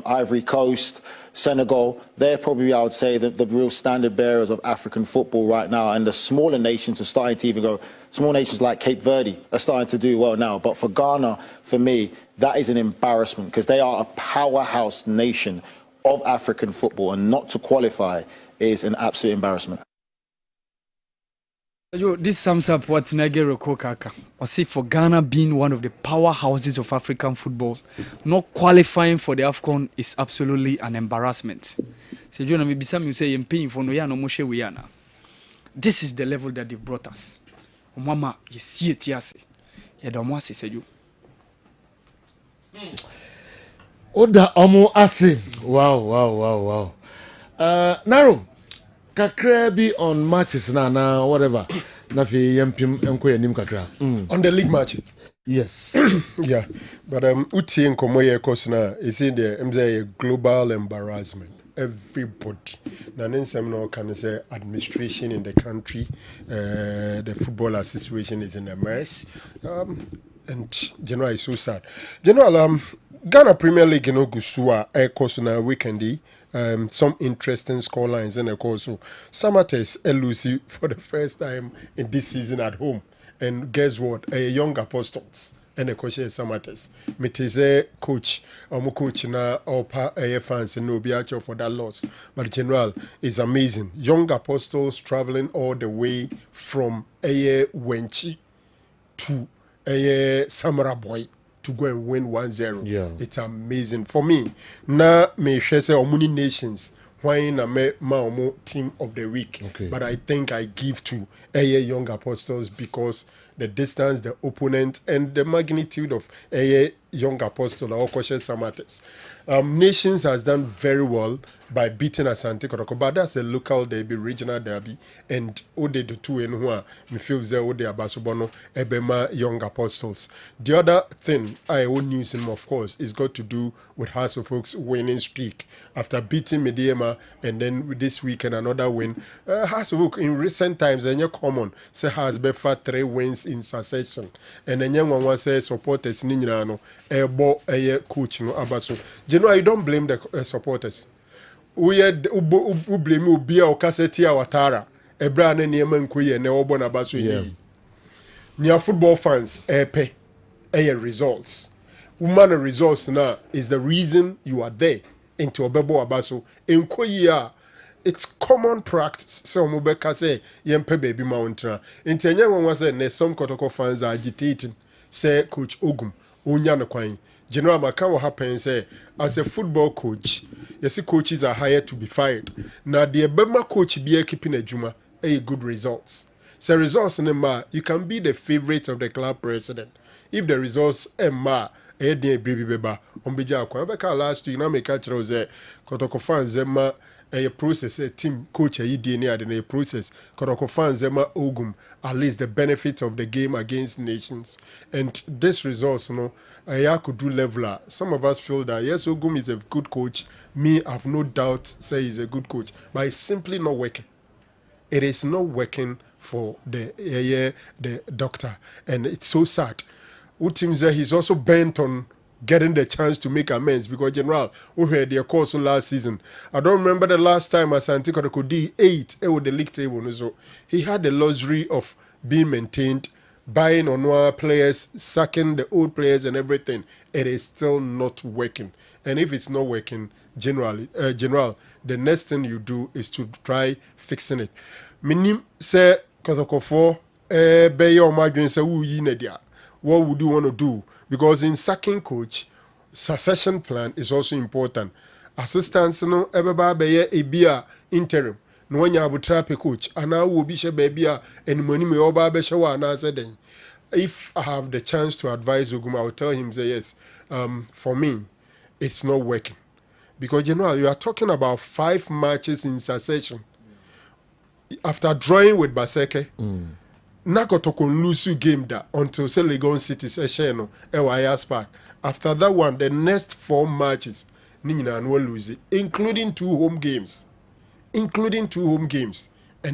Ivory Coast, Senegal, they're probably, I would say, the real standard bearers of African football right now. And the smaller nations are starting to even go, small nations like Cape Verde are starting to do well now. But for Ghana, for me, that is an embarrassment because they are a powerhouse nation of African football, and not to qualify is an absolute embarrassment. This sums up what Nigeria Kokaka was say for Ghana being one of the powerhouses of African football. Not qualifying for the AFCON is absolutely an embarrassment. So maybe some you say paying for no. This is the level that they brought us. Mama, you see it yes. You don't want to say you. Oda omo ase. Wow. Naro. Kakra be on matches na whatever. Na fi yempim enko yanim kakra. On the league matches. Yes. Yeah. But uti nkomo ye course na is in the a global embarrassment. Everybody. Na nsem no can say administration in the country, the football association is in a mess. And General is so sad. General Ghana Premier League no gusua course na weekendi. Some interesting scorelines and of course so Samate's LUC for the first time in this season at home, and guess what, a young apostles and a coach Samate's Meteze coach coach na opa fans no be actual for that loss, but general is amazing. Young apostles traveling all the way from Wenchi to Samara Boy to go and win 1-0. Yeah. It's amazing. For me, na me share say Omuni Nations why na me ma team of the week. Okay. But I think I give to Young Apostles because the distance, the opponent, and the magnitude of Young Apostle or Koshe Samates. Nations has done very well by beating Asante Kotoko, but that's a local derby, regional derby, and Ode the two in who Midfield Ode Abasubono, Ebema Young Apostles. The other thing I own news him, of course, is got to do with House of Oaks winning streak after beating Mediema, and then this weekend another win. House of Oaks in recent times, and you're common, say has Befa 3 wins in succession and then young one say supporters ni nyina no ebo coach no abaso I don't blame the supporters we blame obi a okaseti awatara ebra na niema nkoye na obo na baso yi nia football fans pay results woman results now is the reason you are there into obebo abaso enkoye a it's common practice so mobeka say yempe baby mountain into enya won say ne some Kotoko fans are agitating say coach Ogum onya no kwan general maka what happen say as a football coach you see coaches are hired to be fired now the bema coach be keeping a juma a good results so results in ma you can be the favorite of the club president if the results ma dey baby beba on beja kwa beka last week na make catch say Kotoko fans ma a process a team coach a DNA and a process Kotoko fans ema Ogum at least the benefit of the game against nations and this results I could do leveler. Some of us feel that yes Ogum is a good coach, me I have no doubt say he's a good coach, but it's simply not working. It is not working for the doctor and it's so sad. Utimze he's also bent on getting the chance to make amends because General we had their course last season. I don't remember the last time Asante Kotoko did 8 with the league table. So he had the luxury of being maintained, buying on our players, sacking the old players and everything. It is still not working. And if it's not working, General, the next thing you do is to try fixing it. Minim say Kotoko for Bayo Margin say what would you want to do? Because in sacking coach, succession plan is also important. Assistants no ebeba beye ebia interim. No when you have a coach, and I will be she baby and money me oba be shawa na say then. If I have the chance to advise Ogum, I will tell him say yes. For me, it's not working. Because you are talking about 5 matches in succession. After drawing with Baseke. Nakotoko lose game that until say Legon City say no Park. After that one, the next 4 matches, Nina will lose it, including 2 home games. And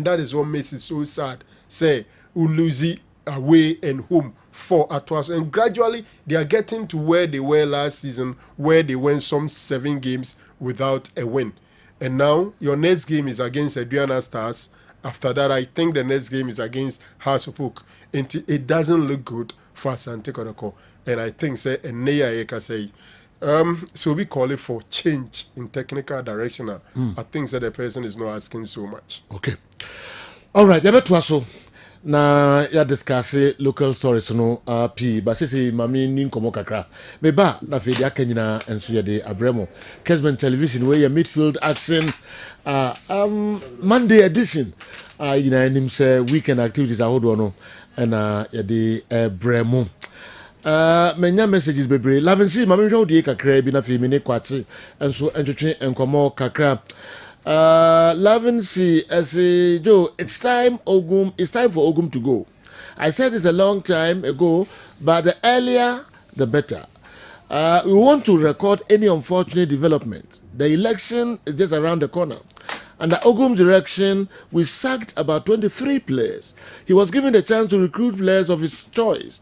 that is what makes it so sad. Say we lose it away and home 4 at once. And gradually they are getting to where they were last season, where they went some 7 games without a win. And now your next game is against Adriana Stars. After that, I think the next game is against House of Oak. It doesn't look good for Asante Kotoko. And I think, say, and Neya Eka say, so we call it for change in technical direction. I think that the person is not asking so much. Okay. All right, so na ya discuss local stories no p but say mami ni nkomo kakra me ba na fe dia kanyina enso ye de abremo Kessben television where your midfield action Monday edition you know nim say weekend activities ahodo no and ye de abremo menya messages bebre lavency mami hwe odi kakra bi na fe mi ne kwache enso entwetwe enkomo kakra Lavency, as Joe, it's time for Ogum to go. I said this a long time ago, but the earlier the better. We want to record any unfortunate development. The election is just around the corner. Under Ogum's direction, we sacked about 23 players. He was given the chance to recruit players of his choice.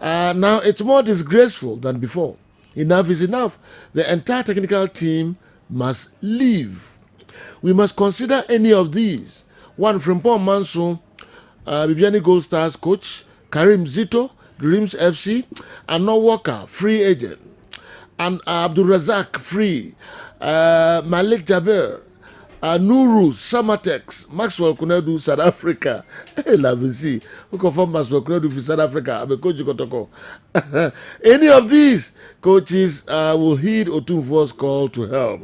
Now it's more disgraceful than before. Enough is enough. The entire technical team must leave. We must consider any of these. One, Frimpong Manso, Bibiani Gold Stars coach, Karim Zito, Dreams FC, Anor Walker, free agent, and Abdul Razak, free, Malik Jaber, Nuru, Samatex, Maxwell Kunedu, South Africa. Hey, Lavency, who confirm Maxwell Kunedu for South Africa? I'm a coach Kotoko. Any of these coaches will heed Otunfo's call to help.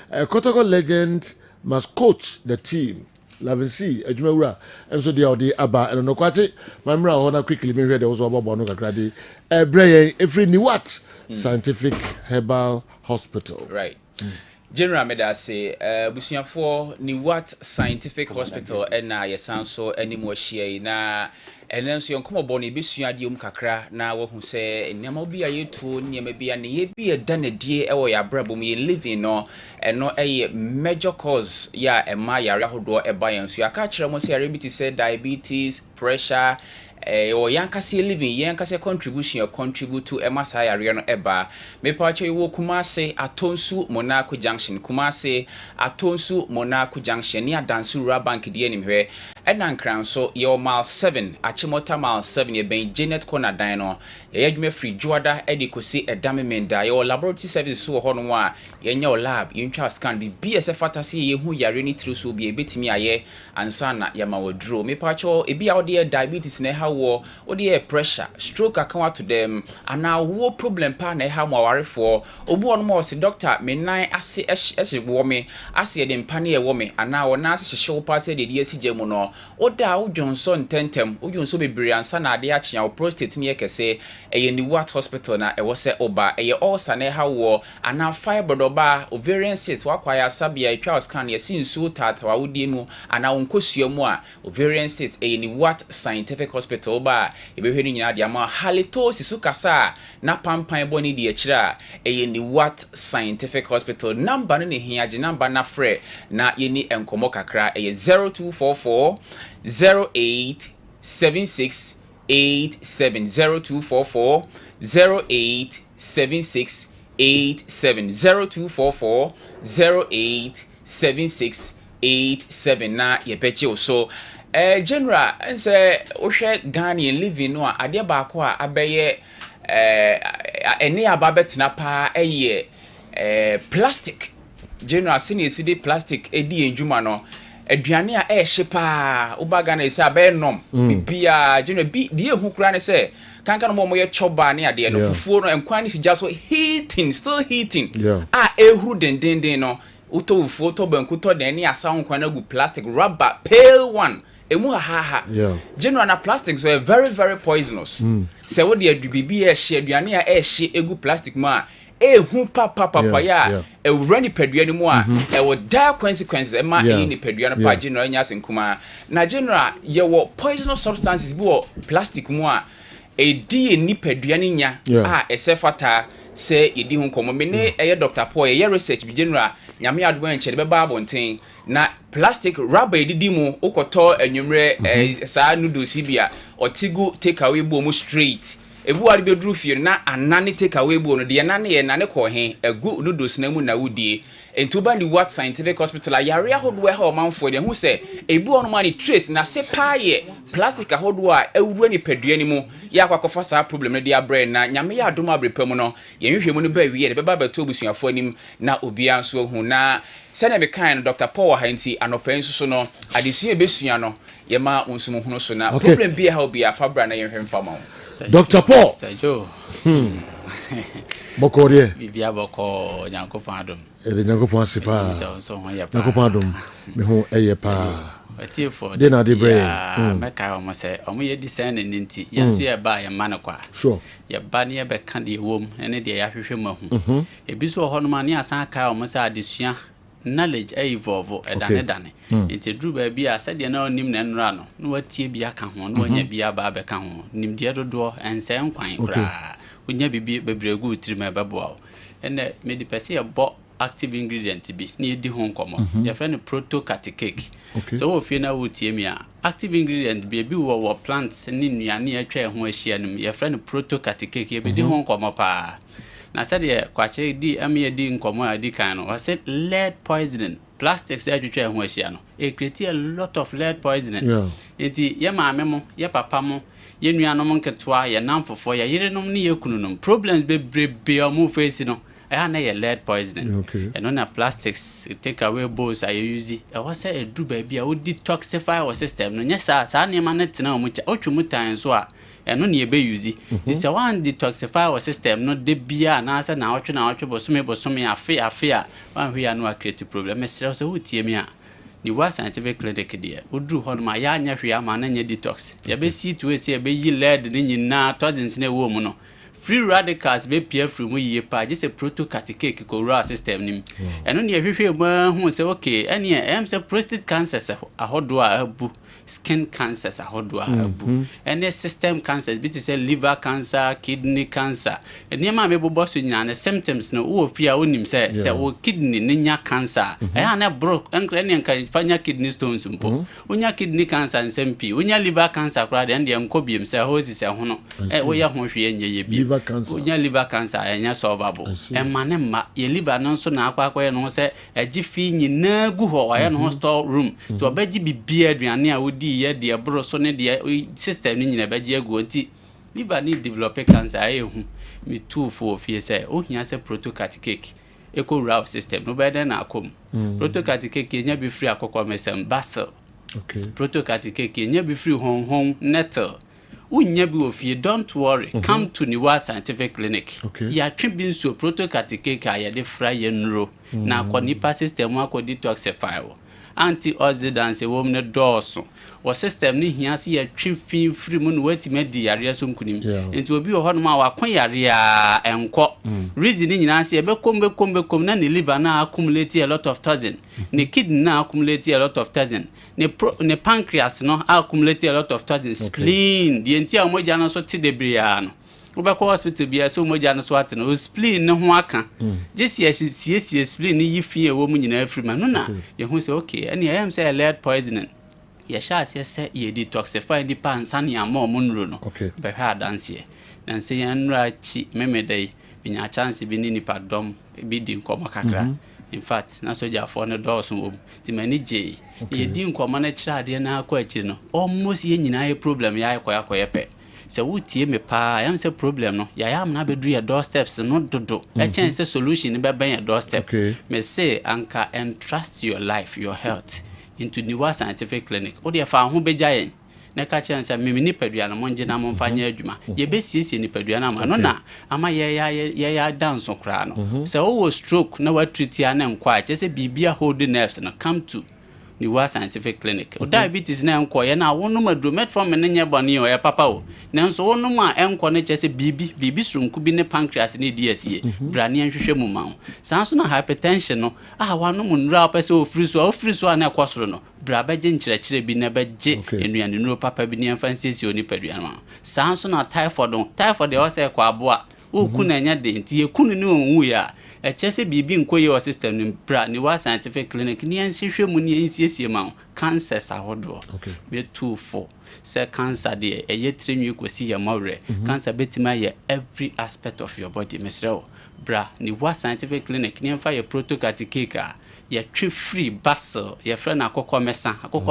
Kotoko legend must coach the team. Lavency, Ejumewura, and so they are the Abba and Nokwati. Mamra Hona quickly made there was about Bono Kakradi. Brain, every Niwat Scientific Herbal Hospital. Right. General Medase, Busianfo Niwat Scientific Hospital, and na yesan so any more share na. And then so young boni bisua dium kakra na wo hu say nyama bi aye to nyama bi ane ye bi dan die e wo ya brabo me living no eno major cause ya ema yare hodo e ba yan so aka kire mo say rebiti say diabetes, pressure or yankase living yankase contribution or contribute to Emasa Ariano Eba. Me pacho wo Kumase Atonsu Monaco Junction. Kumase Atonsu Monaco Junction near Dansura Bank di anywhere. Enan crown so your mile 7 Achimota mile 7 ye ben Janet Corner Dino. Ye free Juada Edikosi a damimenda your laboratory service so honwa your lab you scan be BSF fantasy ye who yarini through so be a bit me aye and sana yama draw me pacho e be out there diabetes ne how or the pressure stroke account to them and now what problem pa na how more for obu on more say doctor me nine ase wo me ase dem pane e wo me and now na ase show pass the DSG mu no oda o Johnson tentem o Johnson bebre ansa na ade achia o prostate ne kese eye ni what hospital na e wo se oba eye ulcer na how wo and now fibroid oba ovarian cyst wakwaya sabia twa scan ye sin so tata wa wodi mu and now nkosua mu a ovarian cyst eye ni what scientific hospital oba ebehwe ni nyina de ama halitosis ukasa na pampan boni de akira eye ni what scientific hospital number no ne hiaje number na frɛ na ye ni enkomo kakra eye 0244 08 76 87 0244 08 76 87 0244 08 76 87 na ye beche so general say ohwe Ghanaian living no ade ba ko a abeye ene ababetina pa eye plastic general senior cd plastic edi enjuma no aduane a ehye pa ubaga na ise abe nom bibia general bi die hu kura ne se kanka no mo ye choba ne ade no fufuo no enkwan ni sija so heating still heating ehuru dendenden no uto fufuo to banku to den ne asa nkwan na gu plastic rubber pale one emu ha general na plastic so very very poisonous se wo de adubibi ehye aduane a ehye egu plastic ma ehu papa ya ewurani padua ni mu a ewo dire consequences e ma ni padua no pa general nya senkuma na general ye wo poisonous substances bi wo plastic mu a edi ni padua ni nya a esefata se yedi hu komo me ne eye Dr. Paul ye research bi general nyame adwo enche be ba abonten na plastic rubber edidi mu ukoto anwumre saa noodles bia otigu take away bo mu straight ebu ari be dru fie na anane take away bo no de nane ye nane ko he egu noodles na mu na wudie entuba ni what scientific hospital ayare ahodwe ha omanfo de hu se ebu ono mani trait na se paaye plastic ahodwe a ewura ni padua ni mu ya kwakofa saa problem no dia brain na nyame ya adoma brepam no ye hwehwe mu no ba wie de beba beto busuafo anim na obia nso hu na sene me kan Dr. Paul Hanti anopen so no adesua besua no ye ma onsum hu no so na problem bi ha obia fabra na ye hwemfa ma Dr. Paul Sajo Bokorie bibia boko nyankopon adom ele nyankopon asipa nyankopon adom me ho eye pa Atifo de na de bre meka o mo se o mo ye design ne nti yenso ye ba ye ma ne kwa sure ye ba ne ye be ka de wom ene de ya hwehwe mahu ebi so ho no ma ne asan ka o mo se adesua knowledge evolve dane nti dru ba bia se de na onim na nra no no watie bia ka ho no nya bia ba be ka ho nim de dodo ense nkwan kra onya bibi bebregu utirima beboa ene me di pese ye bo active ingredient bi na yedi ho nkomo ye friend proto-cat cake so wo fie na wo tie mi a active ingredient bi wo plants ni nuane atwa ho ahia nim ye friend proto-cat cake ye bi di ho nkomo pa na said ye kwache di ame di nkomo adi kan no was it lead poisoning plastics atwa ho ahia no e create a lot of lead poisoning enti ye maame mo ye papa mo ye nuanom nketwa ye namfofo ye yerenom ne ye kununum problems bebrebe o mo face no na ye lead poisoning and on plastics take away bowls I use it was say do baby I would detoxify our system no nyesa sa na ma net na omu mutan so a eno na ye be use this one detoxify our system no de bia na asa na otwe bosome afi a wan hwe ya no create problem mesere so wotie mi a ni wa scientific clinic dia odru ho no ma ya anya hwe ama na nya detox ya be see to say be yi lead ni nyina toxins na wo mu no free radicals be pia from ye pa just a proto-cat cake ko raw system nim eno ne hwehwe ma hu se okay ene em se prostate cancer se ahodo a abu skin cancers ahodoɔ a abu ɛne system cancers bi te sɛ liver cancer, kidney cancer nneɛma a mebobɔ so nyinaa ne symptoms no wo fi a wonim sɛ wo kidney ne nya cancer ɛyɛ na bro ɛnkra ne nka fanya kidney stones mpo wonya kidney cancer nsɛm pi wonya liver cancer koraa de ɛnde nkɔ biem sɛ hosis ɛho no woyɛ ho hwee nyɛ yɛ bi wonya liver cancer ɛnyɛ solvable ɛma ne ma yɛ liver no nso na akɔ no sɛ ɛgye fi nyinaa gu hɔ wɔyɛ no store room to ɔbɛgye bibia aduane a wodi yɛ de bro so ne de system no nyina bɛgye agu nti liver ni develop cancer ɛyɛ hu me two for fie sɛ ohia sɛ protocard cake eco route system no better na akom protocard cake nya be free akokɔ mesem basil protocard cake nya be free hon nettle unya bi ofie don't worry come to Niwa Scientific Clinic ya twin so protocard cake a ya de fra ye nro na akonipa system akɔ detoxify wo antioxidants wo mne dɔɔso wo system ni hia se ya twin free mu no wati medi yare so nkunim enti obi wo hono ma wakon yare a enko reason ni nyina se be kom na ne liver na accumulate a lot of toxin ne kidney na accumulate a lot of toxin ne pancreas no accumulate a lot of toxin spleen die enti a mogya no so te debria no ubeko hospital bia so mogya no so ate no spleen ne ho aka just sie spleen ni yifie wo mu nyina afiri ma no na ye hu se okay and I am say lead poisoning ye sha se ye detoxify di pansa ne ama mo nro no be hwa danse na nse ye nra chi memedai binya chance bi ni nipa dom bi di nkomo kakra in fact na soja for ne dɔɔso wo ti mani je ye di nkomo na kira ade na akɔ akiri no almost ye nyina ye problem ya akɔyɛ pɛ se wutie me pa am se problem no ya am na bedru your doorsteps no dodo e chen se solution be ben your doorstep me say anka entrust your life your health into Niwa Scientific Clinic o de fa ho beja yen na ka chen se me nipadua no monje na momfanya adwuma ye be siesie nipadua na ma no na ama ye dance kra no se o stroke na wa treat ya na nkwa che se bibia hold nerves no come to Niwa Scientific Clinic. O diabetes na enko ye na wonu madro metformin ne nye bone o ye papa o. Nanso wonu ma enko ne chese bibi srunku bi ne pancreas ne di asie. Brane anhwehwe mu ma o. Sanso na hypertension no wanu mu nra opese ofiri so na ekosoro no. Bra beje nkyerɛkyerɛ bi na beje enuane nuro papa bi ne emfansesi oni padua ma. Sanso na typhoid e o se kwa aboa. Oku na nya de nti ekunu ne onwu ya. Echese bibi nkoye o system ni bra Niwa Scientific Clinic ni ansihwe mu ni ensiesie ma cancer sahodo be 24 say cancer de eye trinwi kosi ya mawre cancer betima ye every aspect of your body mesrew bra Niwa Scientific Clinic ni mfa ye protocard cake ya twi free basil ya fra na akokɔ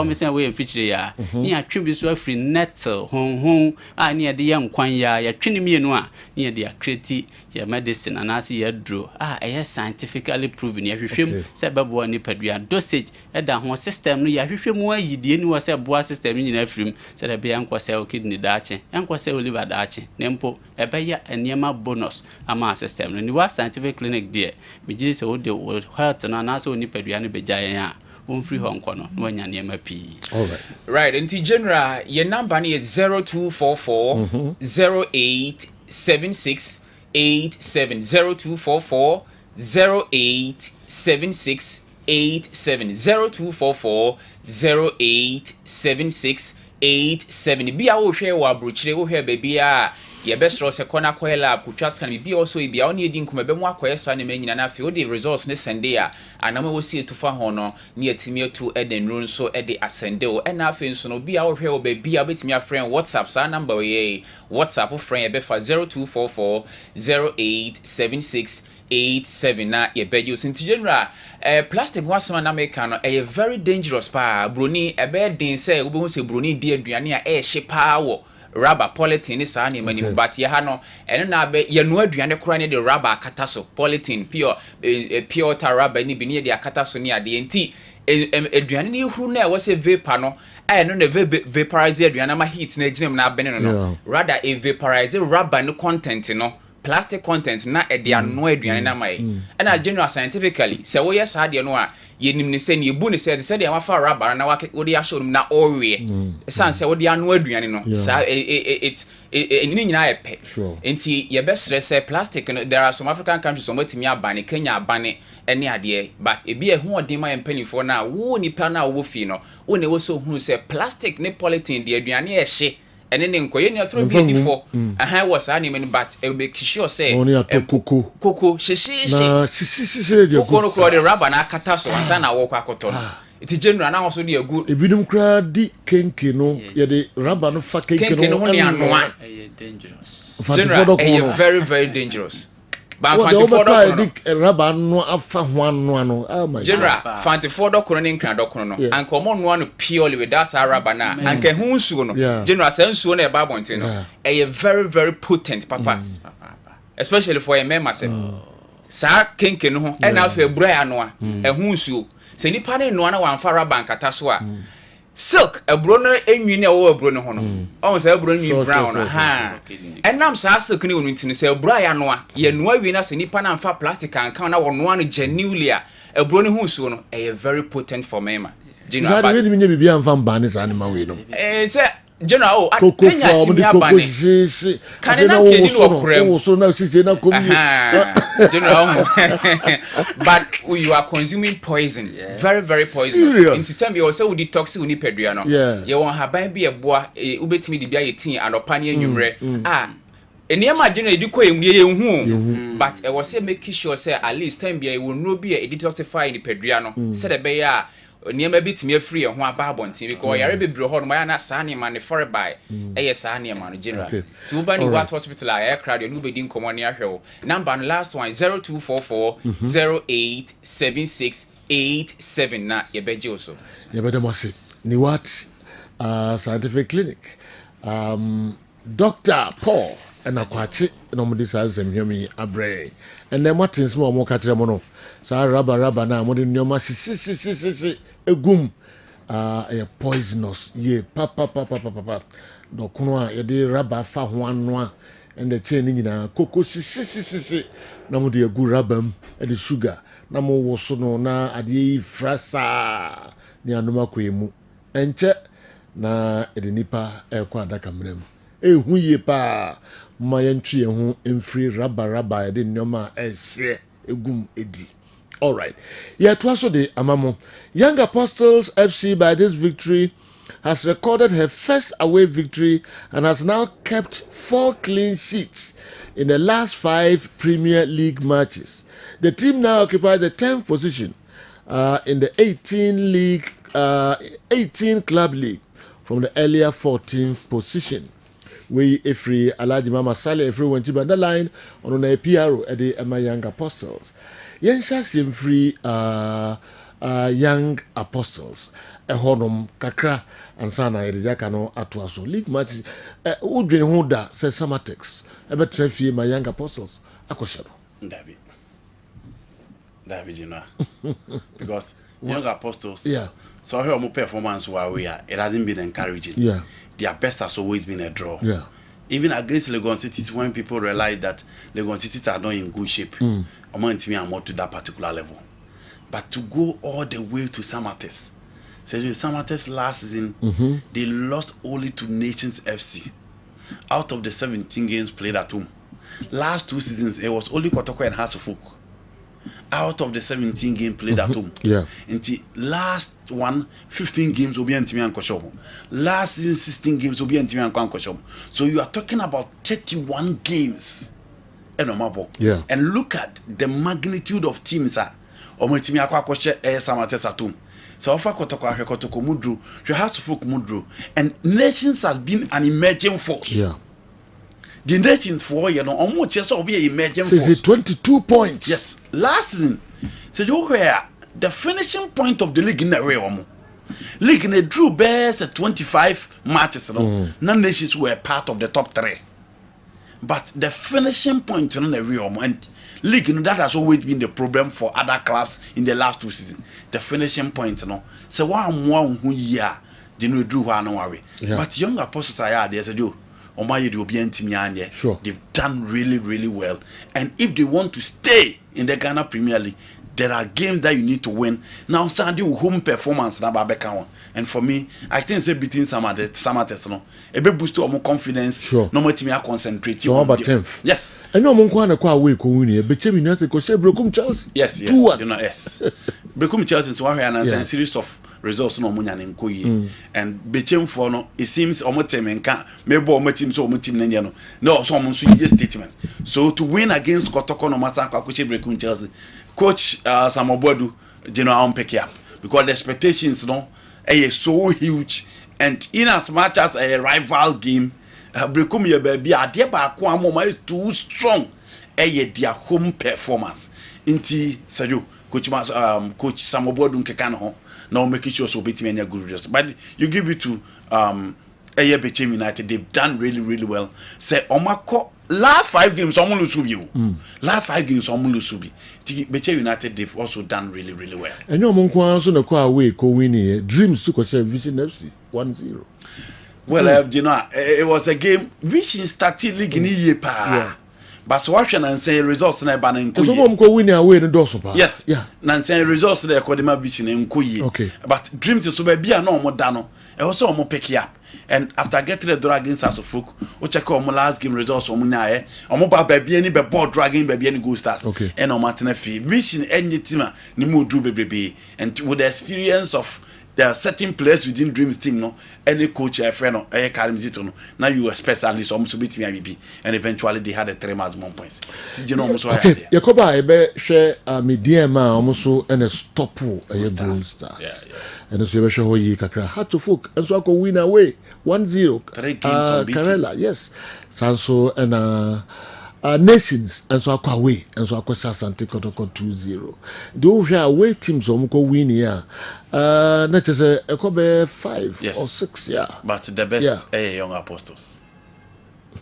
mesa we feature ya ni atwi bi so free nettle hon ni ya de ye nkwan ya twi ni mienu a ni ya de create ya medicine anasi ya dro ɛyɛ scientifically proven ya hwehwem sɛ bɛboa ni padua dosage ɛda ho system no ya hwehwem ayidie ni wo sɛ boa system nyina afrim sɛ da be yankɔ sɛ o kidney daache yankɔ sɛ o liver daache nempo ɛbɛya eniema bonus ama system no Niwa Scientific Clinic de me gye sɛ o de health na anasi o padua no bejaye a won free Hong Kong no wanya niema pi right nti general your number is 0244 0876 87 0244 0876 87 0244 0876 87 bia wo hwe wa brochire wo hwe bebia ye bestro se kona ko lab kutwas kan bia also bia oni edi nkoma be mu akoyesa ne manyina na afi wo de results ne sende a anama wo sie tufa ho no ne atimi atu eden run so e de asende o e na afi nso no bia wo hwe wo bebia betimi afren WhatsApp sa number we WhatsApp friend e be fa 0244 0876 87 na ye bejo sinti general plastic wasema na make no e very dangerous pa broni e be den say wo be hu se broni di aduane a e hye pa wo rubber polythene sa na mani but ye ha no eno na be ye no aduane kora ne de rubber akata so polythene pure rubber ni bi ne de akata so ne ade enti aduane ne huru na e wo se vapor no no ne vaporize aduane ma heat na ginem na abene no rather a vaporize rubber no content no plastic content na e de ano aduane na mai na general scientifically se wo yes ha de no a ye nim ne se ne ebu ne se de wa fa rubber na wa wo de ya show na owe san se wo de ano aduane no sa it ni nyina e pe enti ye be stress plastic no there are some African countries some timi abane Kenya abane ene ade but e bi ehu odin ma empanifo na wo nipa na wo fi no wo ne wo so hu se plastic ne polythene de aduane e hye ene ne nkoye ne otro bi difo aha wo sa ni men but e be kisho say koko shishi de koko no kro de rubber na akata so ansa na wo kwa akoto no iti general na so de agu ebidum kra di kenke no ye de rubber no fa kenke no ne anoa dangerous general very very dangerous. But Fantifodo rubber no afa ho ano no. Oh my general Fantifodo kono ne nkran do kono no anka omo no no purely with that rubber na anka hu nsuo no general say nsuo na e ba bonten no very very potent papa especially for a member say sa kenke no ho e na afa ebura ya no a e hu nsuo se nipa ne no na wan fa rubber ankata so a silk ebro no enwi na wo ebro no ho no o say ebro nwi brown ha enam sa silk ni wonu ntini say ebro ya no a ye no awi na se nipa na mfa plastic anka na wo no no genuinely a ebro no hu so no very potent for mema general ba we mi bibia mfa mbane sa anima we no say general Kenya timi abane kanena keni wo so na sisi na komi general but you are consuming poison very very poison in system you say we detox we ni pedua no ye won haban bi eboa ubetimi de bia ye tin anopa ne anwumre eniema general ediko emue ye hu but e was say make sure say at least time bia e wonro bi e detoxify ni pedua no say de be ya niema bitimi afiri ho aba abontin because yare bebre ho no ma na sa ne ma ne for by sa ne ma no general to ba ni what hospital a crowd no be din komo ne ahwe number no last one 0244 087687 na ye beje oso ye beje mo se ni what scientific clinic Dr. Paul and Aquachi no mo this as hemi abre and then what is more ka kire mo no sa raba na mo de nyoma si egum a poisonous ye papa do kuno a ye de raba fa ho ano and the chain nyina koko si na mo de egu rabam e de sugar na mo wo so no na ade frasa ni anoma kwemu enche na e de nipa e kwa adaka mrem hu ye pa ma yentwe hu emfiri raba e de nyoma e hye egum edi. All right. Yeah, to also the Amamo. Young Apostles FC by this victory has recorded her first away victory and has now kept 4 clean sheets in the last 5 Premier League matches. The team now occupies the 10th position in the 18 club league from the earlier 14th position. We free Alaji Mama Sale free when the line on a PRO at the Young Apostles. Yensha sim free Young Apostles a honum kakra and sana edjaka no atwaso league match udwen ho da se Samatex e be trafie my Young Apostles akoshado David you know because Young Apostles so her more performance where we are it hasn't been encouraging their best has always been a draw even against Legon City when people realize that Legon City are not in good shape me and more to that particular level. But to go all the way to Samatex. So Samatex last season, they lost only to Nations FC. Out of the 17 games played at home. Last 2 seasons, it was only Kotoko and Hasselhoff. Out of the 17 games played at home. Until last one, 15 games will be Antimi and Koshobo. Last season, 16 games will be Antimi and Koshobo. So you are talking about 31 games. And look at the magnitude of teams so offer Kotoko Mudru, you have to folk Mudru, and Nations has been an emerging force. The Nations for almost just be an emerging force. 22 points. Yes, last season. So you were the finishing point of the league in the realm. League in the drew bears at 25 matches. None Nations were part of the top 3. But the finishing point in the real and league, that has always been the problem for other clubs in the last 2 seasons. The finishing point, So one who year, didn't do one worry. But Young Apostles are there. Said you, Omaye the Obian Timianye. Sure. They've done really, really well. And if they want to stay in the Ghana Premier League, there are games that you need to win. Now, standing home performance na Babeka. And for me, I think say between some others, no, a bit boost to more confidence. Sure. No more team are concentrating. So about 10th. Yes. And no one can acquire away Kowini. Bechem United ko say Brekum Chelsea. Yes. 2-1. You know, yes. Brekum Chelsea so we are a series of results no munya nkoyi. And Bechem for no, it seems omo team enka maybe omo team so omo team nenya no. No, so omo so yes statement. So to win against Kotoko no matter kwa kuche Brekum Chelsea. Coach Samobodu General pick up because the expectations are so huge, and in as much as a rival game, Brekum ye baby adeba kwa mama is too strong. Their home performance. Inti Sajo Coach Samobodu nkeka no now making sure so beat me any good results. But you give it to Bechem United, they've done really, really well. Say Omako last 5 games almost lose you. Last 5 games almost lose you. Bechem United they've also done really, really well. And no one can so no kwa away Kowini. Dreams to share Vision FC 1-0. Well, you know, it was a game Vision started league in year pa. But so watching and saying results na ba na nkoyi. So mom ko win away no doso pa. Yes. Yeah. Na saying results na Kodima Vision nkoyi. Okay. But Dreams so be bia na omo da no. E also omo pick up. And after getting the draw against Asofuk, we check on last game results on Munae, on mobile baby any board dragging baby any good stars. Okay. And on Martin Fee, wishing any team, Nimu Drew baby. And with the experience of there are certain players within Dreams team, no, any coach, a friend, or a Karim no. Now you expect at least almost beat me, and eventually they had a 3 maximum points. You know, almost okay. Yakoba ebe share medium almost and a stop a Blue Stars. And so you show ye kakra hat to folk and so I win away 1-0. 3 games unbeaten. Karela, yes. Sanso and Nations and so I away and so I Santi Kotoko 2-0. Do we away teams omko win here? Not just a Kobe 5 or 6, yeah. But the best young apostles.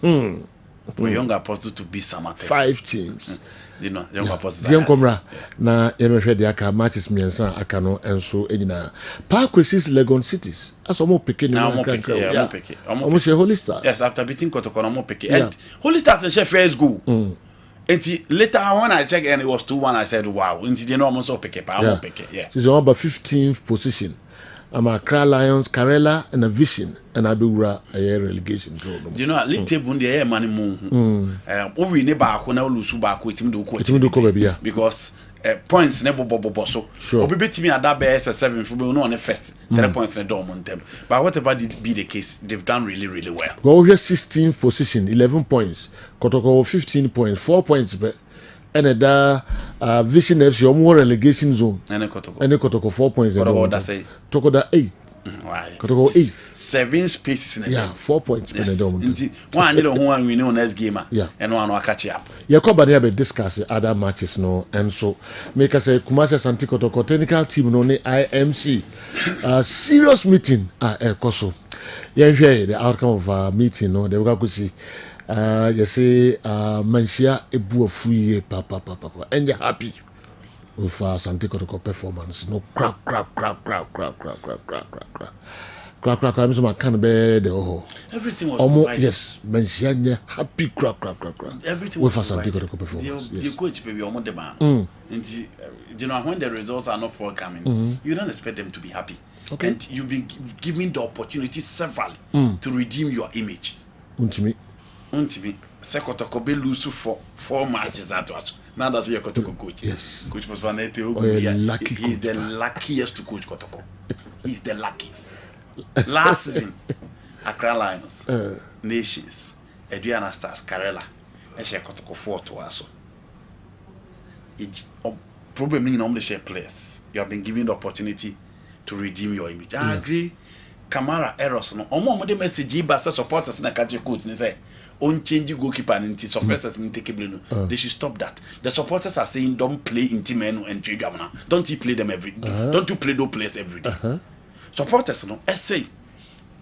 For young apostles to be some 5 teams. You know, young apostles. Diam Komra na yemehwe de aka matches miensa aka no enso enyina. Parkwesis Legon Cities. Aso mo peke ni mo peke. Omo she Holy Stars. Yes, after beating Kotoko mo peke. And Holy Stars and share first goal. And later when I checked and it was 2-1, I said, wow. And they know almost peke pa mo peke. Yeah. She's on about 15th position. I'm a Accra Lions, Karela, and a Vision, and Abura a relegation zone. You know, league table in the air money moon. We never now lose back with him do because points never bobo. Sure. Be beat me at that base 7 for me on the first 3 points in the dorm on them. But whatever did be the case, they've done really, really well. Go here 16th position, 11 points. Kotoko 15 points, 4 points. And the Vision FC or more relegation zone. And a Kotoko 4 points. What about that say? Toko the 8. Kotoko 8. 7 spaces in a game. 4 points. Yes. One little one we know next game. Yeah. And one will catch up. Yakoba they be discuss other matches no, and so make us a Kumasi Santi Kotoko technical team no ne IMC. Serious meeting koso. The outcome of meeting no they go see. You say Mansia ebu free papa and you're happy with Santi Kotoko performance. No crack. I'm so can be the everything was almost yes. Mansia happy crack. Everything with Santi Kotoko performance. The coach baby on the man. And you know when the results are not forthcoming, you don't expect them to be happy. Okay. And you've been given the opportunity severally to redeem your image. Untimi Sekotoko be lose for 4 matches that was. Now that's your Kotoko coach. Yes. Coach Mosvanete he's the luckiest to coach Kotoko. He's the luckiest. Last season, Accra Lions, Nations, Adriana Stars, Karela, and share Kotoko 4 to us. It probably mean only share players. You have been given the opportunity to redeem your image. I agree. Kamara errors no. Omo the message ba supporters na catch coach ni say on change goalkeeper and supporters in take no. They should stop that. The supporters are saying don't play in team and trade them. Don't you play them every day? Don't you play those players every day? Supporters no. Say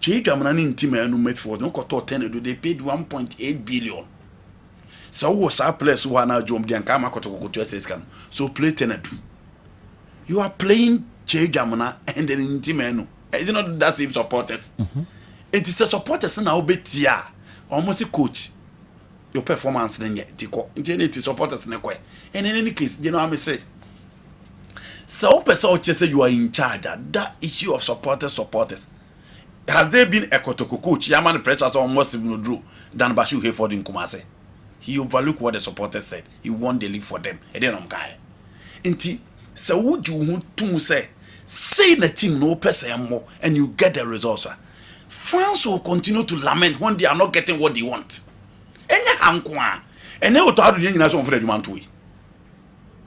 trade them in team and Midfield no got 10 they paid 1.8 billion. So was our players who are now jump the Kama go to SSCAN. So play 10 do. You are playing trade them and then in team no. It's not that same supporters. It is the supporters now betia. almost coach your performance then yet to supporters in and in any case you know what I say so person say you are in charge that issue of supporters has there been a Kotoko coach Yaman pressure almost no drew than Bashu Hayford in Kumase. He overlooked what the supporters said. He won the league for them. And then guy. Inti so would you to say the team no person more and you get the results. France will continue to lament when they are not getting what they want. Enya hankwa. Ene otado yen nyina so mfre adwuma nto yi.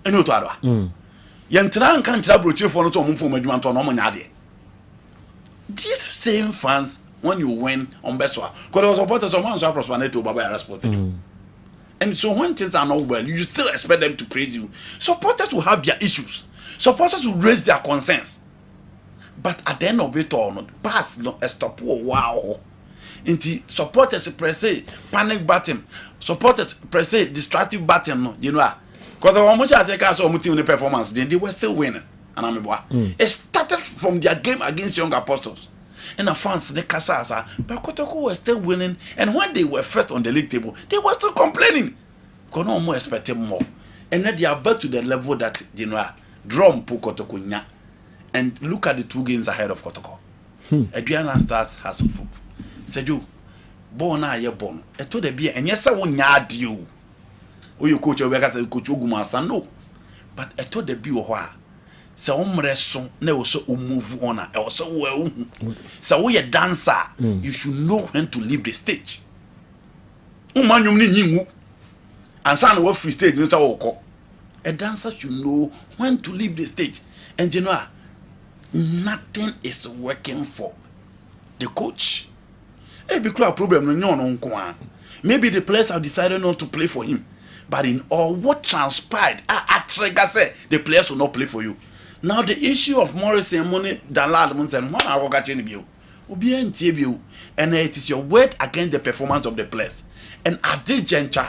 Ene otado. Yentra nka ntra broche fo no to omfo adwuma nto no omonya de. These same fans when you win on Beswa, because there was supporters of one prosperity to Baba Sports. And so when things are not well, you still expect them to praise you. Supporters will have their issues. Supporters will raise their concerns. But at the end of it all, pass no stop. Wow. Into supporters press panic button. Supporters press destructive button. You know, because almost I take us on the performance, they were still winning. And it started from their game against Young Apostles. And the fans, the Kasasa, but Kotoko were still winning. And when they were first on the league table, they were still complaining. Because no more expected more. And then they are back to the level that, you know, drum po Kotoko nya. And look at the 2 games ahead of Kotoko. Adriana Stars has football. Said you, born are you born? I told the beer, and yes, I won't yard you. Oh, you coach your workers and coach Ogumasa, no. But I told the beer why. So umreso na also move on also well. So we a dancer, you should know when to leave the stage. Umanyum ni nyimu. And san we free stage no say oko. A dancer should know when to leave the stage. And you know, nothing is working for the coach. Hey, because a problem no. Maybe the players have decided not to play for him. But in all what transpired, the players will not play for you. Now the issue of Morris and money, Dalad and one hour catching you. And it is your word against the performance of the players. And at this juncture,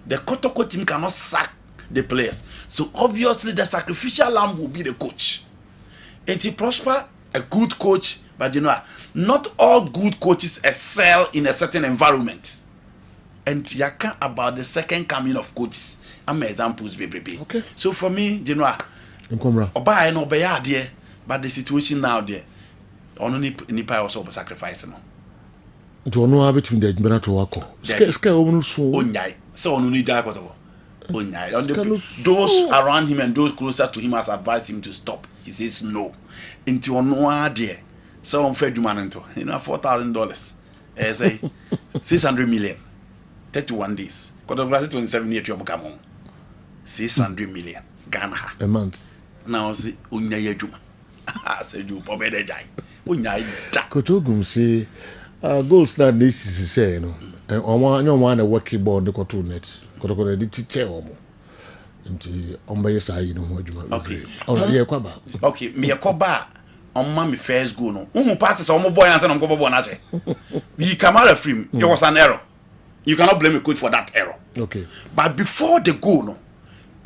the Kotoko team cannot sack the players. So obviously the sacrificial lamb will be the coach. And he prosper a good coach, but you know, not all good coaches excel in a certain environment. And yaka about the second coming of coaches. I'm examples, baby. Okay. So for me, you know, Oba no be there, but the situation now there, only nipa also sacrifice no. To no between the Jimena to Wako. Scare woman so. Onyai. So on need that Onyai. Those around him and those closer to him has advised him to stop. He says no. Into no there. So on fed man into $4,000. Say 600 million. 31 days. Because 27 years to come on. 600 million. Ghana. A month. Now say Unyaya Juma. I said you probably die. Unyaya. Kotogum say goals that this is say, you know. And on one a working board the Kotu net. Kotoko the teacher or more. Nti ombaye sa yi no ho adwuma. Okay. Oh, yeah, kwaba. Okay, me yakoba on my first goal no. Who passes on my boy and on go na say. You come out of him. It was an error. You cannot blame a coach for that error. Okay. But before the goal no,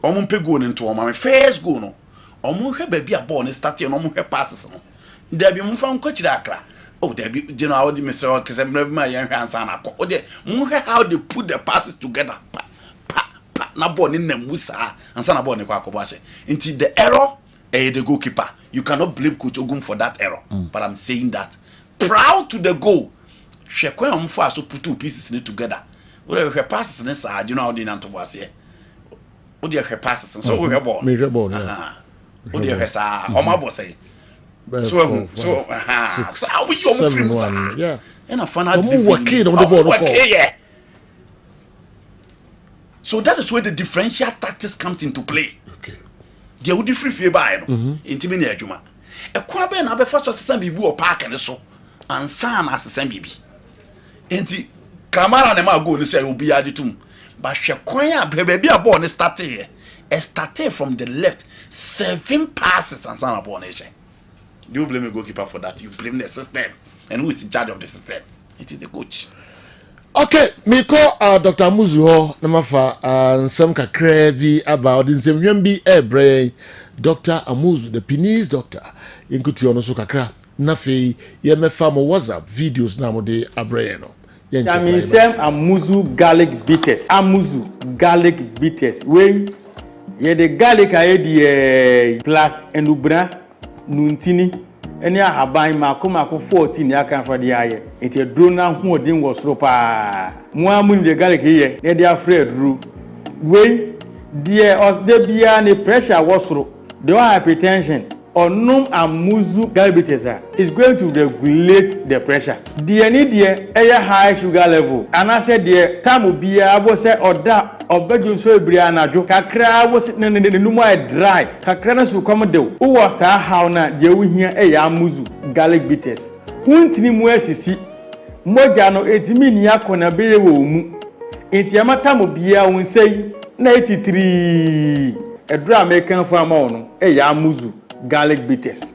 omo pe goal into my first goal no. Omo hwe ba bia ball no start no omo hwe passes no. There be mo fa coach da akra. Oh, there be general the Mr. Kessben ma yan hwe ansa na akọ. Oh, there mo hwe how they put the passes together. Na ball ni namusa ansa na ball ni kwa akọ until the error the goalkeeper. You cannot blame Coach Ogum for that error. But I'm saying that proud to the goal. She kwen am for so put two pieces together. We her passes ne sa you know how they nanto was here. O dey her passes so we her ball. Me her ball. Yeah. O dey her sa o ma ball say. So so we you free. Yeah. And a fan had the so that is where the differential tactics comes into play. Okay. They would free free buy no. Intimate adwuma. E kwa be na be first assistant bibi o park ne so. Ansa na assistant bibi. Enti Kamara ne ma go ni say obi ade tum. But hwe kwan a baby a ball ne start here. E started from the left 7 passes ansa na ball ne she. You blame the goalkeeper for that. You blame the system. And who is in charge of the system? It is the coach. Okay, me call Dr. Muzuho namafa nsem kakra bi about nsem bi brain Dr. Amuzu, the Pinese doctor. Inkuti ono so kakra. Na fe ye me fa mo WhatsApp videos na mo de abrain no. Yamisem Amuzu garlic bitters. Amuzu garlic bitters. We ye the garlic aye the plus enubra nuntini. Any ahaban mako 14 ya kan for the aye. It a drone na hu odin was ropa. Muamun the garlic here. Ne they afraid ru. We dear os de bia ne pressure was ro. The hypertension. Onum Amuzu garlic bitters is going to regulate the pressure. The need a high sugar level. And I said the time bia was say oda obedun so ebria anajo kakra was no dry kakra na so come do wo was how na de wo hia Amuzu garlic bitters wuntini mu asisi moja no etimi ni akona be wo mu enti amata mo bia won sei na 83 edura American farmer no Amuzu garlic bitters.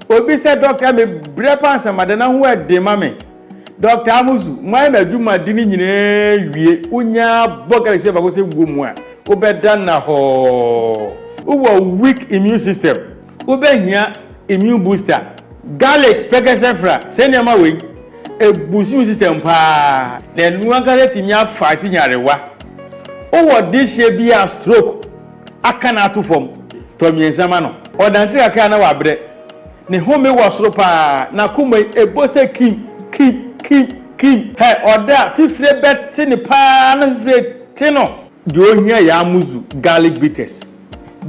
Obi said doctor me brepa samadana ho ede mame. Dr. Amuzu, my meduma dini nyine wie unya bogali se bagose gumu a. Obeda na ho. Uwo weak immune system. Ubehia immune booster. Garlic pekesefra. Senya ma we e boost immune system pa. Na nuwa garlic nya fight nyarewa. Uwo this ye be a stroke. Aka na to form. To miensama no. Odanti aka na wabre. Ne home wasoro pa na kuma ebose kim hey oda fifre bet ni pa na fifre tino de ohia ya Amuzu garlic bitters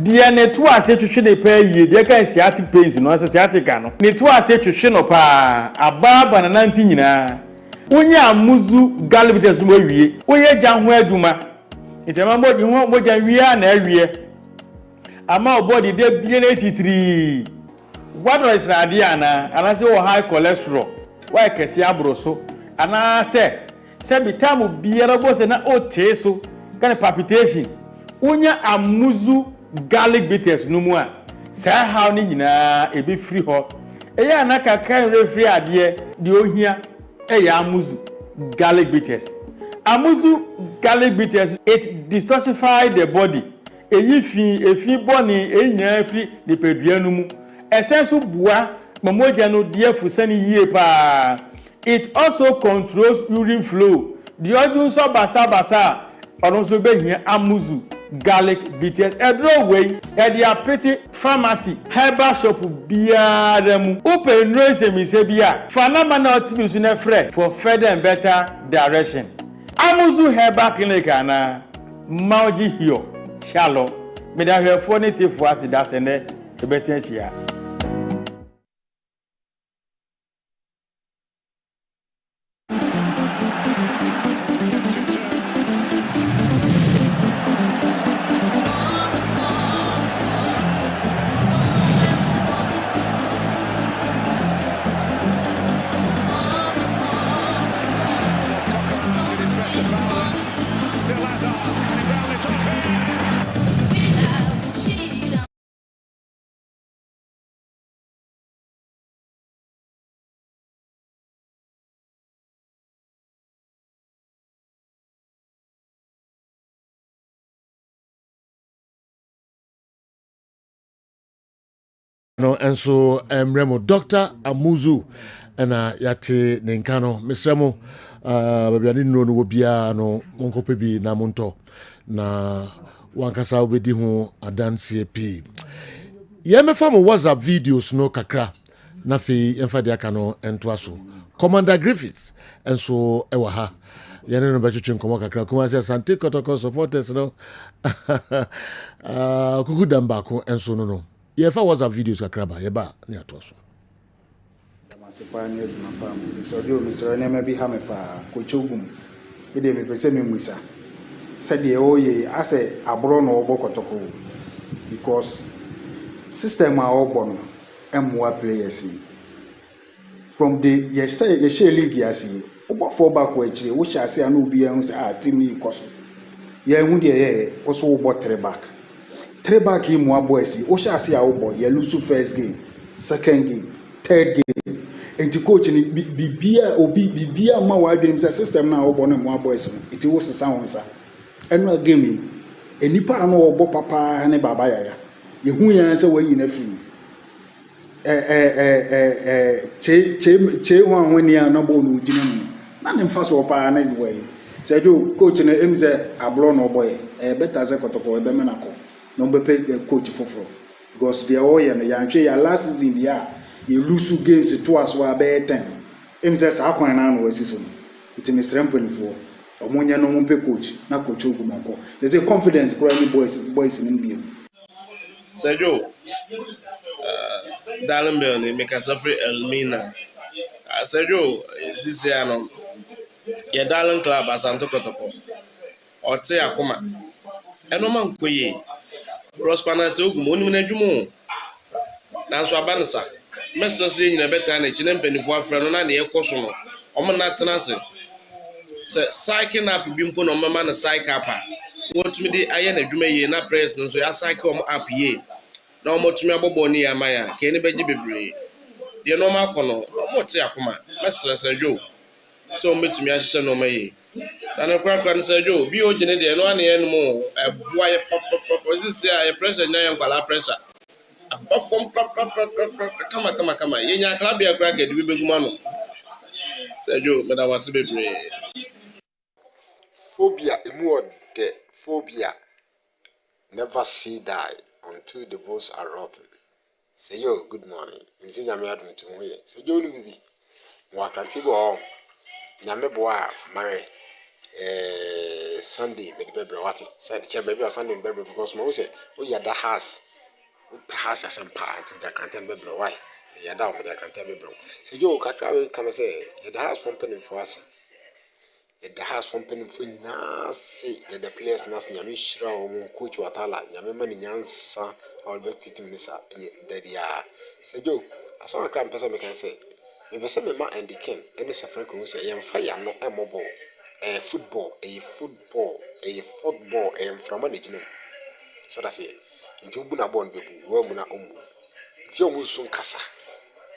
de ne to ase twhwe ne pa yie de kan sciatic pains no ase sciatic no ne to ase twhwe no pa ababa na nanti nyina wonya Amuzu garlic bitters mo wie woye jan ho aduma itema mo di ho mo jan wie na awie ama body de bie na 83 what was radiana and say o high cholesterol why kesi abroso ana se bitamu biara bo se na o teso kan palpitation unya Amuzu garlic bitters no mu a sa how ni nyina e be free ho eya na kakan refree ade de ohia Amuzu garlic bitters. Amuzu garlic bitters it detoxify the body efi boni enya free the pedua mu essential bua mamoja no die fusani yie pa. It also controls urine flow. The organ so basa also be here Amuzu garlic bitters. Edro way at the apeti pharmacy herbal shop biara mu. Open raise me say bia. Phenomenal tips in a friend for further and better direction. Amuzu herbal clinic na Mauji Hio Shalom. Me da hwe for native for acid that's and the best here. No enso emremo Dr. Amuzu na yate nenkano misremo babia ni no wo bia no monkope bi na monto na wankasa obedi ho adanse pi yemefa mo WhatsApp videos no kakra na fe yemfa de aka no ento aso Commander Griffiths enso ewa ha yene no betwetwe nkomo kakra kuma se Asante Kotoko supporters no kuku damba ko enso no yefa WhatsApp videos kakra ba yeba ne atoso Masipani edumapam so dio misro ne mebi ha me pa kochogum ide me pese me musa said the oye ase abro no obo Kotoko because system a obo no emwa players from the ye league yasi obo for back we chire wo sha se ana obi an say team ni koso ye hu de ye also obo 3 back him one boys o sha se a obo ye lose first game second game third game enti coach ni bibia ma wa adwenim say system na obo no mo boys iti wo sesa wonsa enu game enipa na obo papa ne baba yaya ye hu yan say wayi na firi che ho ahoni a no bo no gina mu na ne mfa so pa na way say do coach na em say abro no boy better say kotoko be menako no be coach foforo because they all no ya nhwe ya last season dia you lose games to us wa be 10 em say sa kwan na no wasiso no it me srempanifo omonya no mo pe coach na coach ogumako they say confidence for any boys in NBA Sergio Dalembel ni make Safri Elmina Sergio sisi ano ya Dalen Club asanto kotoko ote akoma eno man koye Prosperity ogum oni na dwumo nanso abansa meso se nyina beta na chine mpanifo afra no na ne ekoso no omo na tenase se cycle up bi mpo no mama na cycle up wotumi de aye na dwuma ye na press no so ya cycle om up ye na omotumi abobo ni amaya ke ne beji bebre de no ma kono omote akoma mesere Sergio so ometumi ahye no ma ye na ne kwakwa ne Sergio bi o gine de no ane enu mo eboa ye pop se ya pressure nya yankwala pressure abafom kama yenya club ya kra ke de beguma no Sergio madam wasibebre phobia the phobia never see die until the bones are rotten. Say yo, good morning. You see I'm here to me. Say yo, Lubi. Wakanti go. Nyame boa marry Sunday maybe bebre wati. Say the maybe on Sunday bebre because mo say we ya da house. We house as some part that can't bebre why. Ya da we that can't bebre. Say yo, kakra can say the house from penny for us. The house from penny for na see the players nas nyame shira o coach watala nyame mani nyansa or be titim nisa there ya say yo aso akra person me can say me be say me ma and the king any safranko who say yam fire no emobo football from management so that's it into bu na bond bebu wo mu na omu ti o mu sun kasa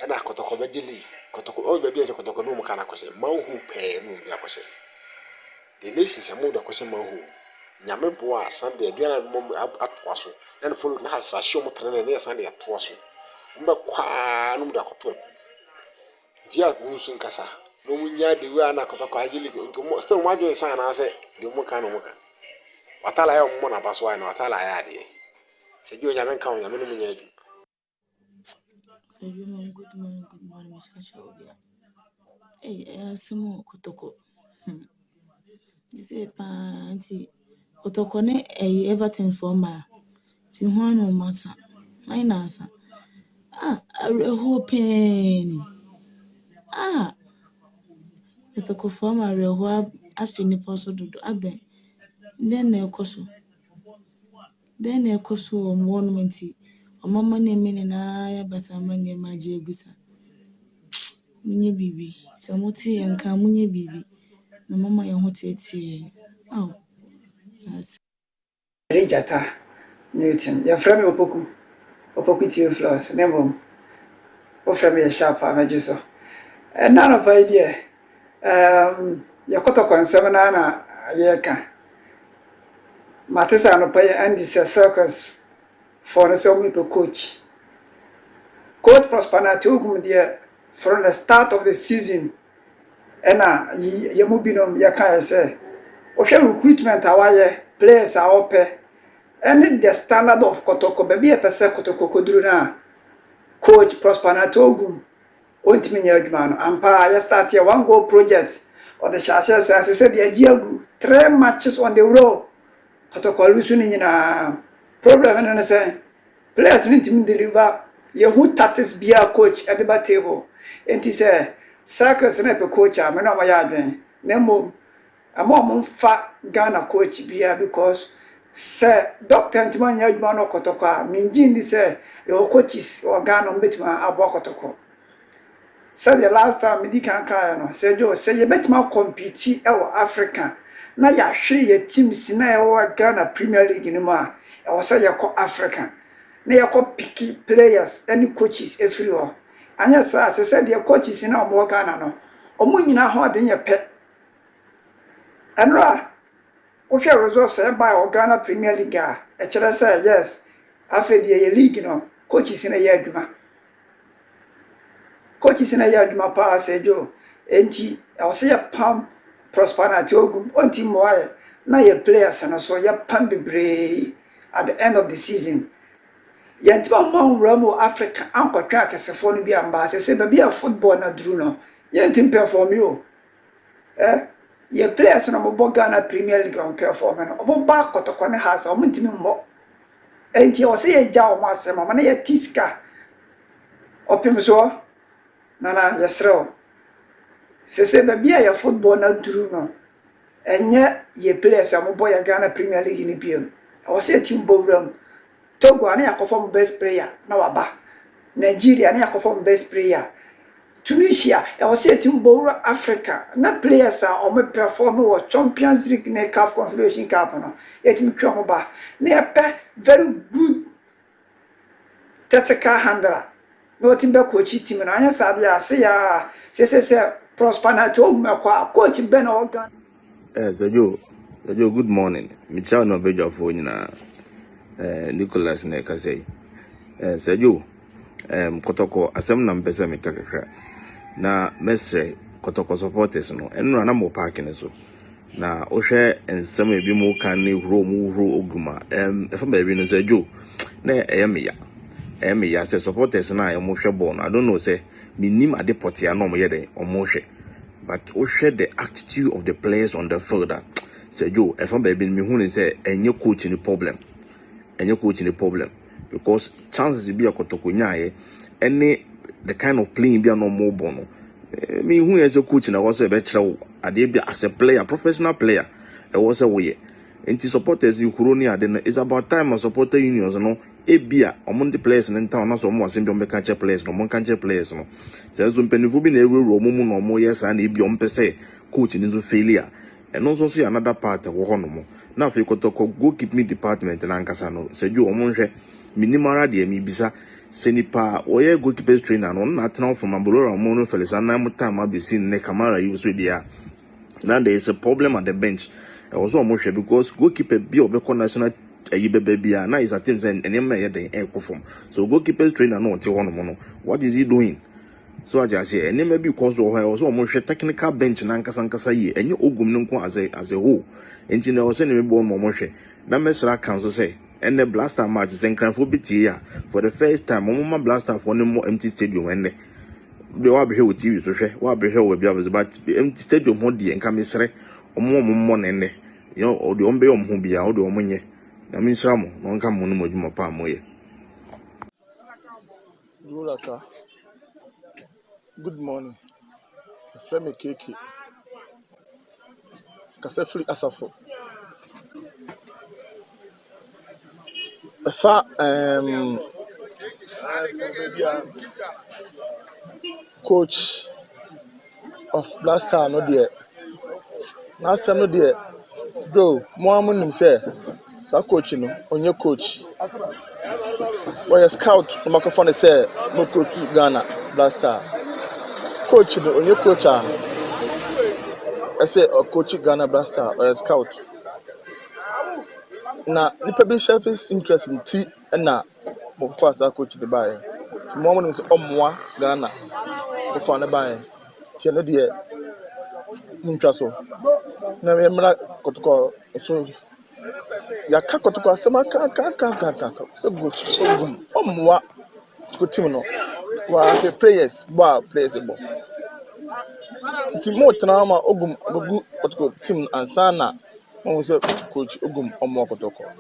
na kotoko bejeli kotoko o be bi se kotoko no mu kana kwose manhu pe no bi akwose the nations are more than question man who Nyame boa Sunday aduana mom atoaso na follow na hasa show mo trene na Sunday atoaso mba kwa no da koto dia unsun kasa no munya de we ana koto kwa ajili nto mo still mo adwen san na se de mo kan no mo kan watala ya mo na baso ai na watala ya de se jo Nyame kan Nyame no munya adu good morning Mr. Shobia asemo kotoko Say panty kotokone Everton for ma ti ho no masa minus hoping kotoko for ma reho asini poso do aden then ekoso monument omama ne mene na ya basa mane maje gusa munye bibi se muti enka munye bibi na mama ye ho tete yes Jata Newton. Your friend Opoku Theophilus, Nemo. O friend me sharp, I'm a juso. And none of idea. Yakoto consemana yeka. Matesa no pay and this circus for so people coach. Coach Prospana took dear from the start of the season. And Yamubinum Yaka say, Ocean recruitment, our players are open. And the standard of Kotoko, baby, a person Kotoko Kudruna, Coach Prospana Togum, Ultimate Yardman, Ampa, I start here 1 goal project, or the Shasha, as I said, the Ajiagu, 3 matches on the road, Kotoko Lusunin in a problem, and I say, players need to deliver, you who tatis be a coach at the bar table, and he said, Circus and a coach, I'm not my yard, Nemo, a more fat Ghana coach be because. Sir, Doctor Antimania Yadmano Kotoka, Minjin say, your coaches or Ghana Bitma Abokotoko. Said the last time Medican Kayano, said Joe, say you bet my compete our Africa. Now ya share your team Sina or Ghana Premier League in Ma, or say you call Africa. Now you call picky players, any coaches everywhere. And yes, I said your coaches in our more Ghana no, or Munina hard in your pet. And ra. If your results by or Ghana Premier League, a chala say yes. After the league, coaches in a year, Coaches in a year, pa say Joe. enti ɛwɔ sɛ yɛpam prosperity ogum ɔnti mmoa na yɛ players no so yɛpam bebree at the end of the season yɛntima mma nwura mu Africa ankɔtwe akɛsefoɔ no bi amba sɛ baabi a football na duru no yɛntim perform yo yɛ players no mobɔ Ghana Premier League on perform no ɔbɔba kɔtɔkɔ ne ha sɛ ɔmo ntimi mmɔ enti ɛwɔ sɛ yɛgya ɔmo asɛm ɔmo na yɛti sika ɔpem soɔ nana yɛserɛw sɛ baabi a yɛ football na duru no ɛnyɛ yɛ players a mobɔ yɛ Ghana Premier League ni biom ɛwɔ sɛ yɛtim bɔ wura mu Togo ane yakɔfɔm best player na waba Nigeria ane yakɔfɔm best player Tunisia ɛwɔ sɛ yɛtim bɔ wura Africa na players a ɔmo perform wɔ Champions League ne CAF Confederation Cup no yɛtim twa ɔmo ba na yɛpɛ very good tactical handler na wɔtim bɛ coach team no anyɛ saa deɛ ase ya sɛ prosper na to ɔmo akɔ coach bɛ na ɔgan Sergio, good morning. Michelle no bejo for nyina. Nicholas na ka say. Sergio, kotoko asem na mpesa me kakra. Na mesre kotoko supporters no. Eno na mo park ne so. Na o hwe ensem ebi mo kan ne huro oguma. Efa ba bi no Sergio. Na eyemiya. Eyemiya say supporters na e mo hwe ball no. I don't know say minim ade potia no mo ye den o mo hwe. But we share the attitude of the players on the field. Say Joe, if I'm baby, me who say any coach in the problem, because chances be a kotokunya any the kind of playing be a no more bono. Me who is a coach and I was a better as a player, professional player. I was a way. And to supporters you Kuronia, it's about time a supporter unions no. Ebia among the players in town so more simple catcher players no one catcher players no says when penny be every room no more yes and ebi on pese coaching into failure and also see another part of one now if you could talk goalkeeping department and ankasano say you omonhwe minimal de mi bisa senipa oye goalkeepers trainer no not now from Ambolora mono felisana time be seen ne camera use with there now there is a problem at the bench also omonhwe because goalkeeper be obeko national baby now is a team and so goalkeepers trainer no what is he doing? So I just say and maybe because of her also more technical bench and ankasa ye and you ogum as a whole and you know send me born momoshe na mesra council say and the blaster match is here for the first time mama blaster for no more empty stadium and they will be here with TV so what be here will be but empty stadium ho di enka mesre omo nene you know or the ombe who be out the omonye I mean, some one come on with palm way. Laka. Good morning. Frame cake. Kasefri Asafo. Fa coach of Blaster no there. Now some no there. Go, more money say. Sa coach no, on your coach. When a scout, the microphone say, no coach Ghana Blaster. Coach no, on your coach. I say, a coach Ghana Blaster or a scout. Na nipa bi surface interest in tea and na mo fast coach the buy. Tomorrow is omwa Ghana. The fan buy. She no dey muncha so. Na me mra kotoko so ya ka kotoko asema ka. So good. Omwa ko team no. Wa the players ba players bo. Ti mo trauma ogum bugu kotoko team ansana. Mo say coach ogum omwa kotoko.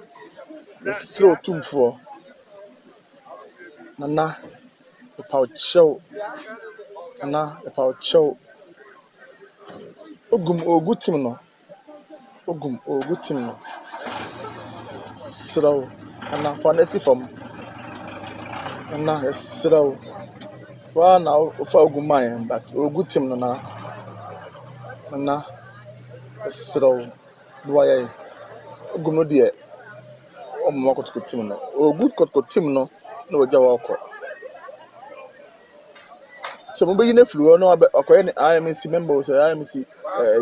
The slow too for Nana the power show. Nana the power show. Ogum o good team no. Ogum o good team no. So Nana for next from Nana so well now for ogum man but o good team no na. Nana so do I ogum no there. Omo ko team no. O good ko team no no jawa ko. So mo be flu no akoye ni IMC member so IMC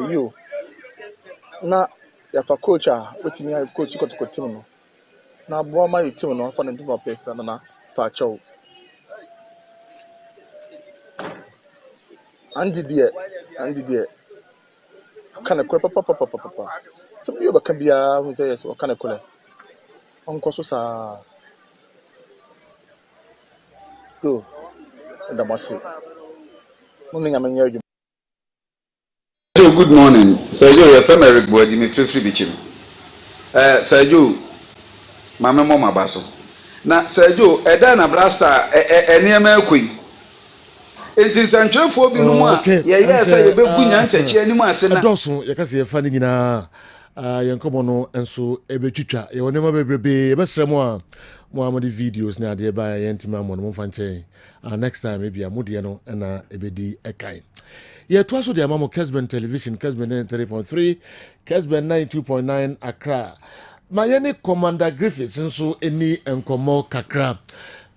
you na ya fa coach wetimi ya coach ko team no na bo ma team no fa na team pay na fa chow andi de and the kind of papa. Some you can be a who says or kind of color. Uncle Sosa. Go. And the massive. Morning, I'm in your. Good morning. Sergio, your friend Eric Boy, me free bichim. Sergio, mama mama baso. Na Sergio, eda na blaster enema ekui. Enti santwefo bi no mu a ye say ye bebu nyantachi anim ase na. Adoso ye kase ye fa ni nyina yenkomo no enso ebetwitwa ye wonema bebrebe ye besremo a mo amodi videos na ade ba ye ntima mo no mfa nche next time maybe amode no na ebedi ekai. Yeah, twice the amount of Kessben television, Kessben 93.3, Kessben 92.9 Accra. Mayani Commander Griffiths, and so any enkomo kakra.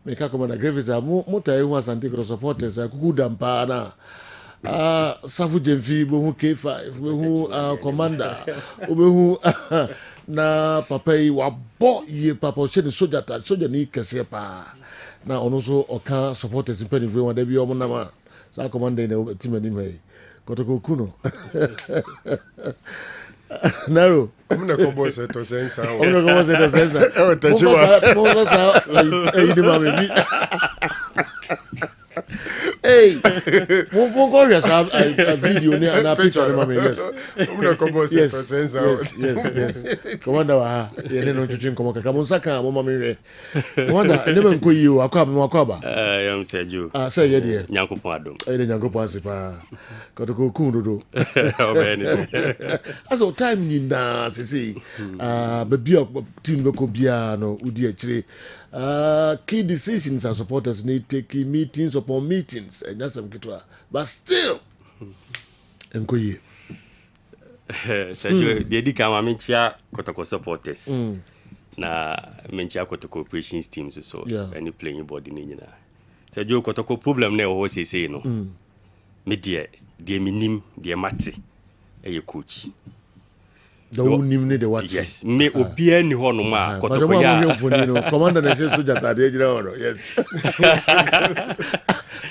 Meka Commander Griffiths, Mota was and take supporters, a good ampana. Safu Jenfi, Bohu K5, Bohu Commander, Bohu na Papai, Wabo ye Papa Shed Soja ni Kasepa. Now, also, Oka supporters in Penny, one day be Omonama. Sa commander in team anyway. Kotoko kuno. Naro. I'm not going to say to sense. I'm not going to say to sense. Oh, touch you. Hey, we'll go a video and a picture of my yes. I'm not going to say to sense. Yes. Commander, you didn't know to drink Kamusaka, Mamma. Commander, I never go you. I come, Wakaba. I'm Sergio. Say, yeah, dear. Yanko Pado. I didn't go Pasipa. Got to go Kundo. As of time in see, Babia, Team Locobiano, Udi. Key decisions our supporters need taking meetings upon meetings and that's some kitwa. But still, enkoye. Sergio, the kama menchia Kotoko supporters. Na menchia Kotoko operations teams so any playing body ni nyina. Sergio Kotoko problem na ho say no. Me die minim die mate e coach. The whole name need the what? Yes, me obia ni ho no ma Kotoko ya. Commander na say soja ta dey jira ho. Yes.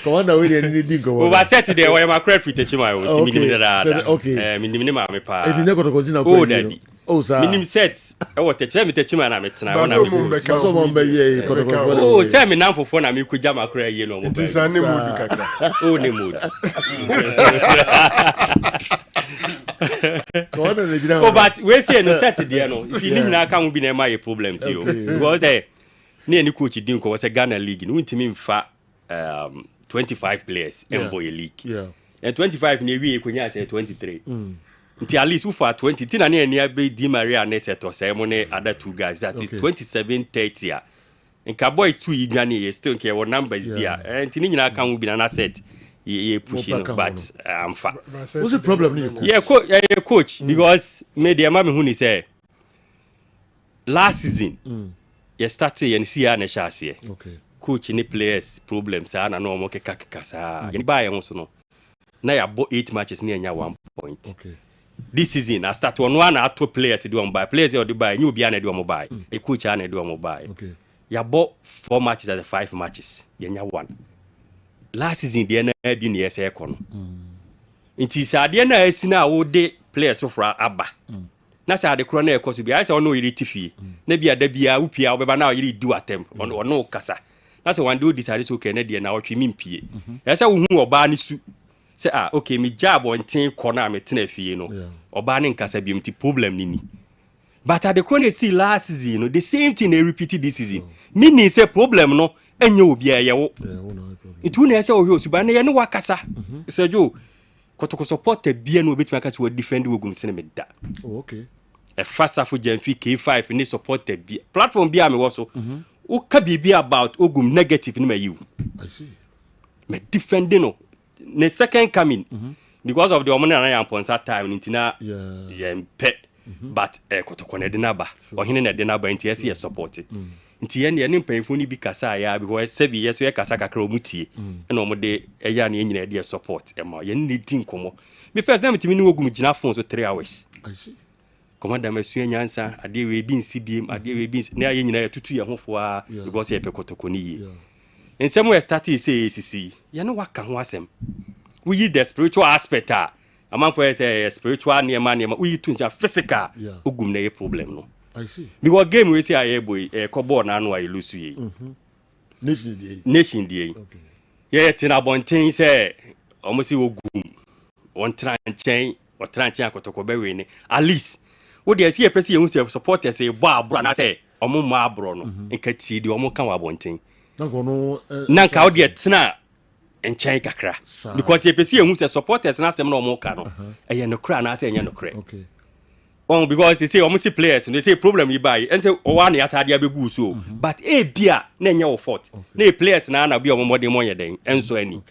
Commander we dey need dig go. Over set there where my credit Techima o si minim da. Okay. Minim ni ma me pa. E dey Kotoko na ko. Oh sir. Minim set e wo Techima na me tena na. So mo be ye Kotoko. Oh, say me nan fofo na me kuja ma credit ye no mo. It is an mood kakra. Oh, ne mood. Oh, but we say no set there no. If you na can be na my problems you. Because na any coach din ko was a Ghana league. No ntimi mfa 25 players in boy league. Yeah. And 25 na we ekunya say 23. Nti at least for 20 tina na any abe Di Maria na set to say mo ne other two guys that is 27 30 a. Nka boys two igani still nke your numbers bia. Nti ni nyina kan bi na set. Pushing, but I'm fat. What's the problem? Yeah, coach. Because me the mama who say last season, you started and see an chassis. Okay. Coach any players problems na no mo ke kakasa. You buy am so no. Now you bought 8 matches near 1 point. Okay. This season I start one or two players do on buy. Players you buy, you be an do on buy. A coach an do on buy. Okay. You bought 4 matches at the 5 matches. You 1. Last season the na bi na yesa ekono nti sade na asina wo de players for aba na sade kro na ekoso bi ayesa ono yiri tifie na bi ada bia wo pia wo beba na yiri do atem ono kasa na se one do decide so okay na de na wo twi mimpie yesa wo hu oba ni su se okay me job onten kona me tena fie no oba ne nkasa bi mti problem ni but at the chronic see last season no the same thing they repeated this season meaning say problem no enye obi ayewo itu na ese ohwe osuba na ye ne wakasa Sergio Kotoko supporter bia no obetumi akasa we defend wogum sene me da. Okay. E fasa fo Jamfi K5 ni supporter bia platform bia me wo so o ka bibia about ogum negative ni mayiw. I see. Me defending no ne second coming because of the omona na yan ponsa time ntina pet but Kotoko na de naba ohene na de naba nti ese ye support nti ye ne mpanyfo ni bi kasa ya because sebi yeso ye kasa kakra omutie na omode eya na nyina de support ema ye ne din komo me first na metimi ni wogum gina phone so 3 hours. I see. Commander Masu nyansa ade we bi nsi biem ade we bi na ye nyina ye tutu ye hofo a because ye pe Kotoko ni ye ensem we start say sisi ye no waka ho asem we yi the spiritual aspect amanfo say spiritual niema we to physical ogum na ye problem no. I see. Because game we say aye boy ko ball na no aye lose ye. Nation day. Okay. Yeah, tina bonten say omo si ogum. On tranchen akotoko be we ni. At least wo dey see e pese ehun say supporters say bo abro na say omo ma abro no. Nka ti di omo kan wa bonten. Nanka wo dey tina enchen kakra. Because e pese ehun say supporters na say no omo ka no. Eye no kra na say enye no kra. Okay. Because they say almost players and they say problem you buy and say one ya sadia be good so but bia na nya wo fault na players na be omode mo yeden enso ani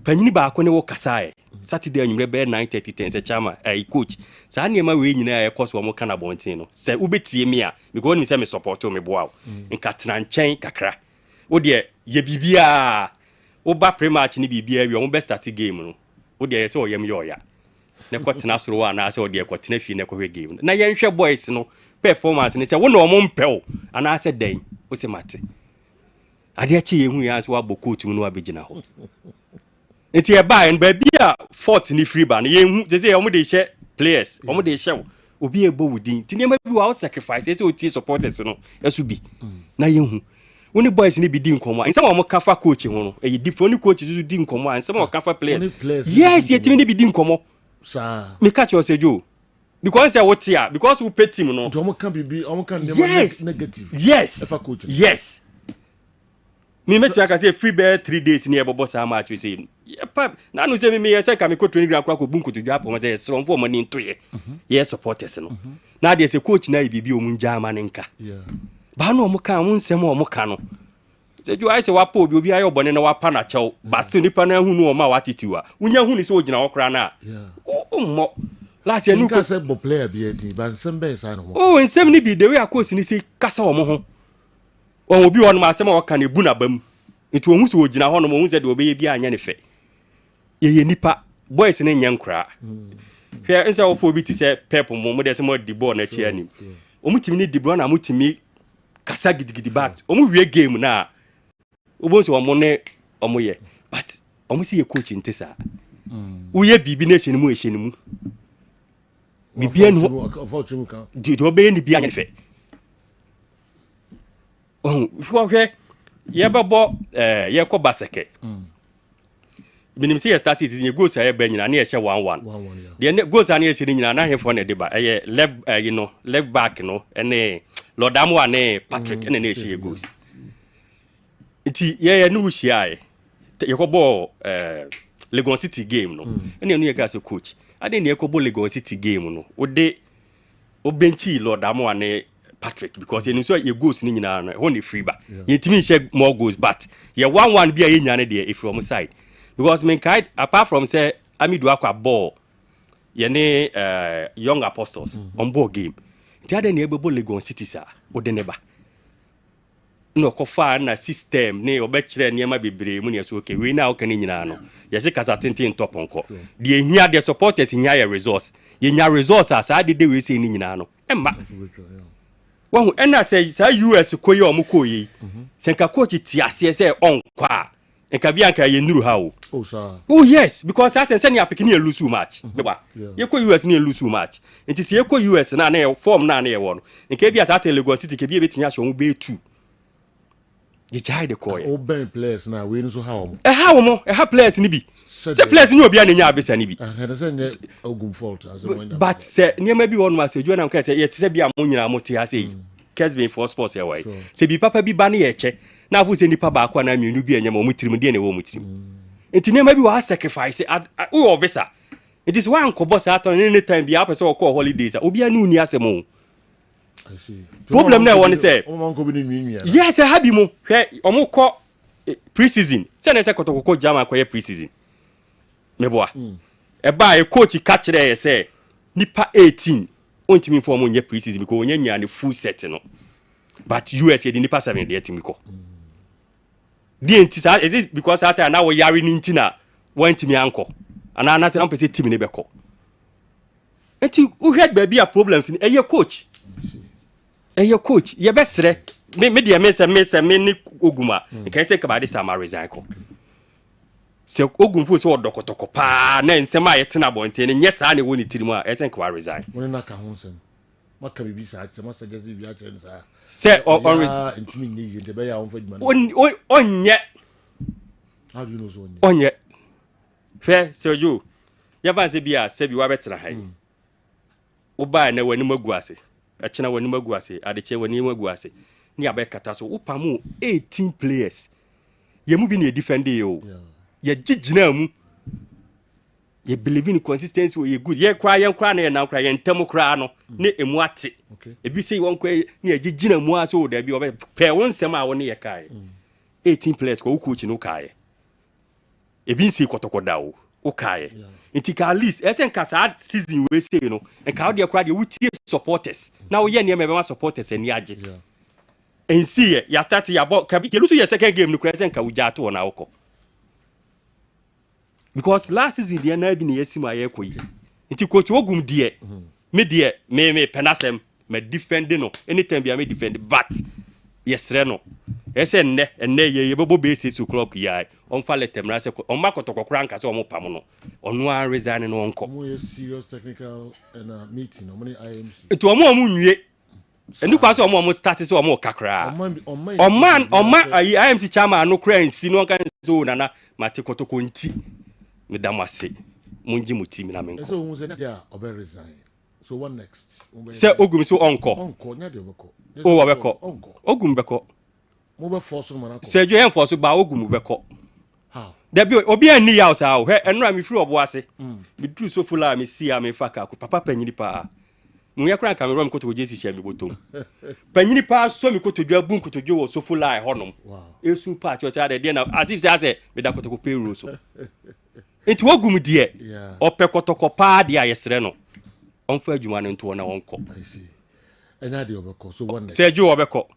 panyini ba ko ne wo kasa Saturday anyumre be 9:30 say chama coach sa na ma we nyina e koso mo kana bontin no say ubetie me a because me say me support me boa nka tena nchen kakra wo de ye bibia wo ba pre-match ni bibia wi o mo be start game no wo de say oyem yo ya ne kwatena soro wa na ase ode kwatena fi ne kohwe game na yenhwe boys no performance ne se wo na omo mpɛw ana ase den wo se mate ade achi yehu ya so aboko tum no abegina ho enti e ba en ba bia fort ni free ba no yehu je se omo de hye players omo de hye obi ebo wudin ti ne ma bi wa sacrifice se o tie supporters no esu bi na yehu woni boys ni bi di nkomo nsem omo kafa coach ho no e different coach du di nkomo nsem o kafa players yes yetimi ni bi di nkomo sir me catch you say Joe because say what here because we pay team no omo can be omo can negative yes if a coach yes me met you say free bear 3 days near bobo sa match we say pap na no say me say ka me ko training ground kwa ko bunku to dwa say so for money into ye yes supporters no na dey say coach na bibi omu njama nka ba no omo kan nsem omo kan no say Joe I say wa pa obi ayo bone na wa pa na chew ba se nipa na hu no o ma wa titiwa unya hu ni so ogina okra na mo last year nuka say bo player bi edi ba nsem be sa no nsem ni bi the way akosi ni say kasa o mo ho o obi won ma asem o ka na ebu na bam nti ohun so ogina ho no mo hu say de obe bi anya ne fe ye nipa boys ne nyen kra hwe nse wo fo bi ti say pep mo de say mo di ball na chi ani o mutimi ni di ball na mutimi kasa gidigidi bat o mu wie game na obo so omo ne omo ye but omo si ye coach ntesa uye bibi nation mu ehye mu bibi enu di do be ni bia nyefe hwe ye babo ye ko baseke binim si ye start season ye goals aye ba nyina na ye hye 1-1 de goals ana ye hye nyina na hefo na de ba ye left back no ene Lodam wa ne Patrick ene na hye goals iti ye no hia ye ko bo Legon City game no ene enu ye ka se coach ade ne ye ko bo Legon City game no ode o benchi Lodam wa ne Patrick because you know so ye goals ni nyina no ho ne free ba ye timi hye more goals but ye 1-1 bia ye nyane de if from side because men kind apart from say Amidu akwa ball ye ne young apostles on ball game ti ade ne ebebo Legon City sa ode ne ba no ko fa na system ne obekire niema bebre mu ne so okay we na o kan nyina no ye se kasa tenten top onko de hia de supporters hia ye resource ye nya resource asa de we se ni nyina no emma won ena say sa US koyi o mu koyi senka coach ti ase say on kwa enka bia nka ye nuru ha o oh yes because that say na pick ni lose match beba ye ko US ni lose match enti se ye ko US na na form na na ye wo no enka bia sa Lagos City ke bia betumi ahwe wo be 2 ye jai de koy o ben players na we no so ha o ha players ni bi se players ni obi ananya abesa ni bi ogum fault as when but se niema bi won ma se ju na nka se ye se bia mo nyina mo te ase Kessben for sports ya wai se bi papa bi ba na ye che na afu se nipa ba akwa na mienu bi enyama mo tirim de na wo mo tirim enti niema bi wa sacrifice o visa it is one ko boss aton any time bi apese o call holidays obi anu ni asemo I see. Problem na one say. Yes, I have mo. Hwe omo ko pre-season. Say na say kotokoko jama ko pre-season. Meboa. E ba e coach catch there say nipa 18 ontimi form onye pre-season because onye nya ne full set no. But US ye nipa 7 dey timi ko. Di enti sa is it because that na wo yare ni ntina wantimi anko. Ana na say am pese team ne be ko. Enti who head ba bia problems ni eye coach. Your coach, ye besre me de me se me ni oguma e kan say ka ba de sama resign ko se ogumfo se odokotoko pa na nsem a yetena bonte ne nye saa ne woni tirimu a esen kwa resign woni na ka ho nsem maka bibi saa che ma suggest bi a chere saa se intimi nyi ye de be ya on fa djuma onye how do you know so onye fe Sergio ya van se bia se bi wa betena han uba na wani maguase achina wani maguase adeche wani maguase ni abekata so upamu 18 players yemu bi na defend yo ye gigina mu ye believe in consistency we good ye kra na ye na kra ye ntam kra no ne emu ate ebi sei won kwa ne gigina mu aso o da bi obe pe won sem a won ye kai 18 players ko coach no kai ebi nsi kotokoda o kai nti ka list esen ka sa season we say no en ka de kra de wutie supporters na wo ye ne me be supporters ani age en see ya start ya bo ka bi ke lusu ye second game no kra esen ka wuja to na woko because last season the na bi ne yesima ye koyi nti coach ogum de me de me penasem me defend no anytime be me defend but yesre no esen ne ye bebo base su club ya on fa letem ra se on makotoko kra nka se on pam no onu an resign no onko mo ye serious technical and meeting no money IMC to omo nwie enu kwa se omo start se omo kakra IMC chairman no kra nsi no kan so nana mate kotoko nti me damase munji mutim na menko so who say yeah obe resign so what next se ogum so onko nya de obeko obeko ogum beko mo be force man akọ Sergio en force ba ogum beko how there be obi an ni house how he enra me free obo ase me dru so fula me see am faka ko papa panyini pa mu ya kran camera me ko to jesi share me botom panyini pa so me ko to dwa bun ko to dwa wo so fula honom esu pa cho say ade na as if say me da ko to pay so enti ogum de opekotoko pa de ayesre no onfa adwuma no nto na wonko I see enya de obeko so one next Sergio obeko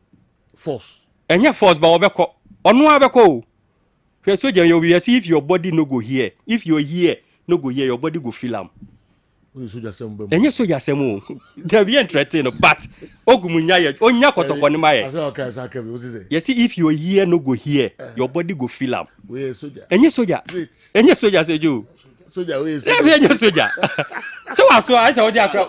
force enya force ba obeko onu abeko o so je you see if your body no go here if your here no go here your body go feel am we so just am enya so jasem o there be entertain but ogumunya ye onya kotoko ni maye I say okay say okay what is it you see if your here no go here your body go feel am we soldier enya soja Sergio soja we enya soja so aso I say o dia kra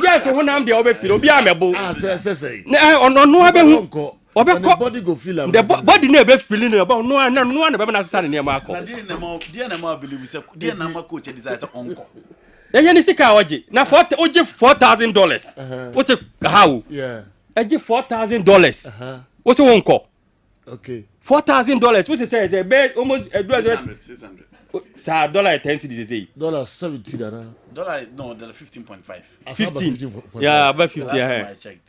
yes who nam de obe feel obi amebo say na onu abehu the body go feel am the body na be feeling about no na be na sane ne ma akọ dia na ma believe say dia na ma coach desire to onko enya ni sika oje na oje $4,000 oje how yeah oje $4,000 o se wonko okay $4,000 we say be almost 600 sa dollar 10 cedis say dollar 70 dana dollar no dollar 15.5 15 yeah about 50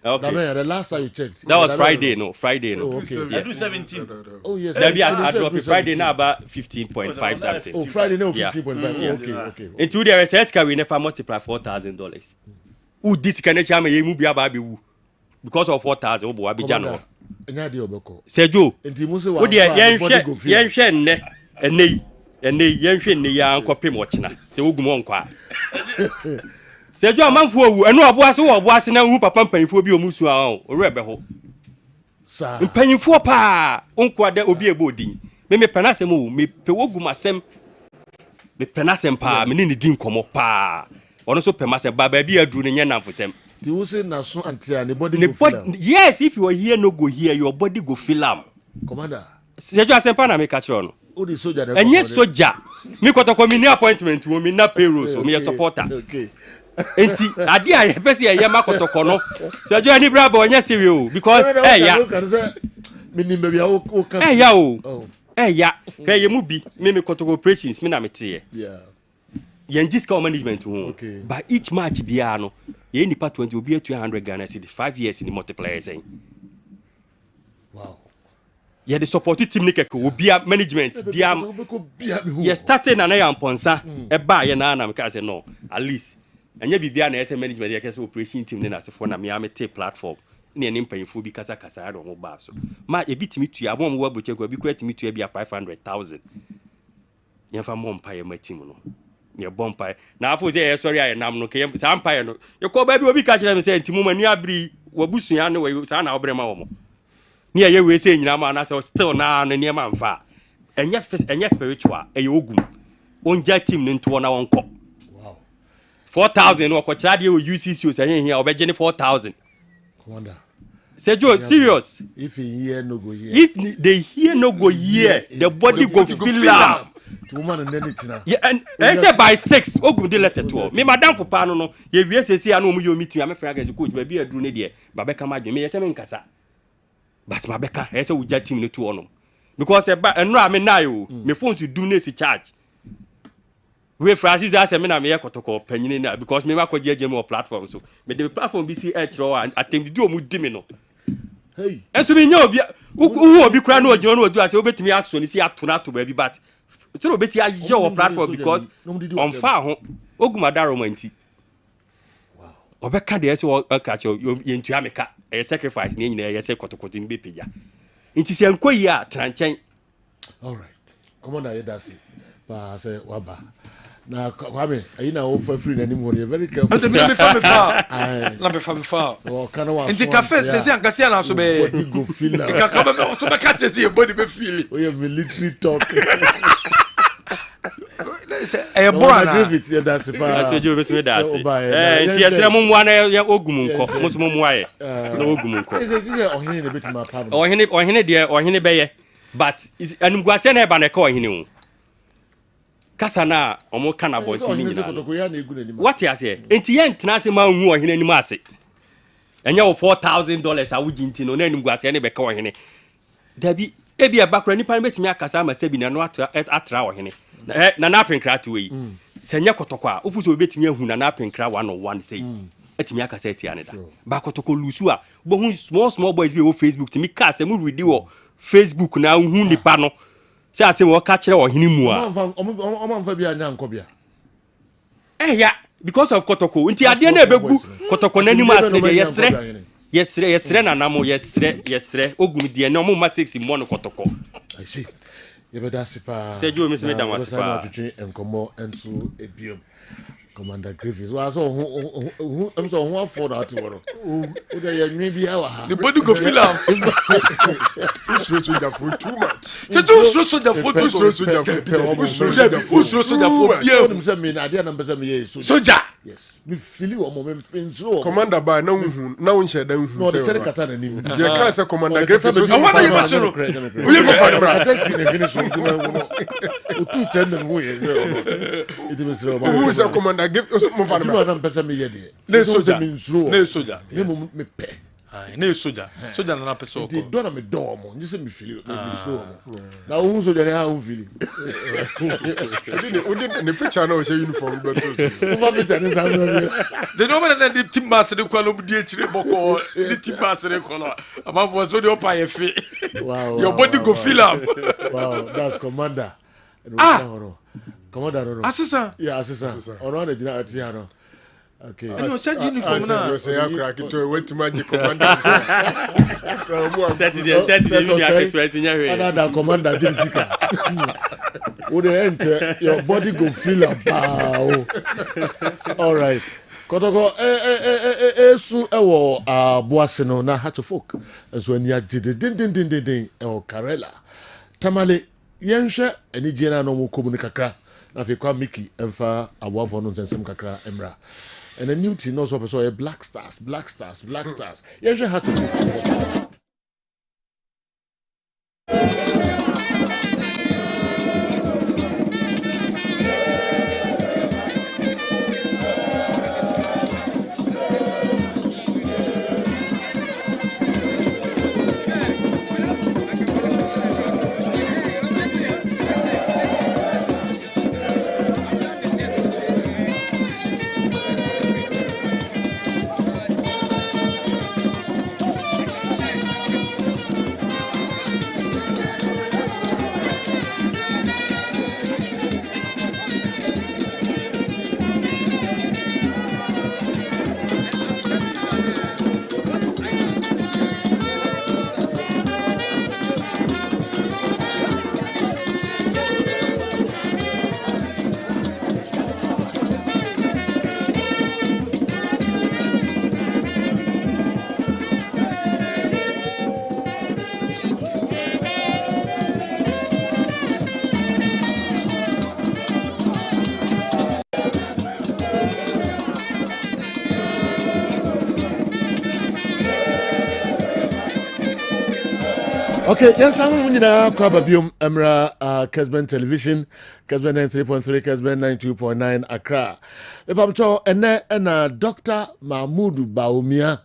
okay the last time you checked that was Friday no oh, okay I do 17 oh yes I drop Friday now about 15.5 something oh Friday no 15.5 okay into the research can we never multiply $4,000 who this can chama ye mu bia ba be wu because of 4,000 obo abija no enya de obeko Sergio enti mu se wa yenhwe nne yenhwe nne ya nkopem ochina se ogum onko a Sergio amanfo owu enu obo ase na hu papa mpanifo bi omusu a o rebe ho sa mpanifo pa onko ada obi ebodin me penasem o me pe ogum asem me penasem pa me ni din komo pa ono so pemasem ba bi aduru ne nya namfosem the who say na so antia the body go feel am yes if you are here no go here your body go feel am commander Sergio asempa na me catch on o the soldier enye soja mi kotoko mi ni appointment wo mi na payroll so mi supporter okay enti ade a pese ye makotoko no Sergio ani brabo onye serious because ya mi ni be bia o kan ya o ya pe ye mu bi me kotoko operations mi na me tie yeah yen discount management ho by each match bia no ye nipa 20 obi 200 Ghana cedi 5 years in multipliers wow yeah the support team ni keke obi management bia ye starting na ya mponsa e ba ye na me ka say no at least anya bibia na ese management ye kese operation team ni na sefo na me amete platform ne ne mpanyfo bi kasa ya do ho ba so ma e bitimi tua abom wo aboche kwa bi kwa timi tua bia 500,000 ye fa mo mpa ye ma team no ye bompa na afo say sorry I nam no ke sa mpa ye no ye ko ba bi obi ka kire me say ntimu mani abri wabusua ne we sa na obrema wo mo ne ye we say nyina ma na say still na ne ma mfa enya spiritual e ogum onja team ne nto na wonko wow 4000 no kochira de UCC o say here obegye ne 4000 commander say Joe serious if he hear no go here if they hear no go here the body go feel am woman and then it na yeah and say by 6 ogum de letter to me madam for pa no ye wie sesi anu mu yo meeting am frag as coach ba bi aduru ne de ba be ka ma dwe me ye say me nkasa but ma be ka say uja team ne to ono because enro am na yo me phone to do ne si charge we Francis say me na me yakotoko panyini na because me ma kwaje agem on platform so me the platform bi si ro attempt di o mu di me no hey enso me nya obi who obi kra na ogino na odu ase obetimi aso ni si ato na to ba bi but so obeti aye o platform because on fa ho ogumadaro manti wow obeka de ese o catch ye ntua meka e sacrifice ni nyina ye se kotokoti mbe peja nti se enkoyi a tranchen all right commander yedasi ba say waba na kwame ayi na wo fa free na nim won very careful and me fa na me fa so kana wa nti cafe se ankasia na so be go feel la ka ka me so be catch se body be feel o ye military talk e bora na David yedasi pa se jo be se dasi nti esere mo mwa na ya ogum nko mo so mo mwa ye na ogum nko ese ohene na betima pa no ohene be ye but anumguase na e ba na ka ohene wu kasa na omo kana bonti ni nyina what you say enti ye ntena ase ma hu ohene anim ase enya wo $4,000 a wuji nti no na anim guase ne be ka ohene dabi ebi e bakra nipa betimi akasa ma sabi na no atra ohene na apenkra to yi senya kotoko a ofu so betimi ahu na apenkra 101 sei etimi akasa eti aneda ba kotoko lusu a bo hu small boys bi wo Facebook timi ka se mu ready wo Facebook na hu nipa no say ase wo ka kire ohene mu a omamfa bia nya nkobia ya because of kotoko nti ade na ebegu kotoko nanim ase de yesre na namo yesre ogum de na omo ma 6 mo no kotoko I see yebeda sipa say jo mi se me dan wasipa enkomo ensu ebiom Commander Griffiths was I'm so one for that one. O dey maybe how the body go feel am. Soldier for too much. C'est tout soldier for too soldier for soldier for bien. Them say me na dey na be say me soldier. Yes. Me feel o mo me pinzo. Commander ba na hu na won share dan hu. No, the tell kata na nim. Je kan say Commander Griffiths. I want you to know. We for bra. I see the finish on o tu tell them who is. It was who is Commander Griffiths mo fa na pesa me ye de. Ne soldier. Me pe. Ne soldier na pesa o ko. Do na me do mo, you say me feel me slow. Na who soldier na how feel. Ne picture na o say uniform do to. Who picture na say the no man na the team mass de kwalo di echire boko the team mass de kwalo ama was so the up aye fe. Wow. Your body go feel am. Wow, that's commander. Commander no. Assistant. Yeah, assistant. Ono na jina ati ano. Okay. No, said uniform na. You say crack it to wait to magic commander. Set the 20 year. Another commander Jessica. Wo dey enter your body go feel am. All right. Kotoko esu ewo Boase no na Heart of Folk. Enso ani agide din e Karela. Tamale yenhwe ani jena no mo komu kakra. Na fe kwa Mickey emfa aboafo no nsensem kakra emra. And a new team also a Black Stars. Yenhwe Heart of Folk. Okay, yes, I'm going to Biom Emra Kessben Television, Kessben 93.3, Kessben 92.9 Accra. If I'm told, and Dr. Mahmoud Baumia,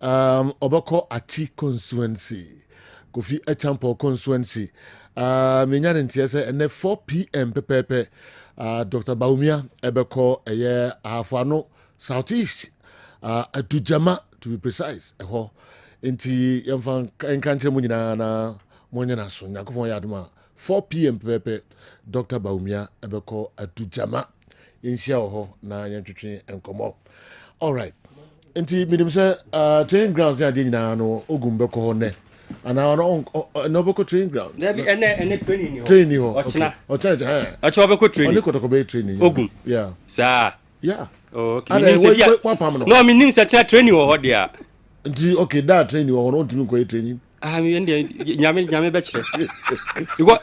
Obako Ati constituency, Kofi Echampo constituency. Minyan in TSA, and 4 p.m. Pepe, Dr. Baumia, Ebeko, a year, Afano, Southeast, Atujama, to be precise, nti yɛmfa nkankyerɛ mu nyinaa na monyɛ no so nyankopɔn yɛ adom 4 p.m. pepe Dr. Baumia ɛbɛkɔ Adujama yɛnhyia wɔ hɔ na yɛntwetwe nkɔmmɔ alright nti menim sɛ training grounds ne adeɛ nyinaa no ogum bɛkɔ hɔ nnɛ anaa no bɛkɔ training ground ɛnɛ training hɔ ɔkyena ɔkyena ɔbɛkɔ training ɔne kɔtɔkɔ bɛyɛ training ogum yeah saa yeah okay menim sɛ kyena training wɔ hɔ deɛ nti okay that training wɔ hɔ no ntumi nkɔyɛ training nyame bɛkyerɛ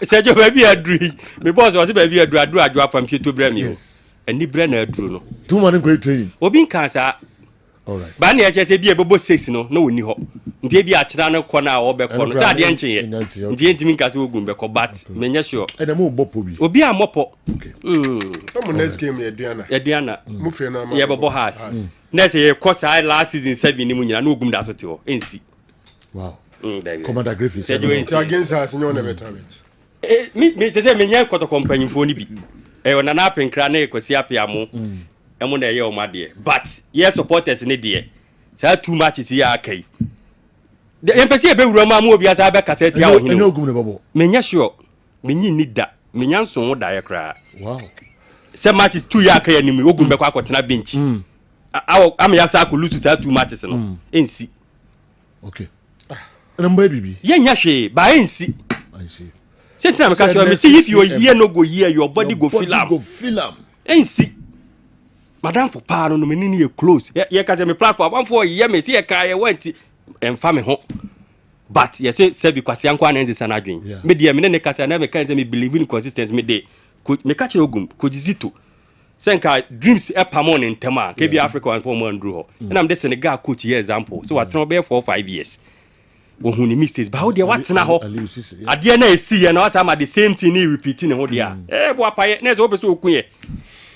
sɛ gyo baabi aduru me boss ɔse baabi aduru adwo afa mpieto brɛ me ani brɛ na aduru no tuma ne nkɔyɛ training obi nka saa alright ba ne ɛkyɛ sɛ bi ɛbɛbɔ 6 no na wɔni hɔ nti ebi akyerɛ no kɔ no a wɔbɛkɔ no sɛ adeɛ nkyeɛ nti yɛntimi nka sɛ wɔgum bɛkɔ but menyɛ sure ɛnɛ mo bɔ pɔ bi obi a mmɔpɔ Some next game yɛduana yɛbɛbɔ has na sɛ yɛkɔ saa last season 7 ni mu nyina na ogum da so te hɔ ɛnsi wow Commander Griffiths against us no na better me sɛ menyɛ kɔtɔkɔ mpanyimfoɔ no bi ɛyɛ ɔnana apenkra na yɛkɔsi apeamo ɛmo na ɛyɛ ɔma deɛ but yɛ supporters ne deɛ saa 2 matches yɛ akai yɛmpɛ sɛ yɛbɛwura ma obi asa bɛkasa tia wo hene menyɛ sure menyi ni da menya nso ho da yɛ koraa wow sɛ matches 2 yɛ akai anim ogum bɛkɔ akɔtena bench am ya sa ko lose sa 2 matches no ensi okay number bibi ye nya hwe ba ensi I see sentina me catch me see if your year no go year your body go feel am ensi madam for pa no me ni close ye ka say me platform am for ye me see ye ka ye want emfa me ho but ye say bi kwase anko anenze sana adwen me de me ne ka say na me kan say me believe in consistency me de me catch ogum ko jizito senka dreams epamon in tema kebi Africa and for man draw and I'm the Senegal coach here example so what try 4 or 5 years wo hu ni mistakes ba how dey what na ho ade na esi na what am the same thing ni repeating ho dey bo apaye na so opeso okun ye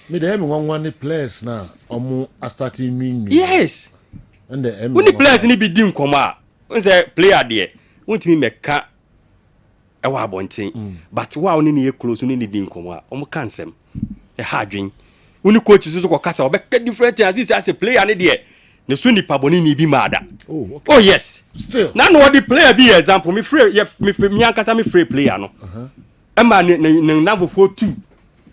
me dey me wan ni players na omo starting win yes and the when players ni bi di nkomo a say player dey wontimi meka e wa abonten but wa oni ni close oni ni di nkomo a omo kansem e ha adwen uni coach so ko kasa obeka different as a player ne de ne so ni paboni ni bi mada oh yes still na no the player be example me free me ankasa me free player no ema ne na for 2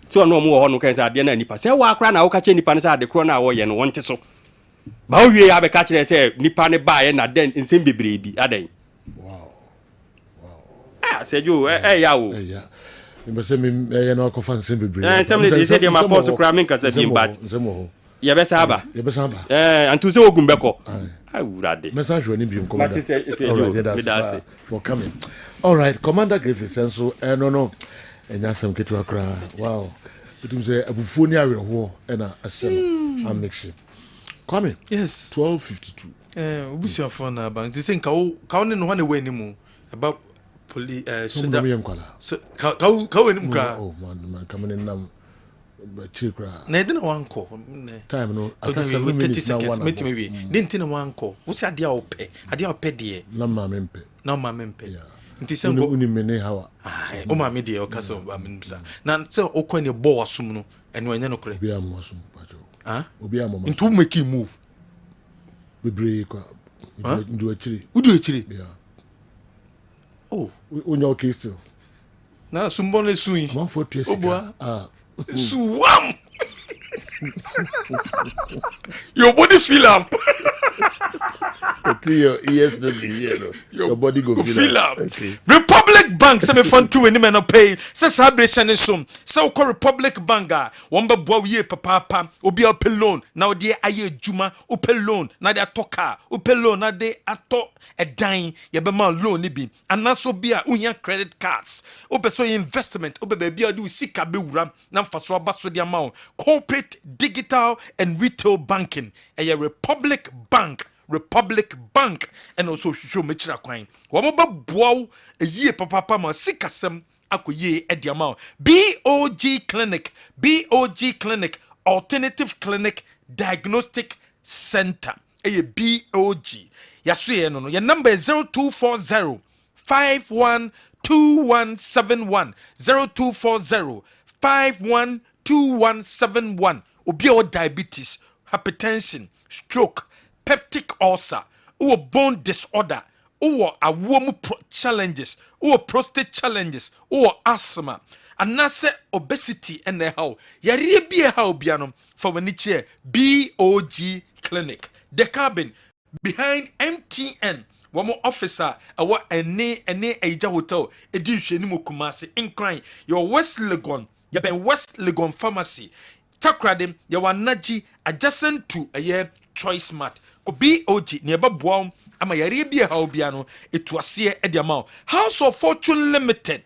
so no mo ho no kan sa de na nipa se wa akra na wo ka che nipa ne sa de kro na wo ye no wonte so ba wo wie ya be ka kire se nipa ne ba ye na den nsem bebre bi adan wow se jo ya wo mbese me ye no ko fan nsem bebre nsem ne se de ma boss kra me nkasa bi but ye be saba antu se ogum beko I would message when you come for coming all right Commander Griffiths and so no and yasam ketu akra wow it say abufuo ni aweho and asem am mixing come yes 12:52 obusia for na bank they say ka one no one way ni mu about police so ka we ni mu kra oh man coming in nam chikra na edina wanko time no aka 7 minutes na one meet me didn't na wanko wo say ade a ope de na ma mempe nti sɛ ngo uni mene hawa o ma me de o kasa o me nsa na sɛ o kɔ ne bɔ wasum no ɛno ɛnyɛ no korɛ obi am wasum pacho obi am nti wo make move bebre kwa ndu achiri udu achiri oh unya okay still na sumbo le sui one for two suwam your body feel up your ears no be here no your body go feel up okay. Republic Bank say me fund to any man no pay say celebration is some say ko Republic Bank a won be boa ye papa obi a pay loan na de aye adwuma o pay loan na de atoka o pay loan na de ato edan ye be ma loan ni bi anaso bi a unya credit cards o be so investment o be be bia do sika be wura na mfaso abaso de amount corporate digital and retail banking a Republic Bank Republic Bank and also show mechira kwan wo ba boaw eyie papa ma sikasem akoye ediama BOG Clinic Alternative Clinic Diagnostic Center BOG yaso no your number is 0240 512171 0240 512171 obi o diabetes hypertension stroke peptic ulcer or bone disorder or awom challenges or prostate challenges or asthma and nase obesity and the how yare bia how bianom for when chair BOG Clinic the cabin behind MTN one officer awa ene eja hotel edihwe ni mokumase in crying your West Legon ya ben West Legon pharmacy takradem ya wanaji adjacent to a year choice mart ko BOG ne ba boam ama yare bia ha obia no etuase e de amount House of Fortune Limited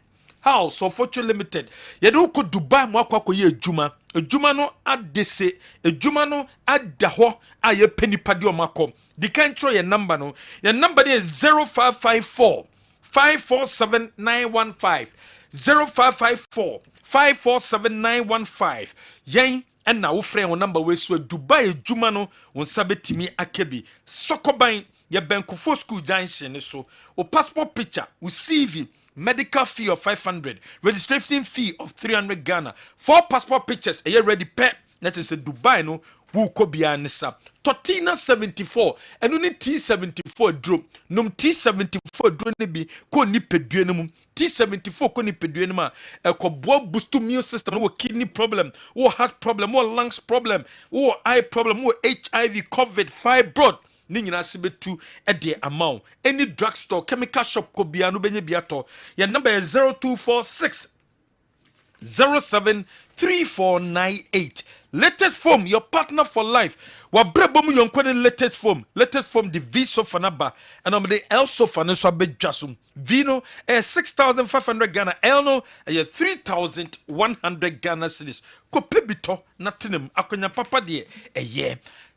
yedo ko Dubai mo akwa ye adwuma no adese adwuma no adaho aye penipade o makom the control your number no your number is 0554 547915 0554 547915 yen and now friend wo number we so Dubai adwuma no won sabetimi akebi sokoban ye Benkufo school junction so o passport picture o CV medical fee of 500 registration fee of 300 Ghana 4 passport pictures are you ready pet that is a Dubai no who could be anisa Totina 74 and only T74 drop num T74 drone be ko ni peduenum T74 ko ni peduenum e ko boost immune system or kidney problem or heart problem or lungs problem or eye problem or HIV COVID fibroid ni nyina sibetu e de amount any drugstore chemical shop ko bia no benye biato your number is 0246 073498 latest form your partner for life wa brebo mu yonkwane latest form the V sofa naba and the L sofa no so abedwasum Vino 6500 Ghana L no 3100 Ghana cedis ko pebito natenem akonya papa de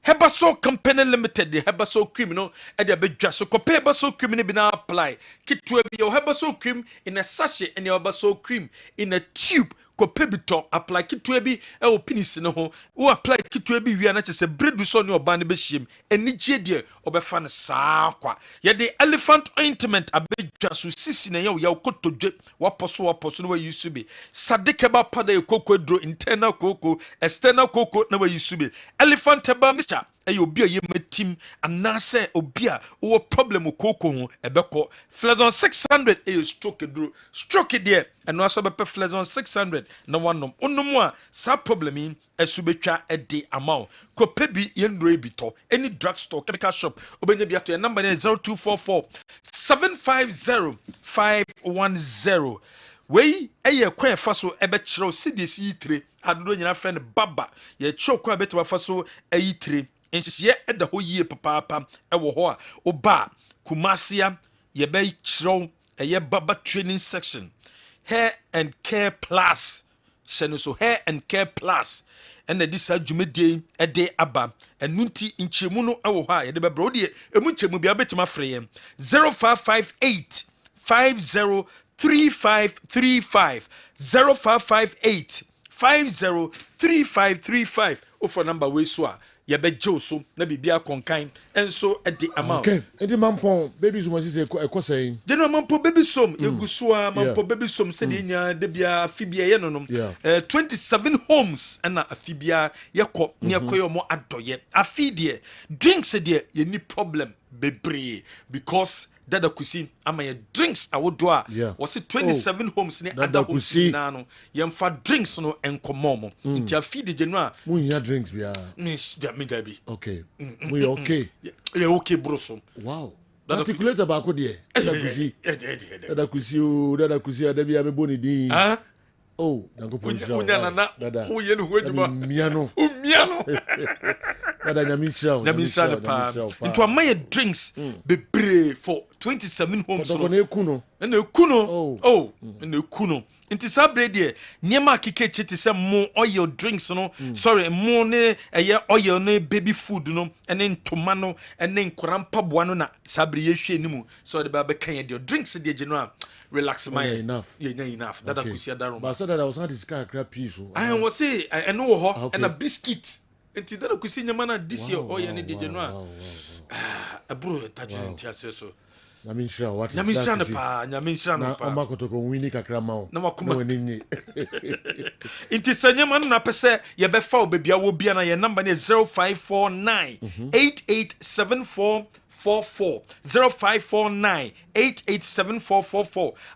Hebaso Company Limited, the Hebaso criminal at the bedjasso cope Hebaso cream in a apply. Kit to your Hebaso cream in a sachet and your Hebaso cream in a tube. Copebito apply kit to be a penis in a home, or apply kit to be we are not just a bread on your bandy beshim, and Niger dear or befan saqua. Yet the elephant ointment a bed just to sis in a yo to jet what person where used to be. Sadekaba pada cocoa draw internal cocoa, external cocoa never used to be. Elephant heba Mr. Ayo bia ye team and na say obia o problem koko ebeko Flazon 600 e stroke there and no so be Flazon 600 na wanom onum a sa problem in esubetwa e de amount ko pebi ye ndro ebito any drugstore chemical shop obenya bia to your number is 0244 750 510 we eye kwen faso ebe kire CDC yitre adodo nyina friend baba ye chokwa beto faso ayitre enhye eda ho yie papa ewo ho a oba Kumasia ye be chiro eye baba training section hair and care plus shene so hair and care plus and this adwumedie ede aba enunti nchemu no ewo ho a ye de bebro de emu nchemu bia betima free 0558 503535 0558 503535 offer number we so a ya be so na bibia konkan enso e de amount okay enti mampon baby so say ekosai general mampon baby som yegusoa mampon baby som se de nya de bia fibia ye nonom 27 homes na afibia yekọ ne ekoyo mo adoye afidie drinks de ye ni problem bebre because dada kusi ama ye drinks awodo a was 27 homes ne ada kusi na no ye mfa drinks no enkomomo nti afidi general mu nya drinks bia miss me dabi okay we okay yeah okay broso wow articulate about ko de dada kusi ada bia me boni din oh dango ponjira unyana dada o ye no hojuma miano dada nyamisha pa into amaye drinks bebre for 27 homes no ekuno na ekuno nti saa bere deɛ nneɛma akeke kyete sɛ mo oil drinks no sorry mo ne ɛyɛ oil ne baby food no ɛne ntoma no ɛne nkora mpaboa no na saa bere yɛhwɛ nimu so ɔde ba bɛka yɛ deɛ drinks deɛ general relax my enough dada kusia darom but so that I was not this car crap piece I was say ɛno wɔ hɔ and a biscuit nti dada kusi nyama na this year oil ne deɛ general aburo tajiri nti asɛ so Nyaminsha what is Nyaminsha ne pa Nyaminsha ne pa na oma kotoko wini kakra ma o na wakuma wini inti sanyama na pese ye be fa obebia wo bia na ye number ne 0549 887444 0549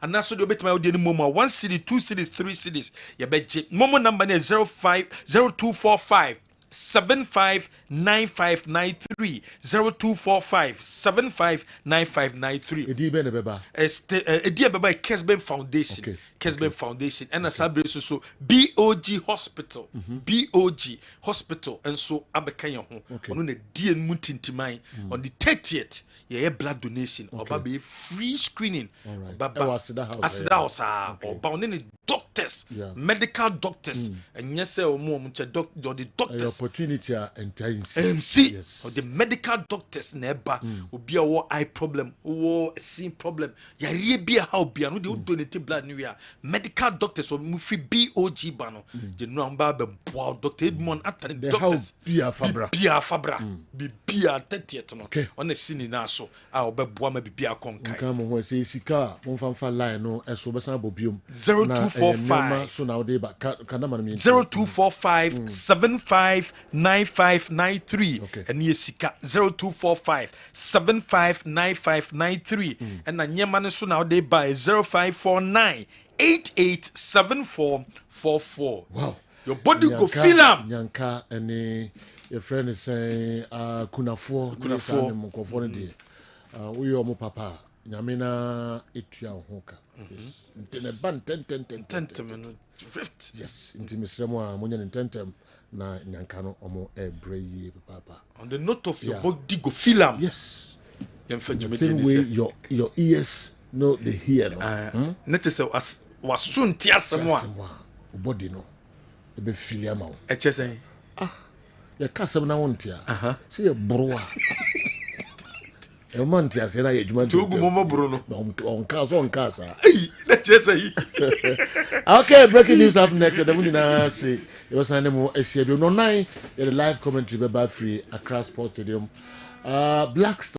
and that's the bit my audio momo 1 city 2 cities 3 cities ye be momo number ne 0245 759593 0245 759593 edi be ne beba edi beba Kessben Foundation Kessben Foundation and a sabre so BOG Hospital BOG Hospital and so abeka ye ho ono na die mu tintiman on the 30th ye blood donation oba be free screening baba asida house oba on the doctors medical doctors and yes omo che doctor the doctors opportunity and MC or the medical doctors neba obi a wo eye problem wo skin problem ya rie how bia no de donate blood no ya medical doctors or mu free BOG ba no je no amba be boa Dr. Edmond atani doctors bia fabra bia 30th no on sini na so a obeboa ma bibia konkai nka mo ho se sika mo famfa line no eso be san bobiom 0245 so now dey ba kana man 0245 759593 and ye sika 0245 759593 and na nyema ne so now dey by 0549 887444. Wow. Your body go feel am. Nyanka any your friend is saying kunafo mukofo ne de. We omo papa. Nyamena etua hoka. Yes. Intene ban 10 yes. Intimisremo a monya 10 na nyanka no omo ebreye papa. On the note of your body go feel am. Yes. The same way your ears know they hear no. Net is was soon tiasemo body no. E be feel am. E chese ya kasem na wontia. See your broa. E man tiase na ye djuma togu momo bro no. On casa. Let chese Okay, breaking news up next. The money na say it was an mo esia no 9 the live commentary be free across Sports Stadium. Black